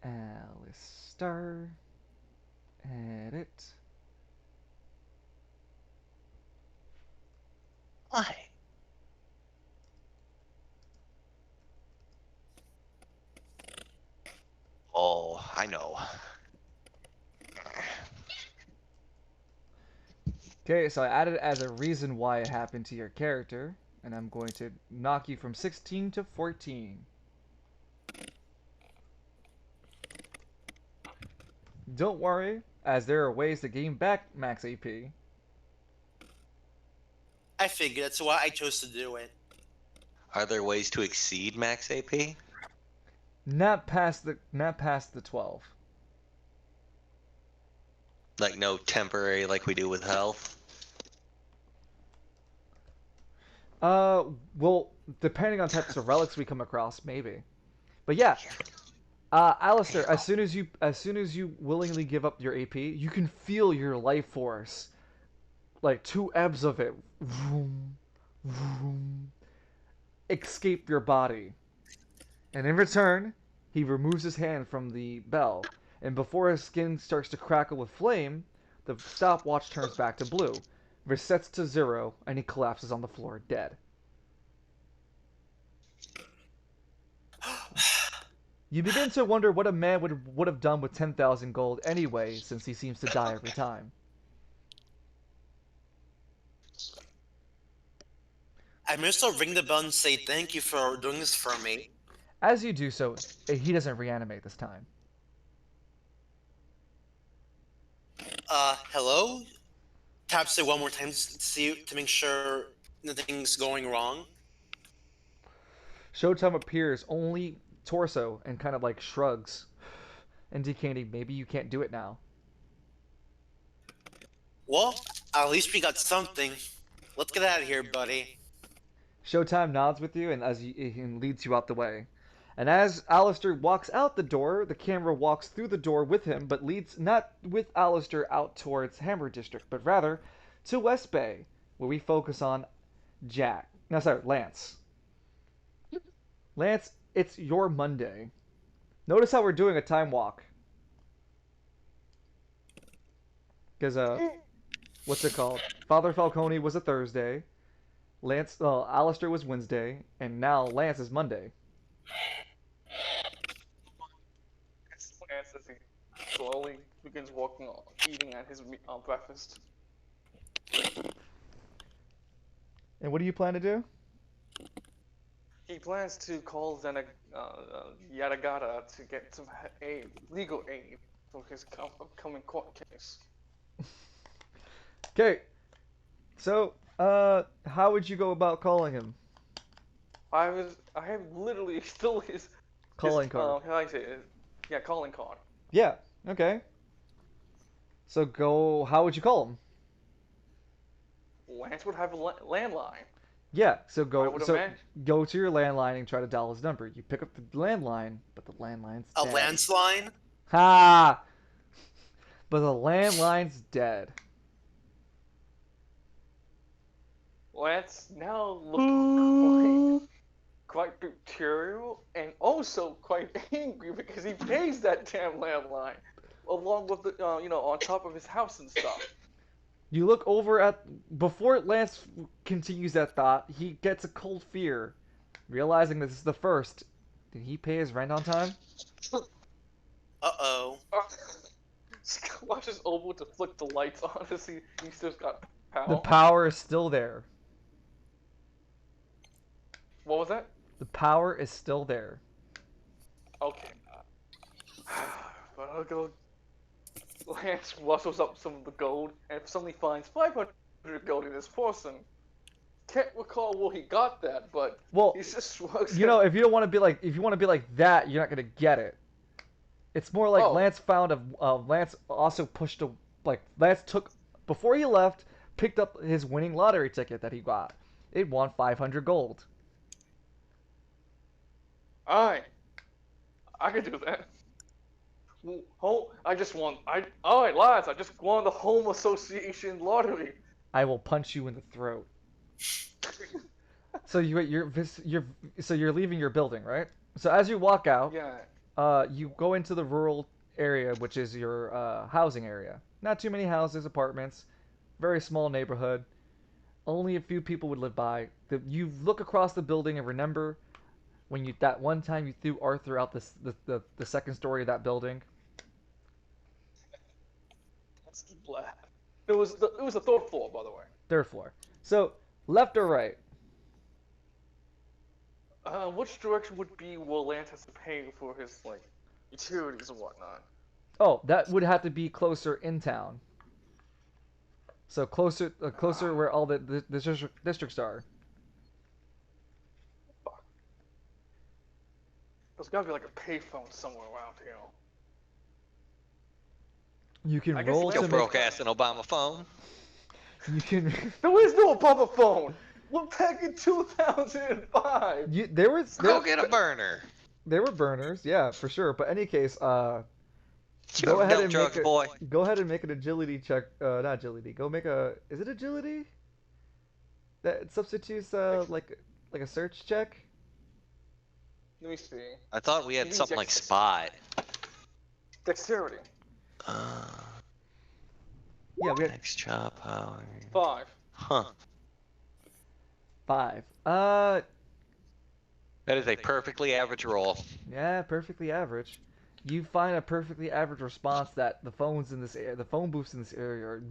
Alistair. Edit. Why? Oh, I know. Okay, so I added it as a reason why it happened to your character, and I'm going to knock you from 16 to 14. Don't worry, as there are ways to gain back max AP. I figured that's why I chose to do it. Are there ways to exceed max AP? Not past the 12. Like no temporary like we do with health? Well, depending on types of relics we come across, maybe. But yeah, Alistair, as soon as you willingly give up your AP, you can feel your life force, like 2 ebbs of it, vroom, vroom, escape your body. And in return, he removes his hand from the bell, and before his skin starts to crackle with flame, the stopwatch turns back to blue, resets to 0, and he collapses on the floor dead. You begin to wonder what a man would have done with 10,000 gold anyway, since he seems to die every time. I may still ring the bell and say thank you for doing this for me. As you do so, he doesn't reanimate this time. Hello? Taps it one more time to make sure nothing's going wrong. Showtime appears only torso and kind of like shrugs, indicating maybe you can't do it now. Well, at least we got something. Let's get out of here, buddy. Showtime nods with you and he leads you out the way. And as Alistair walks out the door, the camera walks through the door with him, but leads not with Alistair out towards Hammer District, but rather to West Bay, where we focus on Jack. No, sorry, Lance. Lance, it's your Monday. Notice how we're doing a time walk. Because, what's it called? Father Falcone was a Thursday. Alistair was Wednesday, and now Lance is Monday. Lance as he slowly begins walking, eating at his breakfast. And what do you plan to do? He plans to call Yadagata to get some aid, legal aid, for his upcoming court case. Okay. So, how would you go about calling him? I have literally still his Calling card. how do I say it? Yeah, calling card. Yeah. Okay. So go. How would you call him? Lance would have a landline. Yeah. So I go. would So imagine. go to your landline and try to dial his number. You pick up the landline, but the landline's A dead. landline? Ha! But the landline's dead. Lance now looking quite material and also quite angry because he pays that damn landline along with the on top of his house and stuff. You look over at before Lance continues that thought. He gets a cold fear, realizing this is the first. Did he pay his rent on time? Uh-oh. Watches Oval to flick the lights on to see he still's got power. The power is still there. What was that? The power is still there. Okay. But I'll go. Lance rustles up some of the gold and suddenly finds 500 gold in his person. Can't recall where he got that, but Well, he just shrugs. you know, if you want to be like that, you're not gonna get it. It's more like Oh. Lance found Lance also pushed Lance took before he left, picked up his winning lottery ticket that he got. It won 500 gold. Alright. I can do that. Alright, lads, I just won the Home Association lottery. I will punch you in the throat. So you're leaving your building, right? So as you walk out, Yeah. you go into the rural area, which is your housing area. Not too many houses, apartments, very small neighborhood. Only a few people would live by. You look across the building and remember when that one time you threw Arthur out the second story of that building. That's the black. It was the third floor, by the way. Third floor. So left or right? Which direction would be where Lance has to pay for his utilities and whatnot? Oh, that would have to be closer in town. So closer where all the districts are. Fuck. There's gotta be like a payphone somewhere around here. You can I guess roll Lance to Your make. broke ass an Obama phone. You can. There is no Obama phone. We're back in 2005. Go get a burner. There were burners, yeah, for sure. But any case, You go have ahead no and drugs, make boy. go ahead and make an agility check. Not agility. Go make a. Is it agility? That substitutes like a search check. Let me see. I thought we had Maybe something like Jackson. spot. Dexterity. Yeah, we had Next job power. 5. Huh. 5. That is a perfectly average roll. Yeah, perfectly average. You find a perfectly average response that the phones in this area, the phone booths in this area are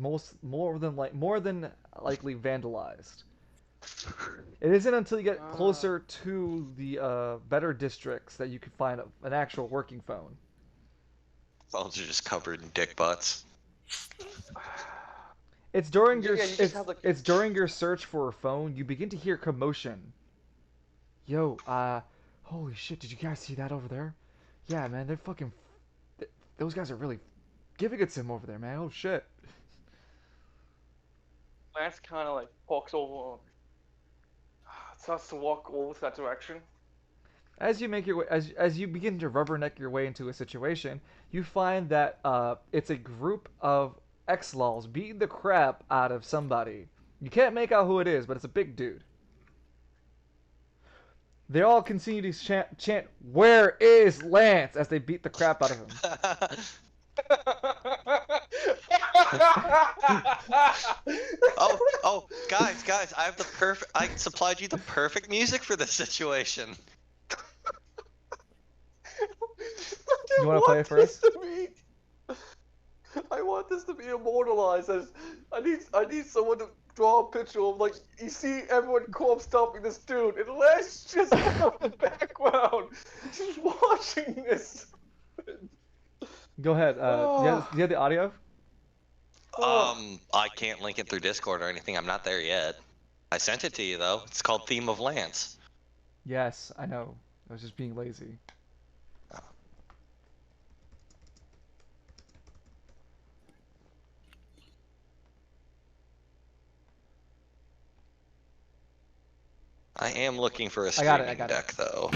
more than likely vandalized. It isn't until you get closer to the better districts that you can find an actual working phone. Phones are just covered in dick butts. It's during Yeah, your yeah, you just it's, have, like- it's during your search for a phone you begin to hear commotion. Yo, holy shit! Did you guys see that over there? Yeah, man, they're fucking. Those guys are really giving it to him over there, man. Oh shit! Lance kind of walks over, starts to walk over to that direction. As you make your way, as you begin to rubberneck your way into a situation, you find that it's a group of X-Laws beating the crap out of somebody. You can't make out who it is, but it's a big dude. They all continue to chant "Where is Lance?" as they beat the crap out of him. Oh, guys, I have the perfect. I supplied you the perfect music for this situation. You want to play it first? I want this to be immortalized as I need someone to draw a picture of, like, you see everyone corpse stomping this dude and Lash just in the background just watching this. Go ahead. Do you have the audio? I can't link it through Discord or anything. I'm not there yet. I sent it to you though. It's called Theme of Lance. Yes, I know. I was just being lazy. I am looking for a I got it, streaming deck though.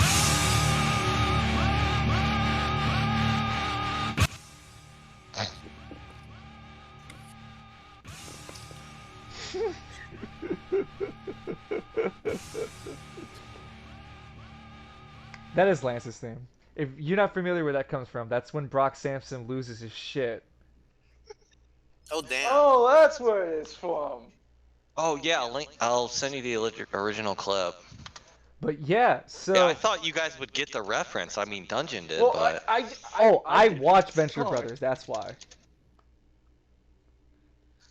That is Lance's theme. If you're not familiar where that comes from, that's when Brock Sampson loses his shit. Oh damn. Oh, that's where it is from. Oh yeah, I'll send you the original clip. But yeah, so Yeah, I thought you guys would get the reference. I mean, Dungeon did, Well, but I watched did. Venture Oh. Brothers. That's why.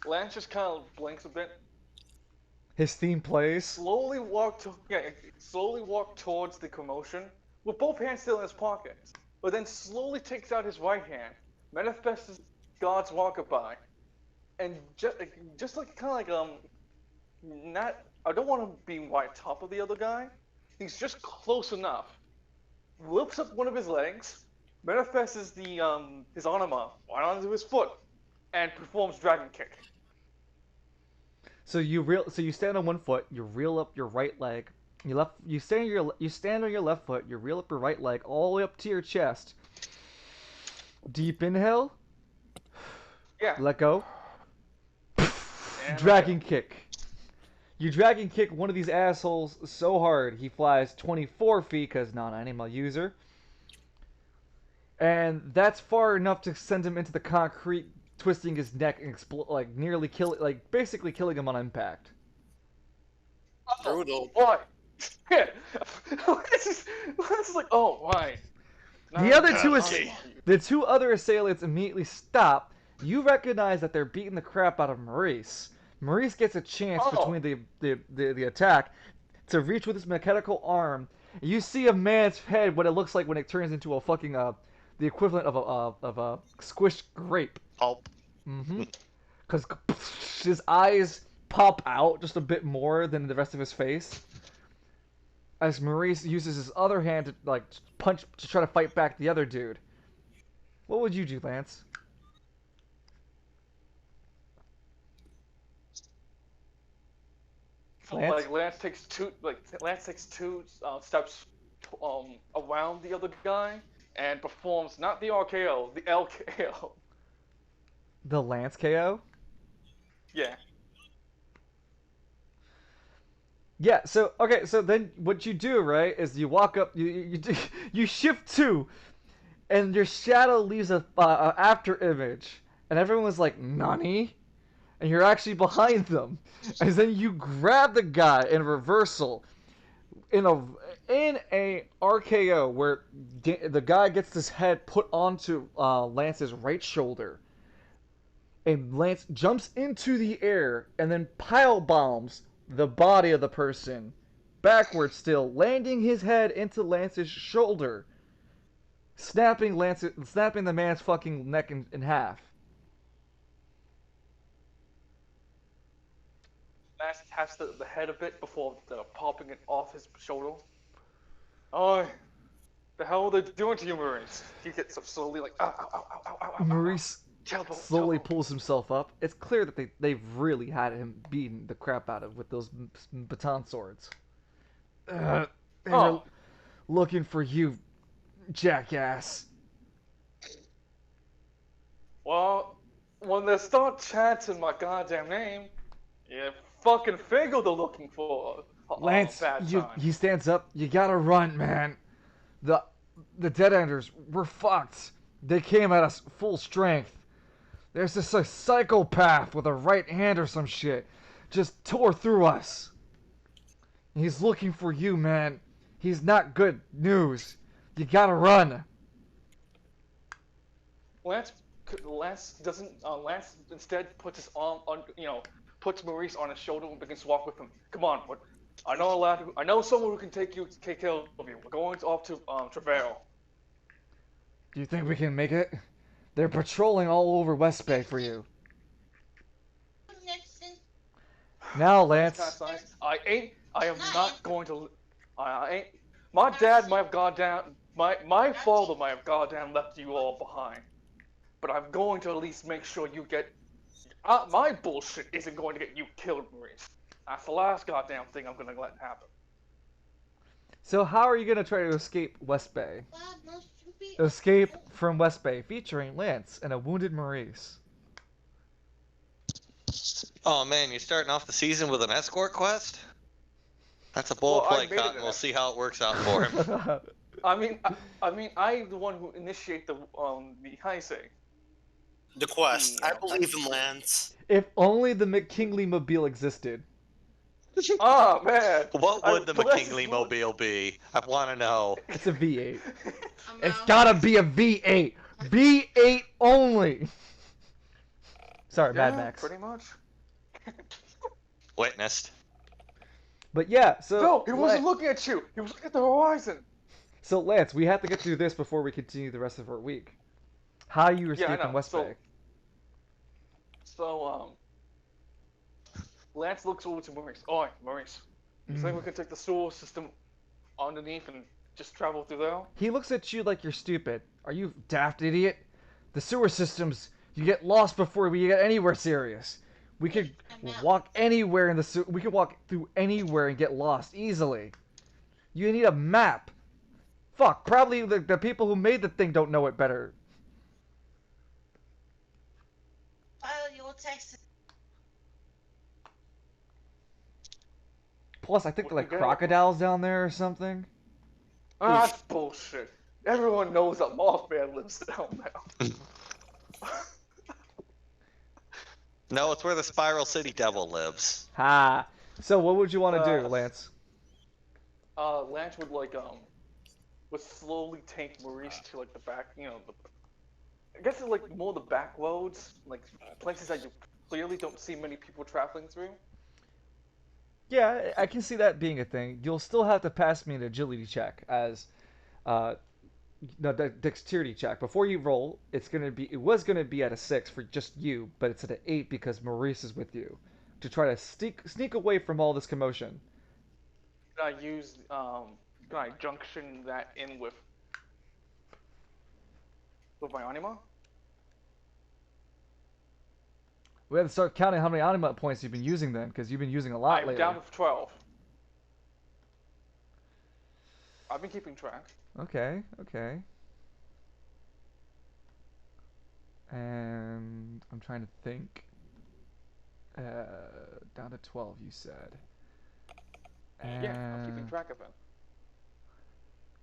Lance just kind of blinks a bit, His theme plays. slowly walk towards the commotion with both hands still in his pockets, but then slowly takes out his right hand, manifests God's walkabout, and just like kind of like not. I don't want to be right top of the other guy. He's just close enough. Lifts up one of his legs, manifests his armor right onto his foot, and performs dragon kick. So you stand on one foot, you reel up your right leg. You stand on your left foot, you reel up your right leg all the way up to your chest. Deep inhale, Yeah. let go. And Dragon kick. You dragon kick one of these assholes so hard he flies 24 feet because non-animal user. And that's far enough to send him into the concrete, twisting his neck and basically killing him on impact. Brutal. Why? This is like, oh, why? The two other assailants immediately stop. You recognize that they're beating the crap out of Maurice. Maurice gets a chance between the attack to reach with his mechanical arm. You see a man's head, what it looks like when it turns into a fucking the equivalent of a squished grape. pulp. Mm-hmm. Because his eyes pop out just a bit more than the rest of his face. As Maurice uses his other hand to like punch to try to fight back the other dude. What would you do, Lance? Like Lance takes two steps around the other guy and performs not the RKO, the LKO. The Lance KO? Yeah. Yeah, so then what you do, right, is you walk up, you shift two, and your shadow leaves a after image, and everyone's like, "Nani?" And you're actually behind them, and then you grab the guy in reversal, in a RKO where the guy gets his head put onto Lance's right shoulder, and Lance jumps into the air and then pile bombs the body of the person backwards still, landing his head into Lance's shoulder, snapping the man's fucking neck in half. Lance taps the head a bit before popping it off his shoulder. Oh, the hell are they doing to you, Maurice? He gets up slowly, like, ow, ow, ow, ow, ow, ow, ow. Maurice slowly Telbo. pulls himself up. It's clear that they've really had him beaten the crap out of with those baton swords. looking for you, jackass. Well, when they start chanting my goddamn name, you fucking figure they're looking for a Lance, bad time. he stands up. You gotta run, man. The the Dead Enders, we're fucked. They came at us full strength. There's this a psychopath with a right hand or some shit. Just tore through us. He's looking for you, man. He's not good news. You gotta run. Lance doesn't. Lance instead puts his arm on, puts Maurice on his shoulder and begins to walk with him. Come on, I know a lad. I know someone who can take care of you. We're going off to Travail. Do you think we can make it? They're patrolling all over West Bay for you. Now, Lance. That's kinda nice. I am not going to. I ain't. My dad might have gone down. My father might have gone down and left you all behind. But I'm going to at least make sure you get. My bullshit isn't going to get you killed, Maurice. That's the last goddamn thing I'm gonna let happen. So how are you gonna try to escape West Bay? Escape from West Bay, featuring Lance and a wounded Maurice. Oh man, you're starting off the season with an escort quest? That's a bold play, Cotton. We'll see how it works out for him. I'm the one who initiate the heist. The quest. I believe in Lance. If only the McKinley Mobile existed. Oh man! What would the McKinley Mobile be? I want to know. It's a V8. It's gotta be a V8. V8 only. Sorry, Mad Max. Pretty much. Witnessed. But yeah, so No, he wasn't looking at you. He was looking at the horizon. So Lance, we have to get through this before we continue the rest of our week. How you escape from West Bay? So Lance looks over to Maurice. Oh, Maurice, you think we can take the sewer system underneath and just travel through there? He looks at you like you're stupid. Are you daft idiot? The sewer systems, you get lost before we get anywhere serious. We could walk anywhere in the sewer. We could walk through anywhere and get lost easily. You need a map. Fuck, probably the people who made the thing don't know it better. You will text. Plus, I think they're like crocodiles down there or something. That's bullshit. Everyone knows that Mothman lives down there. No, it's where the Spiral City Devil lives. Ha. So what would you want to do, Lance? Lance would slowly take Maurice to like the back, I guess it's like more the back roads, like places that you clearly don't see many people traveling through. Yeah, I can see that being a thing. You'll still have to pass me an agility check as no, dexterity check. Before you roll, it was gonna be at a 6 for just you, but it's at an 8 because Maurice is with you. To try to sneak away from all this commotion. Can I junction that in with my anima? We have to start counting how many anima points you've been using then, because you've been using a lot I'm lately. down to 12. I've been keeping track. Okay. And I'm trying to think. Down to 12, you said. Yeah, I'm keeping track of it.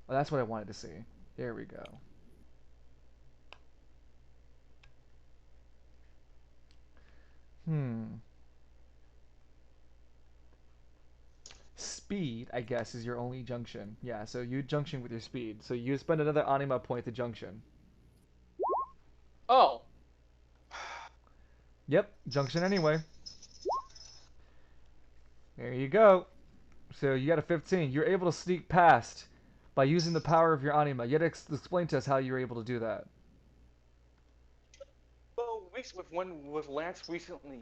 Well, that's what I wanted to see. There we go. Speed, I guess, is your only junction. Yeah, so you junction with your speed. So you spend another anima point to junction. Oh. Yep, junction anyway. There you go. So you got a 15. You're able to sneak past by using the power of your anima. You had to explain to us how you were able to do that. Well, with Lance recently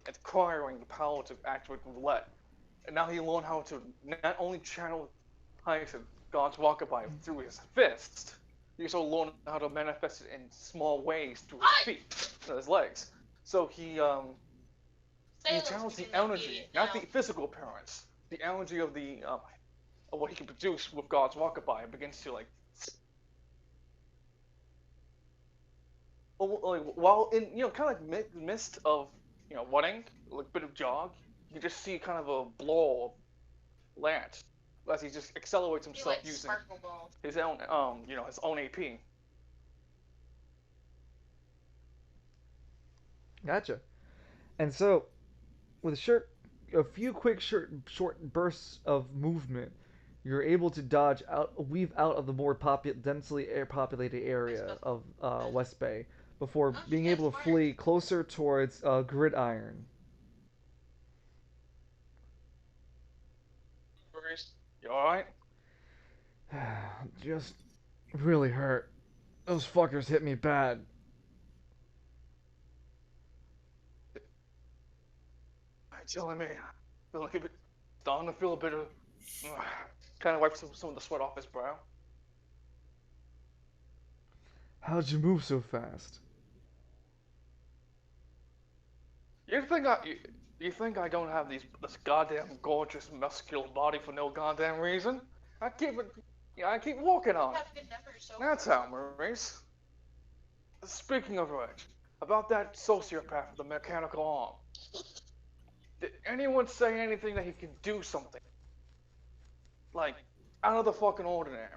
acquiring the power to activate roulette, and now he learned how to not only channel God's walkabout through his fist, he also learned how to manifest it in small ways through his feet and his legs. So he channels the energy, not the physical appearance, the energy of the of what he can produce with God's rockabye and begins to like, while in kind of like midst of running, like a bit of jog, you just see kind of a blow of Lance as he just accelerates You himself like using sparkle balls. his own his own AP. Gotcha. And so, with a few quick short bursts of movement, you're able to weave out of the more densely air populated area of West Bay before Oh, you being guys able to smart. flee closer towards Gridiron. You all right? Just really hurt. Those fuckers hit me bad. Telling me, feel like a bit, starting to feel a bit of, kind of wipes some of the sweat off his brow. How'd you move so fast? You think you think I don't have this goddamn gorgeous muscular body for no goddamn reason? I keep it, I keep walking on You it. have good numbers so That's far. how, Maurice. Speaking of which, about that sociopath with the mechanical arm. Did anyone say anything that he can do something like out of the fucking ordinary?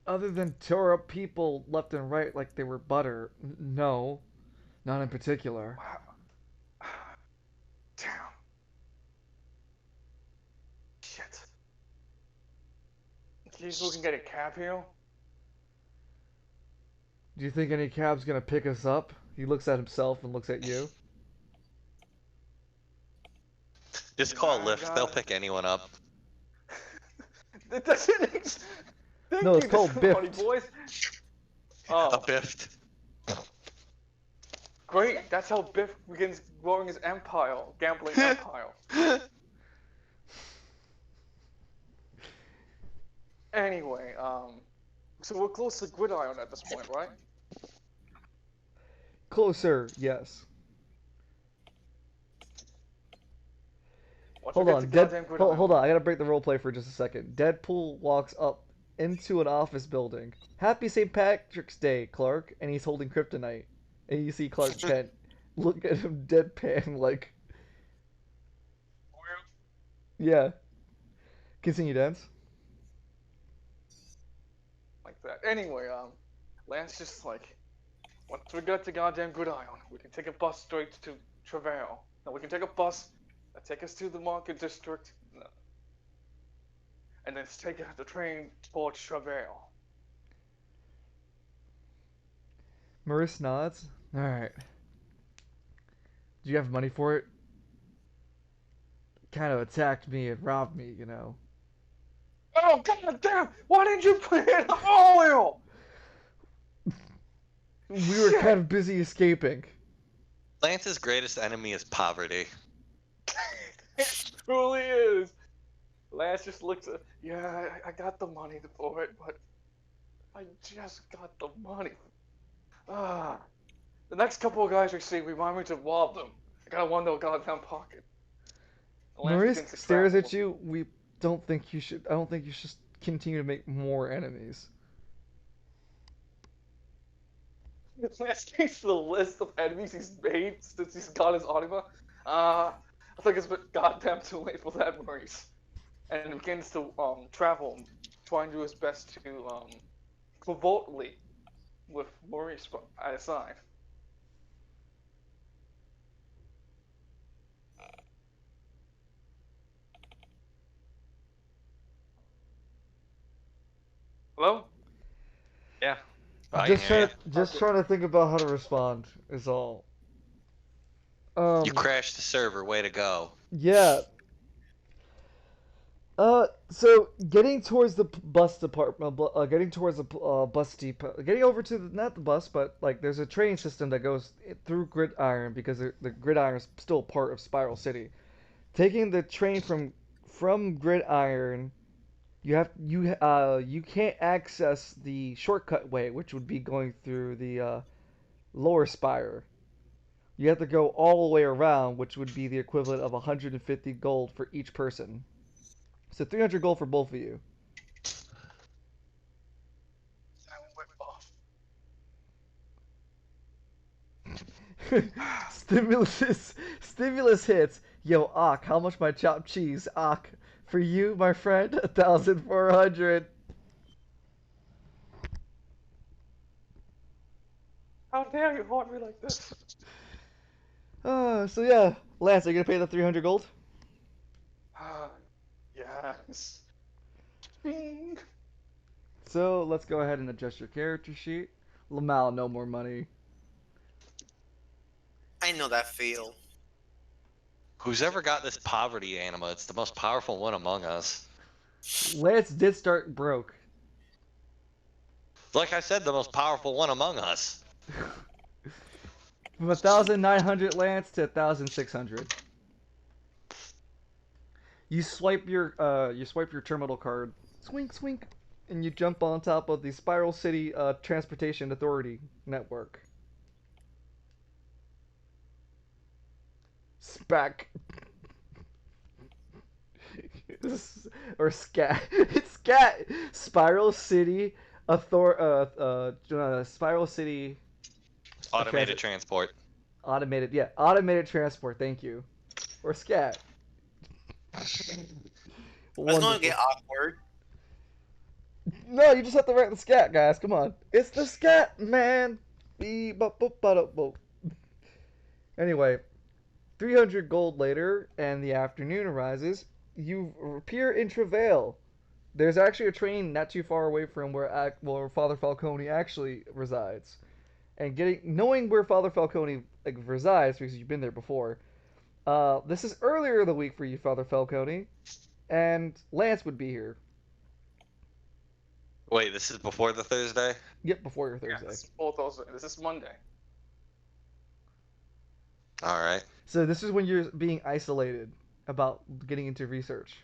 Other than tear up people left and right like they were butter, no, not in particular. Damn. Shit. He's looking at a cab here. Do you think any cab's gonna pick us up? He looks at himself and looks at you. Just call I Lyft. They'll got pick anyone up. it. Doesn't. Thank No, it's you, called Disability Biffed. Boys. A Oh, biffed. great. That's how Biff begins growing his empire, gambling empire. Anyway, so we're close to Gridiron at this point, right? Closer, yes. Once we Hold get to on, goddamn Gridiron. hold on. I gotta break the roleplay for just a second. Deadpool walks up into an office building. Happy St. Patrick's Day, Clark, and he's holding kryptonite. And you see Clark Kent look at him deadpan like, yeah. Continue, dance. Like that. Anyway, Lance just like, once we get to goddamn Gridiron, we can take a bus straight to Travail. Now we can take a bus that take us to the market district, and then take the train towards Travail. Maurice nods. Alright. Do you have money for it? Kind of attacked me and robbed me, you know. Oh god damn! Why didn't you put in oil? We were Shit. kind of busy escaping. Lance's greatest enemy is poverty. It truly is. Lance just looks at, yeah, I got the money for it, but I just got the money. Ah, the next couple of guys we see remind me to rob them. I got one in their goddamn pocket. Lance Maurice begins to stares grab at you. I don't think you should continue to make more enemies. them. Lance takes the list of enemies he's made since he's got his anima. I think it's been goddamn too late for that, Maurice. And begins to travel, trying to do his best to covertly with Maurice at his side. Hello? Yeah. Just Okay. trying to think about how to respond is all. You crashed the server. Way to go. Yeah. So getting towards the bus department, getting towards the bus depot, getting over to not the bus, but like there's a train system that goes through Gridiron because the Gridiron is still part of Spiral City. Taking the train from Gridiron, you can't access the shortcut way, which would be going through the lower spire. You have to go all the way around, which would be the equivalent of 150 gold for each person. So 300 gold for both of you. That went off. Stimulus hits. Yo, Ak, how much my chopped cheese? Ak, for you, my friend, 1,400. How dare you haunt me like this? So yeah, Lance, are you gonna pay the 300 gold? Yes. Bing. So let's go ahead and adjust your character sheet. Lamal, no more money. I know that feel. Who's ever got this poverty anima? It's the most powerful one among us. Lance did start broke. Like I said, the most powerful one among us. From 1,900 Lance to 1,600. You swipe your terminal card, swink swink, and you jump on top of the Spiral City Transportation Authority network. Spec. Or scat. It's scat. Spiral City Spiral City Automated transport. automated transport. Thank you. Or scat. It's Wonderful. going to get awkward. No, you just have to write the scat, guys. Come on. It's the scat, man. Anyway, 300 gold later, and the afternoon arises. You appear in Travail. There's actually a train not too far away from where Father Falcone actually resides. And knowing where Father Falcone resides because you've been there before. This is earlier in the week for you, Father Falcone, and Lance would be here. Wait, this is before the Thursday? Yep, before your Thursday. Yes, both those. This is Monday. Alright. So this is when you're being isolated about getting into research.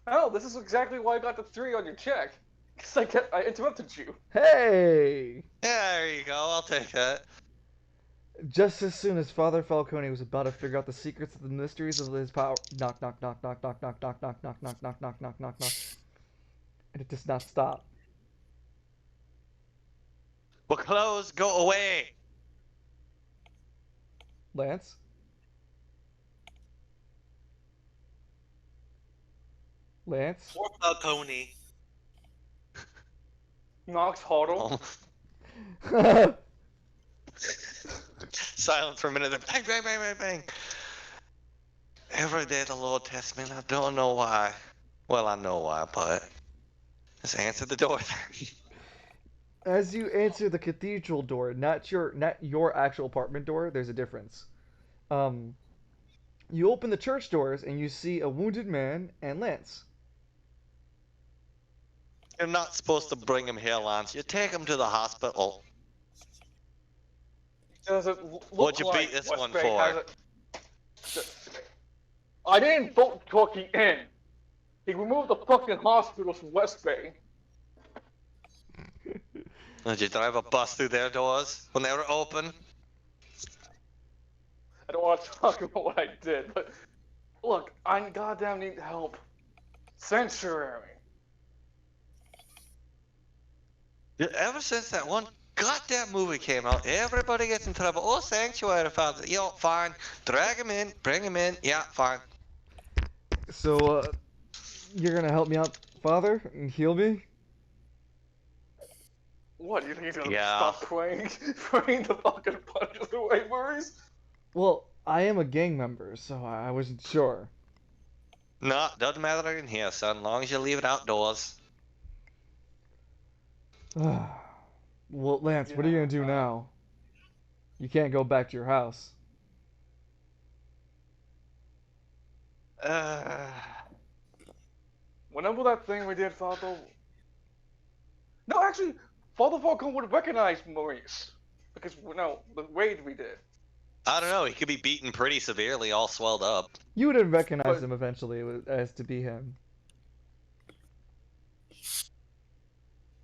Oh, this is exactly why I got the 3 on your check. Because I interrupted you. Hey! Yeah, there you go. I'll take that. Just as soon as Father Falcone was about to figure out the secrets of the mysteries of his power, knock, knock, knock, knock, knock, knock, knock, knock, knock, knock, knock, knock, knock, knock, knock, and it does not stop. Well, close, go away. Lance? Lance? Poor Falcone. Knox Huddle. Oh. Silence for a minute. Then bang, bang, bang, bang, bang. Every day the Lord tests me, and I don't know why. Well, I know why, but just answer the door. As you answer the cathedral door, not your actual apartment door, there's a difference. You open the church doors and you see a wounded man and Lance. You're not supposed to bring him here, Lance. You take him to the hospital. Does it look What'd you like beat this West one Bay for? has I didn't vote Torquay in. He removed the fucking hospital from West Bay. Did you drive a bus through their doors when they were open? I don't want to talk about what I did, but look, I goddamn need help. Sanctuary. Yeah, ever since that one goddamn movie came out, everybody gets in trouble. Oh, Sanctuary Father. Yo, fine. Drag him in, bring him in. Yeah, fine. So, you're gonna help me out, Father, and heal me? What, you think he's gonna Yeah. stop praying the fucking punches away, Maurice? Well, I am a gang member, so I wasn't sure. No, doesn't matter in here, son, as long as you leave it outdoors. Well, Lance, what are you gonna do now? You can't go back to your house. Whenever that thing we did, Father. No, actually, Father Falcone would recognize Maurice. Because, the raid we did. I don't know, he could be beaten pretty severely, all swelled up. You would have recognized But- him eventually as to be him.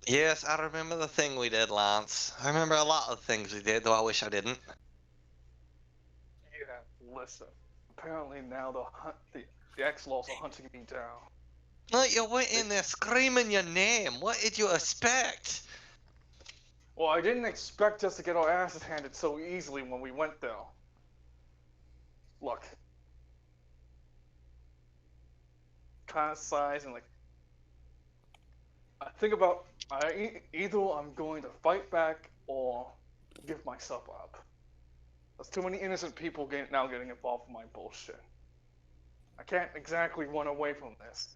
Yes, I remember the thing we did, Lance. I remember a lot of things we did, though I wish I didn't. Yeah, listen. Apparently now the the X-Laws are hunting me down. Like, you went in there screaming your name. What did you expect? Well, I didn't expect us to get our asses handed so easily when we went there. Look. Kind of size and like. I think about either I'm going to fight back or give myself up. There's too many innocent people now getting involved in my bullshit. I can't exactly run away from this.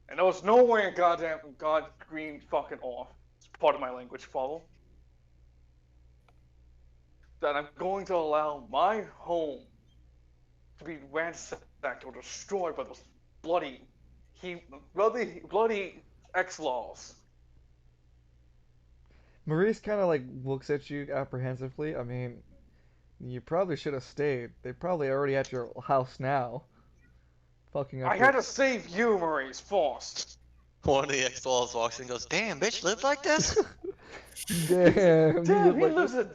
And there was no way in goddamn God green fucking off. It's part of my language, follow. That I'm going to allow my home to be ransacked or destroyed by those bloody X-Laws. Maurice kind of like looks at you apprehensively. I mean, you probably should have stayed. They probably already at your house now. Fucking up. I had to save you, Maurice, first. One of the X-Laws walks in and goes, "Damn, bitch, live like this?" Damn, Damn, he like lives in.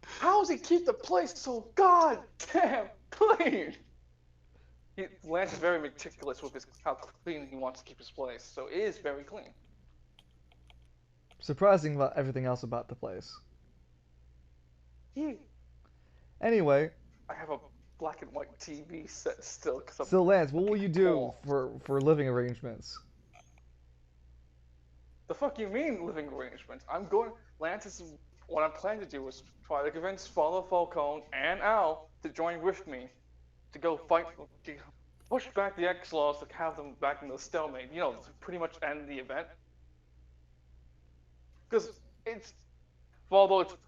How does he keep the place so goddamn clean? Lance is very meticulous with how clean he wants to keep his place, so it is very clean. surprising about everything else about the place. Anyway, I have a black and white TV set still. so Lance, what will you do poor. for living arrangements? The fuck you mean living arrangements? Lance is what I'm planning to do is try to convince Father Falcone and Al to join with me to go fight, to push back the X-Laws to have them back in the stalemate. You know, to pretty much end the event. Because it's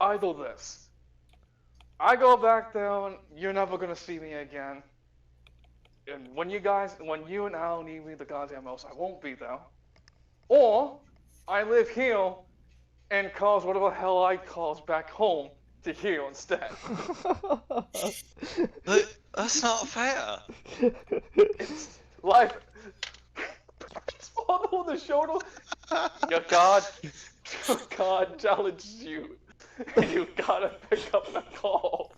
either this. I go back there and you're never gonna see me again. And when you and Al need me the goddamn most, I won't be there. Or I live here and cause whatever hell I cause back home to here instead. That's not fair. It's life. Follow the shoulder. Your God challenges you. You gotta pick up the call.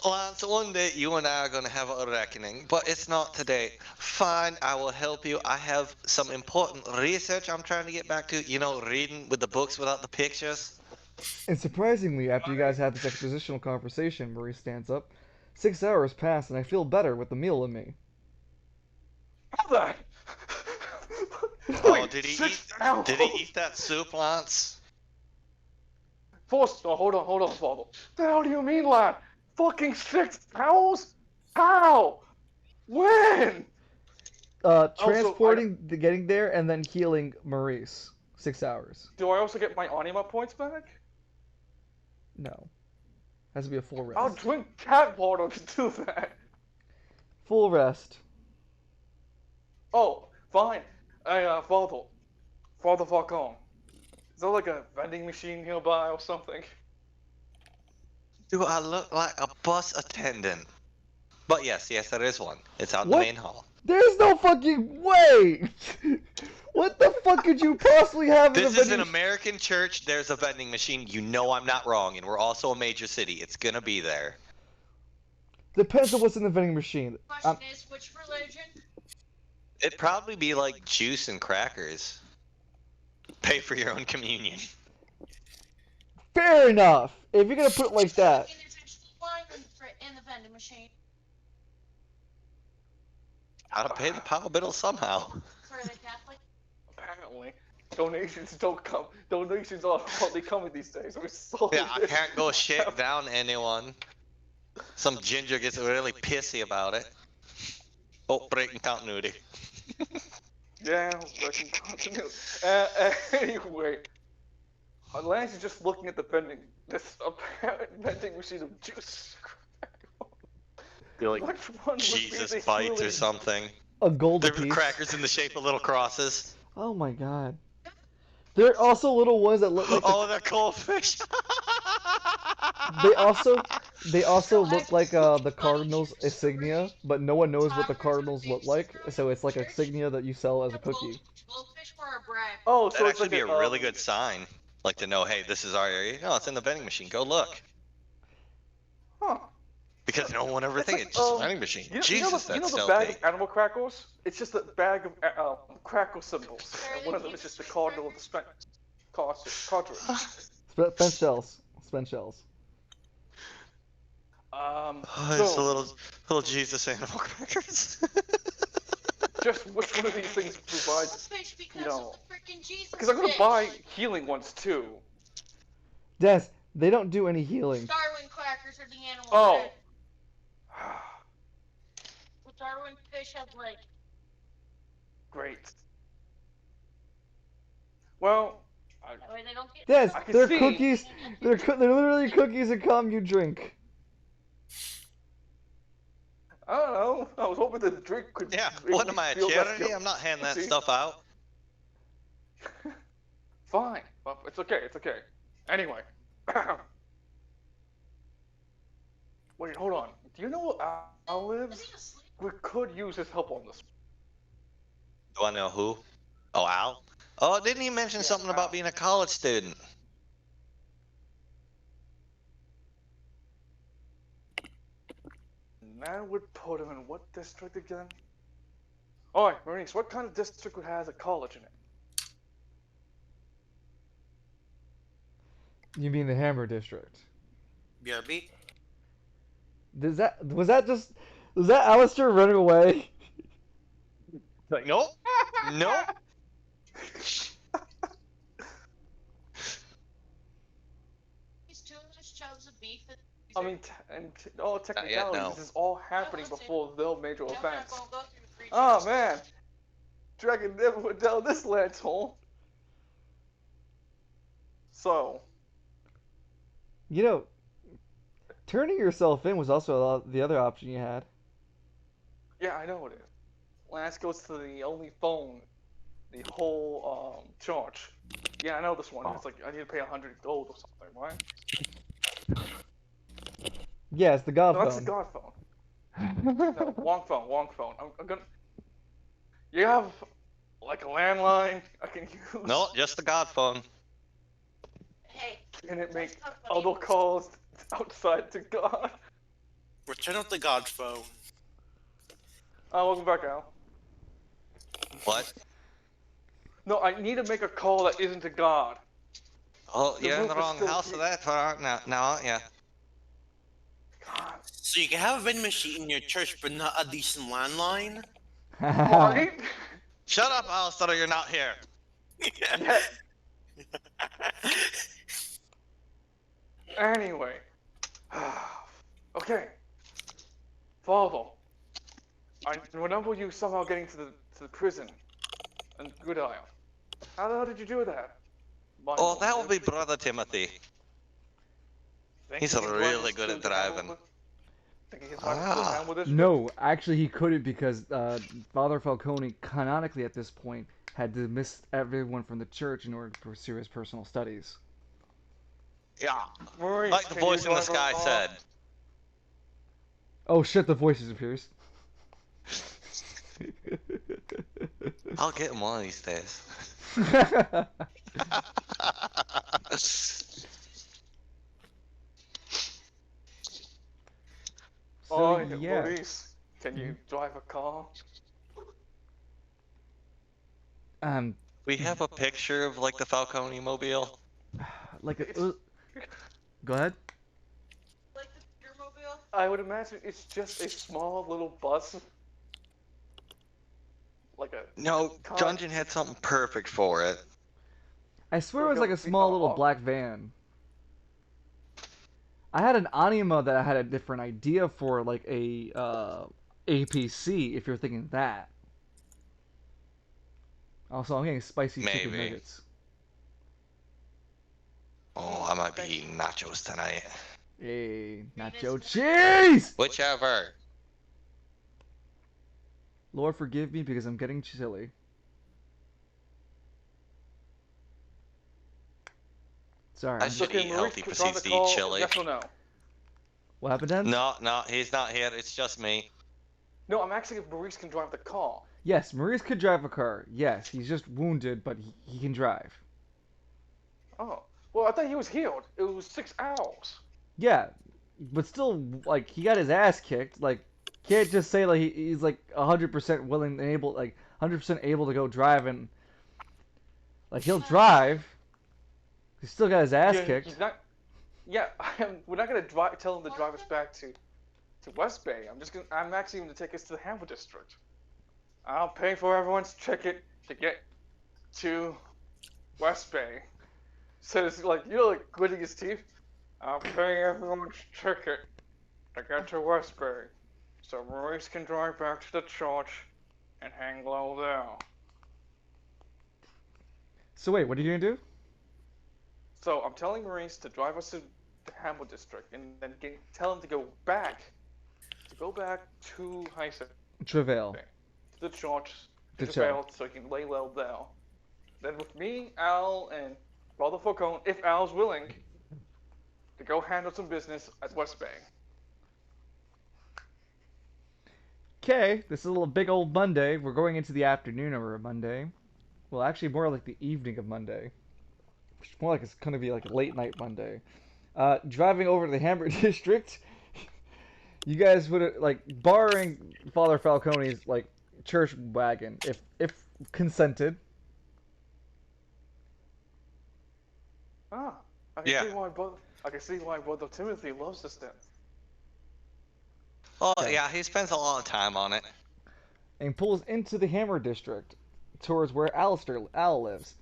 Lance, one day you and I are going to have a reckoning, but it's not today. Fine, I will help you. I have some important research I'm trying to get back to. You know, reading with the books without the pictures. And surprisingly, after you guys have this expositional conversation, Maurice stands up. 6 hours pass, and I feel better with the meal in me. How that? Oh, did he eat that soup, Lance? First, hold on, Father. The hell do you mean, lad? Fucking 6 hours? How? When? Transporting, getting there, and then healing Maurice. 6 hours. Do I also get my anima points back? No. Has to be a full rest. I'll drink cat water to do that. Full rest. Oh, fine. Hey, Father Falcone. Is there like a vending machine nearby or something? Do I look like a bus attendant? But yes, there is one. It's out in the What? main hall. There's no fucking way! What the fuck could you possibly have in a This is vending an American church. There's a vending machine. You know I'm not wrong, and we're also a major city. It's gonna be there. Depends on what's in the vending machine. Question is, which religion? It'd probably be like juice and crackers. Pay for your own communion. Fair enough! If you're gonna put it like that. And there's actually wine in the vending machine. Gotta pay the power bill somehow. For the Catholic. Apparently. Donations don't come. Donations are hardly coming these days. We're so Yeah, I can't go shake down anyone. Some ginger gets really pissy about it. Oh, breaking continuity. Yeah, breaking continuity. Anyway, Lance is just looking at the this apparent vending machine of juice. You're like, Which one would be Jesus the bites or healing- something. A gold They're piece. crackers in the shape of little crosses. Oh my god. There are also little ones that look like Oh, they're goldfish. they also look like the Cardinals insignia, but no one knows what the Cardinals look like, so it's like a insignia that you sell as a cookie. Goldfish for a brag. Oh, so That'd it's actually like be a really good sign. Like to know, hey, this is our area. No, it's in the vending machine. Go look. Huh. Because no one ever It's think like, it's just a vending machine. Jesus, you know that's the bag stealthy. of animal crackers? It's just a bag of crackle symbols, and one of them is just the cardinal of the cartridge. Spent shells. Spent shells. Oh, it's a So little Jesus animal crackers. just which one of these things provides? Selfish because You know, of the freaking Jesus because I'm gonna fish. buy healing ones too. Des, they don't do any healing. Darwin crackers are the animal Oh. bread. The Darwin fish have like Great. Well, that way they don't get. Des, I can they're see- cookies. They're literally cookies that calm you drink. I don't know. I was hoping the drink could. Yeah, make what me am I, a feel less charity? guilty. I'm not handing that See? stuff out. Fine, but it's okay. It's okay. Anyway. Wait, hold on. Do you know where Al Is lives? he asleep? We could use his help on this. Do I know who? Oh, Al? Oh, didn't he mention Yeah, something Al. about being a college student? And that would put him in what district again? Alright, Maurice, what kind of district has a college in it? You mean the Hammer District? BRB. Was that Alistair running away? Like, nope. Nope. He's two inch chubs of beef. I mean, all technicalities, no. this is all happening let's see. before the major No, we're not events. gonna go through three Oh chubs. man! Dragon never went down this lad's hole. So, You know, turning yourself in was also the other option you had. yeah, I know it is. Lance goes to the only phone, the whole charge. Yeah, I know this one. It's like I need to pay 100 gold or something, right? Yeah, it's the God No, that's the phone. God phone. No, Wong phone. I'm gonna. You have like a landline I can use. No, just the God phone. Hey, Can it make let's talk about other calls outside to God? Return of the God phone. Welcome back, Al. What? No, I need to make a call that isn't to God. Oh, The you're in roof the is wrong still house heat. for that part now, aren't you? God. So you can have a vending machine in your church, but not a decent landline. Right? Shut up, Alistair, or you're not here. Yeah. Anyway. Okay. Father. I remember you somehow getting to the prison in Good Isle. How the hell did you do that? Oh, that would be Brother Timothy. He's really good at driving. No, actually he couldn't because Father Falcone canonically at this point had dismissed everyone from the church in order to pursue his personal studies. Yeah. Maurice, Like the can you voice in the drive sky a car? said. Oh shit, the voice disappears. I'll get him one of these days. Oh, yeah. Maurice, can you drive a car? Um, We have a picture of like the Falcone mobile. like go ahead. like the Peter mobile. I would imagine it's just a small little bus. Like a No, car. Dungeon had something perfect for it. I swear it was like a small little black van. I had an Anima that I had a different idea for, like a APC, if you're thinking that. Also, I'm getting spicy chicken Maybe. nuggets. Oh, I might be eating nachos tonight. Hey, nacho cheese! Whichever. Lord, forgive me because I'm getting chilly. Sorry. I I'm should Okay, eat Maurice, healthy, click on the proceeds to eat call, chili. yes or no? What happened, Dan? No, he's not here. It's just me. No, I'm asking if Maurice can drive the car. Yes, Maurice could drive a car. Yes, he's just wounded, but he can drive. Oh. Well, I thought he was healed. It was 6 hours. Yeah, but still, like he got his ass kicked. Like, can't just say like he's like 100% willing and able, like 100% able to go drive and like he'll drive. He's still got his ass Yeah, kicked. he's not. Yeah, we're not gonna drive. Tell him to drive us back to West Bay. I'm actually gonna take us to the Hamlet District. I'll pay for everyone's ticket to get to West Bay. So it's like you're like gritting his teeth. I'll pay everyone's ticket to get to West Bay, so Maurice can drive back to the church and hang low there. So wait, what are you gonna do? So I'm telling Maurice to drive us to the Hamlet District, and then tell him to go back to Travail. to the church, To to chill. Vale, so he can lay low there. Then with me, Al, and Brother Falcone, if Al's willing, to go handle some business at West Bay. Okay, this is a little big old Monday. We're going into the afternoon of a Monday. Well, actually, more like the evening of Monday. It's more like it's gonna be like a late night Monday. Driving over to the Hamburg District, you guys would like, barring Father Falcone's like church wagon, if consented. Ah, Yeah. I can see why Brother Timothy loves this then. Oh, Okay. yeah, he spends a lot of time on it. And pulls into the Hammer District towards where Al lives.